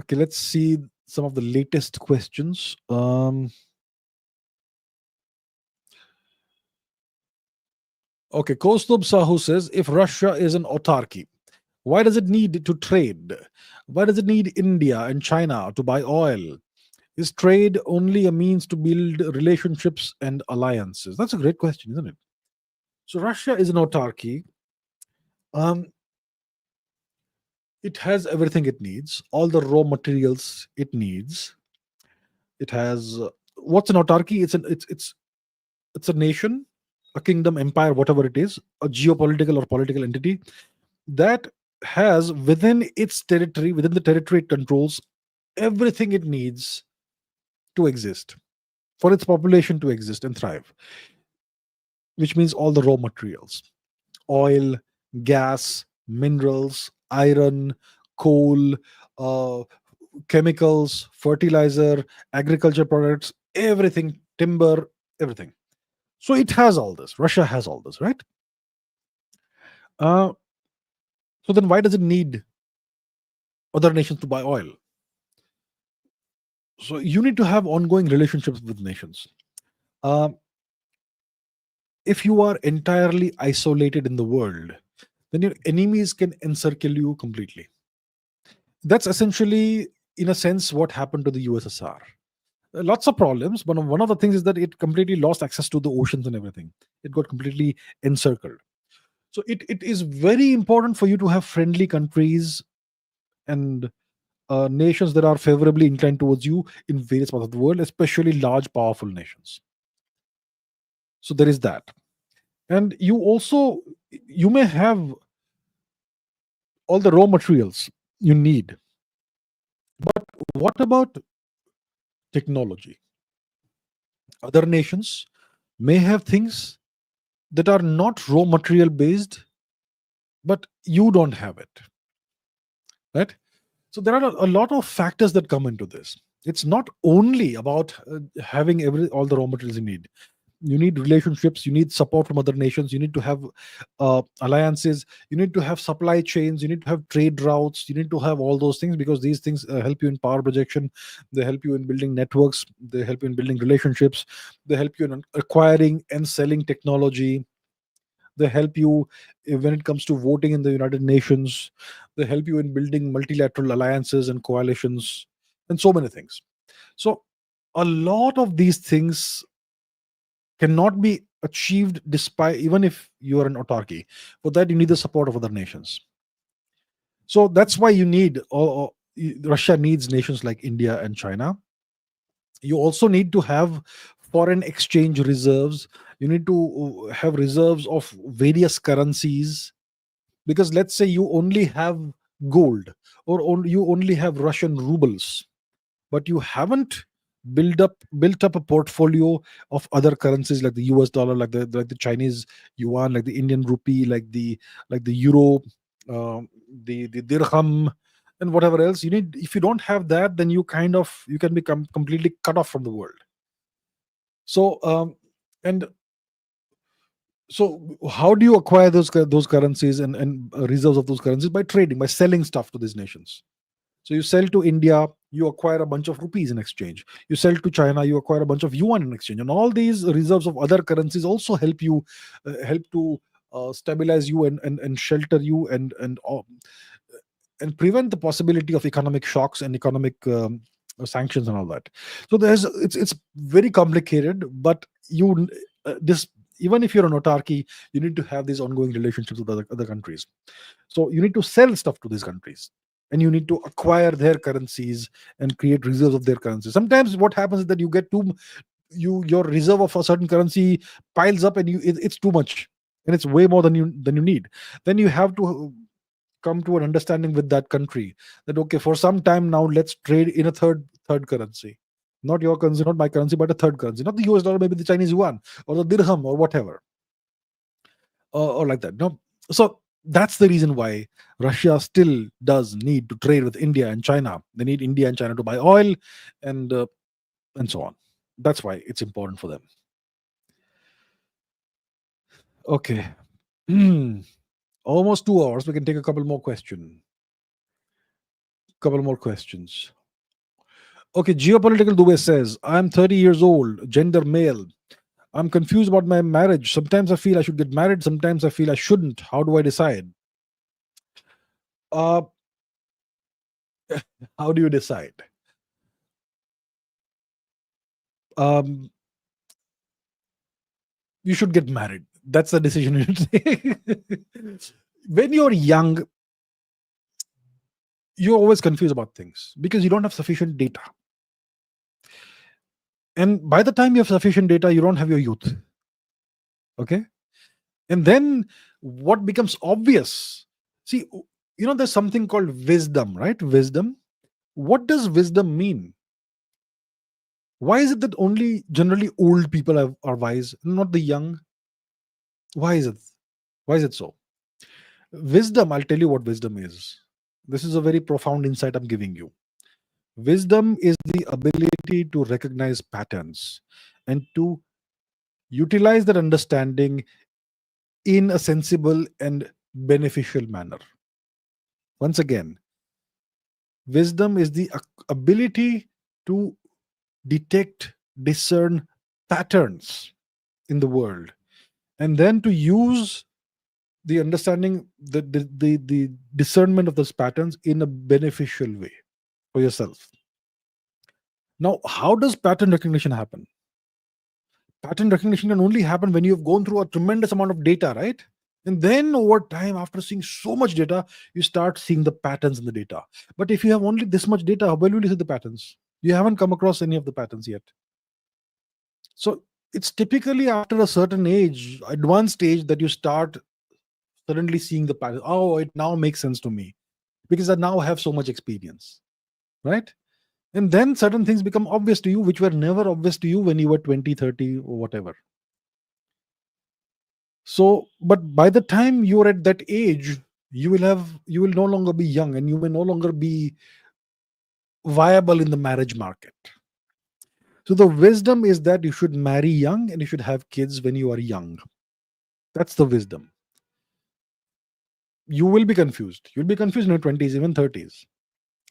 Okay, let's see some of the latest questions. Okay, Kostub Sahu says, if Russia is an autarky, why does it need to trade? Why does it need India and China to buy oil? Is trade only a means to build relationships and alliances? That's a great question, isn't it? So Russia is an autarky. Um, it has everything it needs, all the raw materials it needs. It has what's an autarky? It's a nation, a kingdom, empire, whatever it is, a geopolitical or political entity that has within its territory, within the territory it controls, everything it needs to exist, for its population to exist and thrive, which means all the raw materials: oil, gas, minerals, iron, coal, uh, chemicals, fertilizer, agriculture products, everything, timber, everything. So it has all this. Russia has all this, right? Uh, so then why does it need other nations to buy oil? So you need to have ongoing relationships with nations. Uh, if you are entirely isolated in the world, then your enemies can encircle you completely. That's essentially, in a sense, what happened to the USSR. Lots of problems, but one of the things is that it completely lost access to the oceans and everything. It got completely encircled. So it is very important for you to have friendly countries and nations that are favorably inclined towards you in various parts of the world, especially large, powerful nations. So there is that. And you may have all the raw materials you need, but what about technology? Other nations may have things that are not raw material based, but you don't have it, right? So there are a lot of factors that come into this. It's not only about having all the raw materials you need. You need relationships, you need support from other nations, you need to have alliances, you need to have supply chains, you need to have trade routes, you need to have all those things, because these things help you in power projection, they help you in building networks, they help you in building relationships, they help you in acquiring and selling technology, they help you when it comes to voting in the United Nations, they help you in building multilateral alliances and coalitions, and so many things. So a lot of these things cannot be achieved despite, even if you are an autarky. For that you need the support of other nations. So that's why you need, Russia needs nations like India and China. You also need to have foreign exchange reserves. You need to have reserves of various currencies, because let's say you only have gold, or you only have Russian rubles, but you haven't built up a portfolio of other currencies like the US dollar, like the Chinese yuan, like the Indian rupee, like the euro, the dirham, and whatever else you need. If you don't have that, then you can become completely cut off from the world. So and so how do you acquire those currencies and reserves of those currencies? By trading, by selling stuff to these nations. So you sell to India, you acquire a bunch of rupees in exchange. You sell to China, you acquire a bunch of yuan in exchange. And all these reserves of other currencies also help to stabilize you and shelter you and prevent the possibility of economic shocks and economic sanctions and all that. So it's very complicated, but this even if you're an autarky, you need to have these ongoing relationships with other countries. So you need to sell stuff to these countries, and you need to acquire their currencies and create reserves of their currency. Sometimes what happens is that you get your reserve of a certain currency piles up, and it's too much, and it's way more than you need. Then you have to come to an understanding with that country that, okay, for some time now, let's trade in a third currency, not your currency, not my currency, but a third currency, not the US dollar, maybe the Chinese yuan or the dirham or whatever, or like that. No, so that's the reason why Russia still does need to trade with India and China. They need India and China to buy oil, and and so on. That's why it's important for them. Okay. Almost 2 hours. We can take a couple more questions. Okay, Geopolitical Dubey says, I'm 30 years old, gender male. I'm confused about my marriage. Sometimes I feel I should get married. Sometimes I feel I shouldn't. How do I decide? Uh, how do you decide? Um, you should get married. That's the decision you take. When you're young, you're always confused about things because you don't have sufficient data. And by the time you have sufficient data, you don't have your youth. Okay. And then what becomes obvious? See, there's something called wisdom, right? Wisdom. What does wisdom mean? Why is it that only generally old people are wise, not the young? Why is it? Why is it so? Wisdom, I'll tell you what wisdom is. This is a very profound insight I'm giving you. Wisdom is the ability to recognize patterns and to utilize that understanding in a sensible and beneficial manner. Once again, wisdom is the ability to detect, discern patterns in the world, and then to use the understanding, the discernment of those patterns in a beneficial way for yourself. Now, how does pattern recognition happen? Pattern recognition can only happen when you've gone through a tremendous amount of data, right? And then over time, after seeing so much data, you start seeing the patterns in the data. But if you have only this much data, how will you see the patterns? You haven't come across any of the patterns yet. So it's typically after a certain age, advanced age, that you start suddenly seeing the pattern. Oh, it now makes sense to me because I now have so much experience, right? And then certain things become obvious to you, which were never obvious to you when you were 20, 30, or whatever. So, but by the time you're at that age, you will no longer be young, and you may no longer be viable in the marriage market. So the wisdom is that you should marry young and you should have kids when you are young. That's the wisdom. You will be confused. You'll be confused in your 20s, even 30s.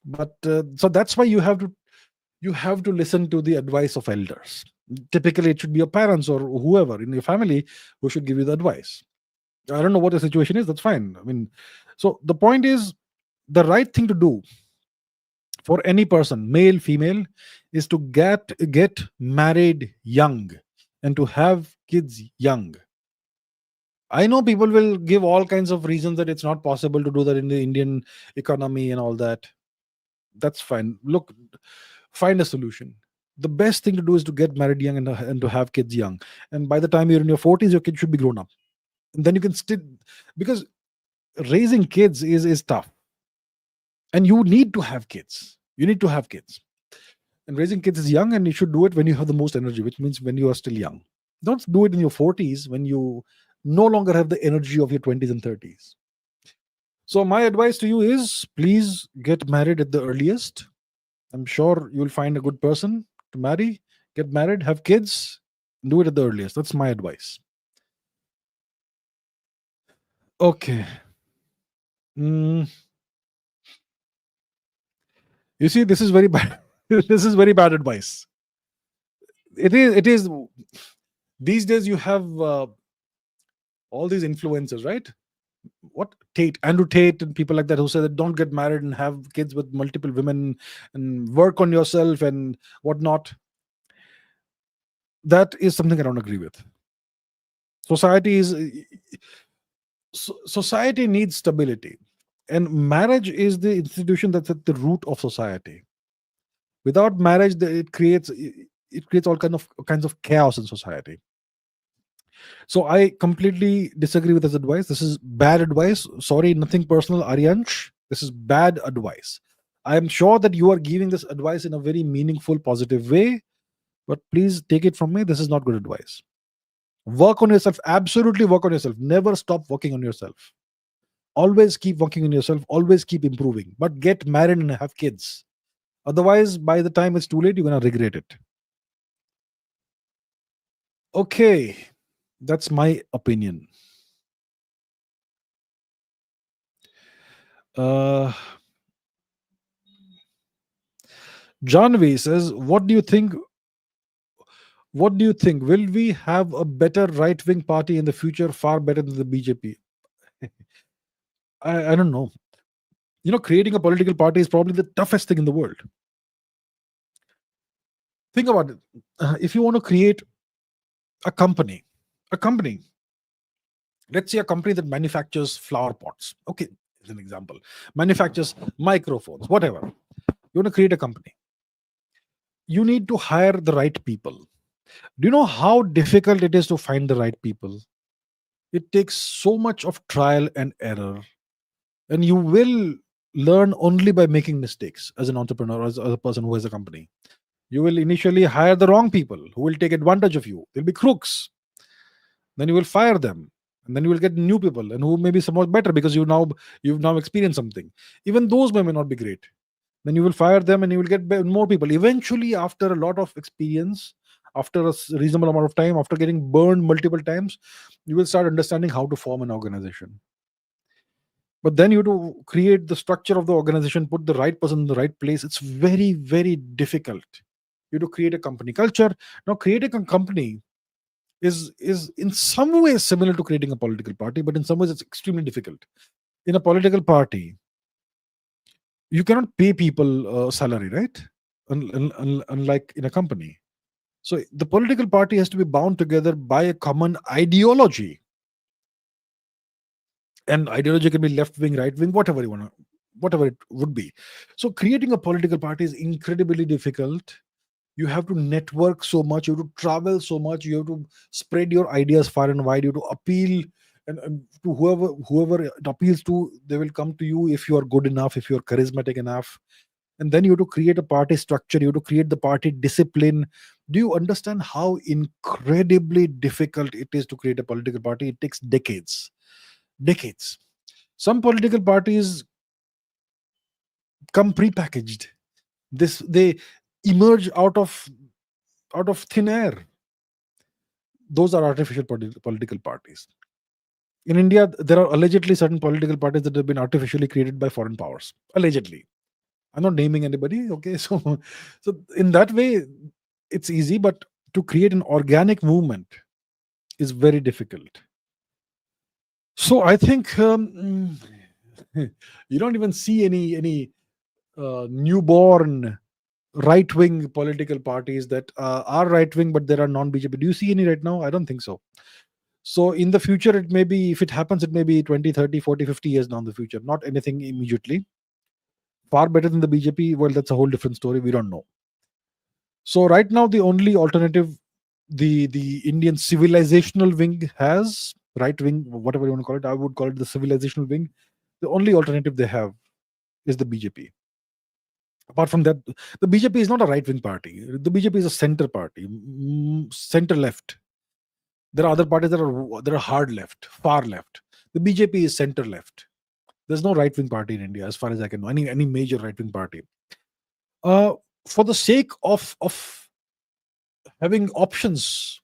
But so that's why you have to listen to the advice of elders. Typically, it should be your parents or whoever in your family who should give you the advice. I don't know what the situation is. That's fine. I mean, so the point is, the right thing to do for any person, male, female, is to get married young and to have kids young. I know people will give all kinds of reasons that it's not possible to do that in the Indian economy and all that. That's fine. Look, find a solution. The best thing to do is to get married young and to have kids young. And by the time you're in your 40s, your kid should be grown up. And then you can still, because raising kids is tough. And you need to have kids. You need to have kids. And raising kids is young, and you should do it when you have the most energy, which means when you are still young. Don't do it in your 40s when you no longer have the energy of your 20s and 30s. So my advice to you is, please get married at the earliest. I'm sure you'll find a good person to marry, get married, have kids, do it at the earliest. That's my advice. Okay. Mm, you see, this is very bad. This is very bad advice. It is. These days you have all these influencers, right? What Andrew Tate and people like that, who say that don't get married and have kids with multiple women and work on yourself and whatnot. That is something I don't agree with. Society needs stability, and marriage is the institution that's at the root of society. Without marriage, it creates all kinds of chaos in society. So I completely disagree with this advice. This is bad advice. Sorry, nothing personal, Aryansh. This is bad advice. I am sure that you are giving this advice in a very meaningful, positive way, but please take it from me. This is not good advice. Work on yourself. Absolutely work on yourself. Never stop working on yourself. Always keep working on yourself. Always keep improving. But get married and have kids. Otherwise, by the time it's too late, you're going to regret it. Okay. That's my opinion. Uh, Janvi says, "What do you think? What do you think? Will we have a better right-wing party in the future, far better than the BJP?" I don't know. Creating a political party is probably the toughest thing in the world. Think about it. If you want to create a company, a company, let's say a company that manufactures flower pots. Okay, as an example, manufactures microphones, whatever. You want to create a company. You need to hire the right people. Do you know how difficult it is to find the right people? It takes so much of trial and error, and you will learn only by making mistakes as an entrepreneur, as a person who has a company. You will initially hire the wrong people who will take advantage of you. They'll be crooks. Then you will fire them, and then you will get new people and who may be somewhat better because you've now experienced something. Even those may not be great. Then you will fire them and you will get more people. Eventually, after a lot of experience, after a reasonable amount of time, after getting burned multiple times, you will start understanding how to form an organization. But then you have to create the structure of the organization, put the right person in the right place. It's very, very difficult. You have to create a company culture. Now, creating a company is in some ways similar to creating a political party, but in some ways it's extremely difficult. In a political party, you cannot pay people salary, right? Unlike in a company. So the political party has to be bound together by a common ideology. And ideology can be left wing, right wing, whatever you want to, whatever it would be. So creating a political party is incredibly difficult. You have to network so much, you have to travel so much, you have to spread your ideas far and wide, you have to appeal, and to whoever it appeals to, they will come to you if you are good enough, if you are charismatic enough. And then you have to create a party structure, you have to create the party discipline. Do you understand how incredibly difficult it is to create a political party? It takes decades. Some political parties come prepackaged. They emerge out of thin air. Those are artificial political parties. In India, there are allegedly certain political parties that have been artificially created by foreign powers. Allegedly. I'm not naming anybody, okay? So in that way, it's easy, but to create an organic movement is very difficult. So I think you don't even see any newborn right-wing political parties that are right-wing, but there are non-BJP. Do you see any right now? I don't think so. So in the future, it may be, if it happens, it may be 20, 30, 40, 50 years down the future. Not anything immediately. Far better than the BJP. Well, that's a whole different story. We don't know. So right now, the only alternative the Indian civilizational wing has, right wing, whatever you want to call it, I would call it the civilizational wing. The only alternative they have is the BJP. Apart from that, the BJP is not a right wing party. The BJP is a center party, center left. There are other parties that are hard left, far left. The BJP is center left. There's no right wing party in India, as far as I can know. Any major right wing party. For the sake of having options,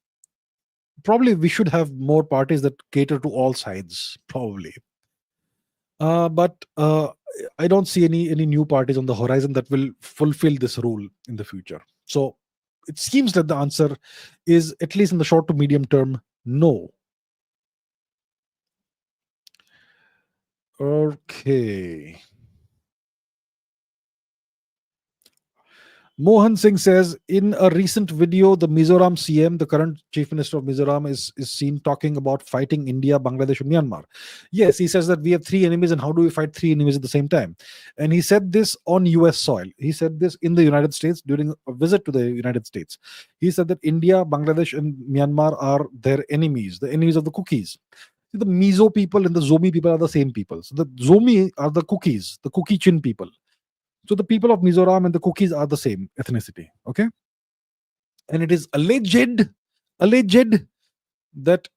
probably we should have more parties that cater to all sides. Probably, but I don't see any new parties on the horizon that will fulfill this role in the future. So it seems that the answer is, at least in the short to medium term, no. Okay. Mohan Singh says, in a recent video, the Mizoram CM, the current chief minister of Mizoram, is seen talking about fighting India, Bangladesh, and Myanmar. Yes, he says that we have three enemies, and how do we fight three enemies at the same time? And he said this on US soil. He said this in the United States during a visit to the United States. He said that India, Bangladesh, and Myanmar are their enemies, the enemies of the cookies. The Mizo people and the Zomi people are the same people. So the Zomi are the cookies, the cookie chin people. So the people of Mizoram and the cookies are the same ethnicity. Okay. And it is alleged that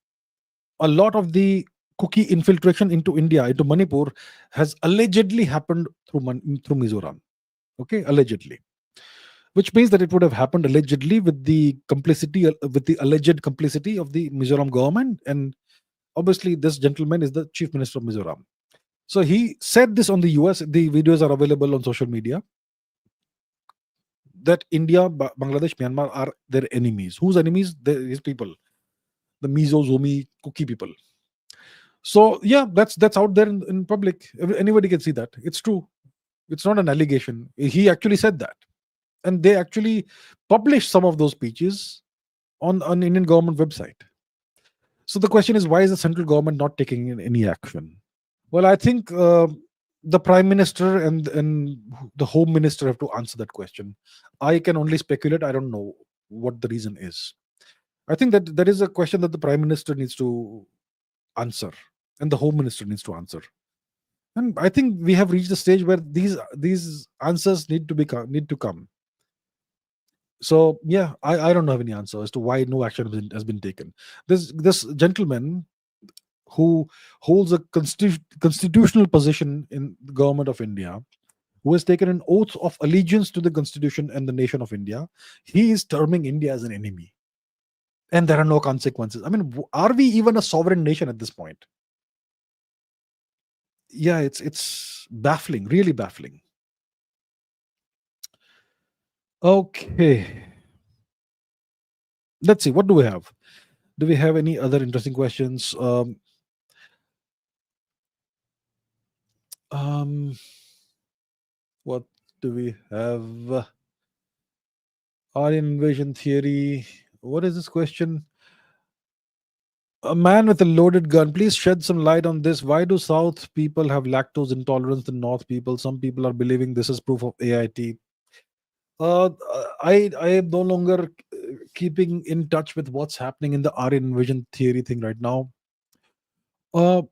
a lot of the cookie infiltration into India, into Manipur, has allegedly happened through Mizoram. Okay, allegedly. Which means that it would have happened allegedly with the alleged complicity of the Mizoram government. And obviously, this gentleman is the chief minister of Mizoram. So he said this on the US. The videos are available on social media, that India, Bangladesh, Myanmar are their enemies. Whose enemies? His people, the Mizo, Zomi, Kuki people. So yeah, that's out there in public. Anybody can see that. It's true. It's not an allegation. He actually said that, and they actually published some of those speeches on Indian government website. So the question is, why is the central government not taking any action? Well, I think the prime minister and the home minister have to answer that question. I can only speculate. I don't know what the reason is. I think that there is a question that the prime minister needs to answer, and the home minister needs to answer. And I think we have reached a stage where these answers need to come. So yeah, I don't have any answer as to why no action has been taken. This gentleman who holds a constitutional position in the government of India, who has taken an oath of allegiance to the constitution and the nation of India, he is terming India as an enemy, and there are no consequences. I mean, are we even a sovereign nation at this point? Yeah, it's baffling, really baffling. Okay, let's see, what do we have? Do we have any other interesting questions? What do we have? Aryan invasion theory. What is this question? A man with a loaded gun. Please shed some light on this. Why do South people have lactose intolerance than North people? Some people are believing this is proof of AIT. Uh, I am no longer keeping in touch with what's happening in the Aryan invasion theory thing right now. Uh,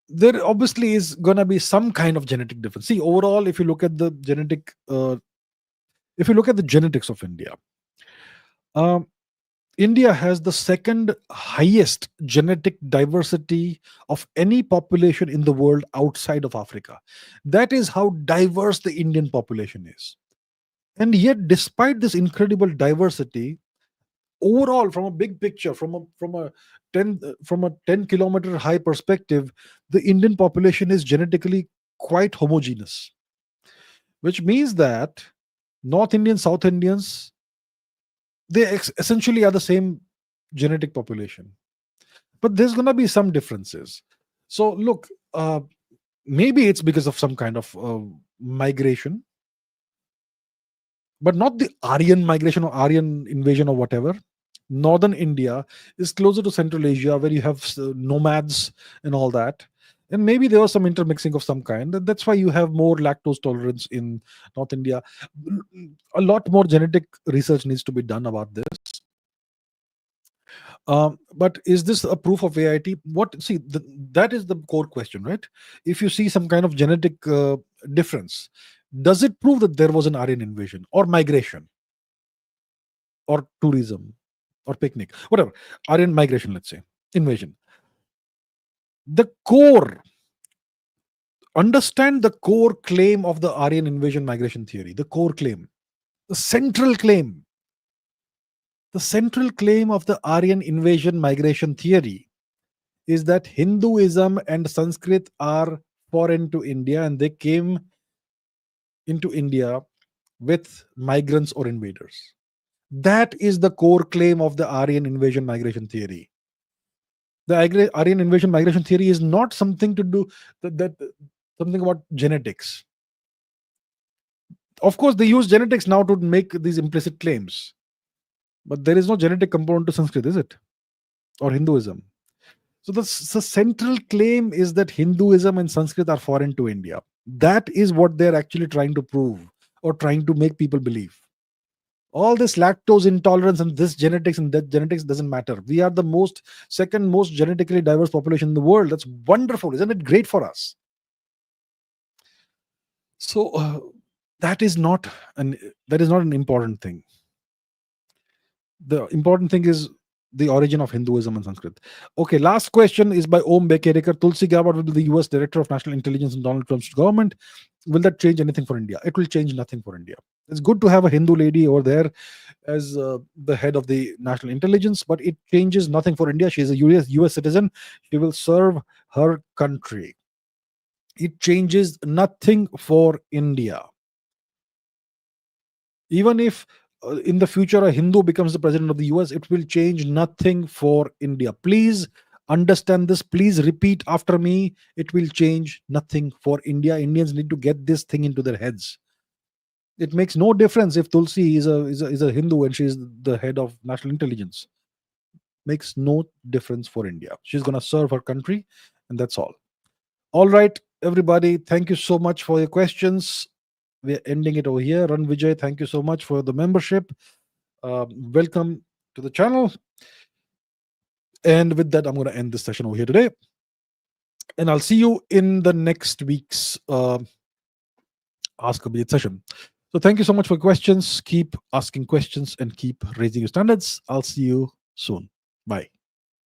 there obviously is gonna be some kind of genetic difference. See, overall, if you look at the genetics of India, um, India has the second highest genetic diversity of any population in the world outside of Africa. That is how diverse the Indian population is. And yet, despite this incredible diversity, overall, from a big picture, from a 10-kilometer high perspective, the Indian population is genetically quite homogeneous, which means that North Indians, South Indians, they essentially are the same genetic population, but there's going to be some differences. So look, maybe it's because of some kind of migration, but not the Aryan migration or Aryan invasion or whatever. Northern India is closer to Central Asia, where you have nomads and all that. And maybe there was some intermixing of some kind. And that's why you have more lactose tolerance in North India. A lot more genetic research needs to be done about this. But is this a proof of AIT? That is the core question, right? If you see some kind of genetic difference, does it prove that there was an Aryan invasion or migration or tourism or picnic, whatever? Aryan migration, let's say, invasion. The core, understand the core claim of the Aryan invasion migration theory, the core claim, the central claim. The central claim of the Aryan invasion migration theory is that Hinduism and Sanskrit are foreign to India and they came into India with migrants or invaders. That is the core claim of the Aryan invasion migration theory. The Aryan invasion migration theory is not something to do that something about genetics. Of course, they use genetics now to make these implicit claims, but there is no genetic component to Sanskrit, is it? Or Hinduism. So the central claim is that Hinduism and Sanskrit are foreign to India. That is what they're actually trying to prove or trying to make people believe. All this lactose intolerance and this genetics and that genetics doesn't matter. We are the second most genetically diverse population in the world. That's wonderful. Isn't it great for us? So that is not an important thing. The important thing is the origin of Hinduism and Sanskrit. Okay, last question is by Om Bekerekar. Tulsi Gabbard will be the US Director of National Intelligence in Donald Trump's government. Will that change anything for India? It will change nothing for India. It's good to have a Hindu lady over there as the head of the national intelligence, but it changes nothing for India. She is a US citizen. She will serve her country. It changes nothing for India. Even if in the future a Hindu becomes the president of the US, it will change nothing for India. Please understand this. Please repeat after me. It will change nothing for India. Indians need to get this thing into their heads. It makes no difference if Tulsi is a Hindu and she is the head of national intelligence. Makes no difference for India. She's going to serve her country, and that's all. All right, everybody. Thank you so much for your questions. We're ending it over here. Ran Vijay, thank you so much for the membership. Welcome to the channel. And with that, I'm going to end this session over here today. And I'll see you in the next week's Ask Abhijit session. So thank you so much for questions. Keep asking questions and keep raising your standards. I'll see you soon. Bye.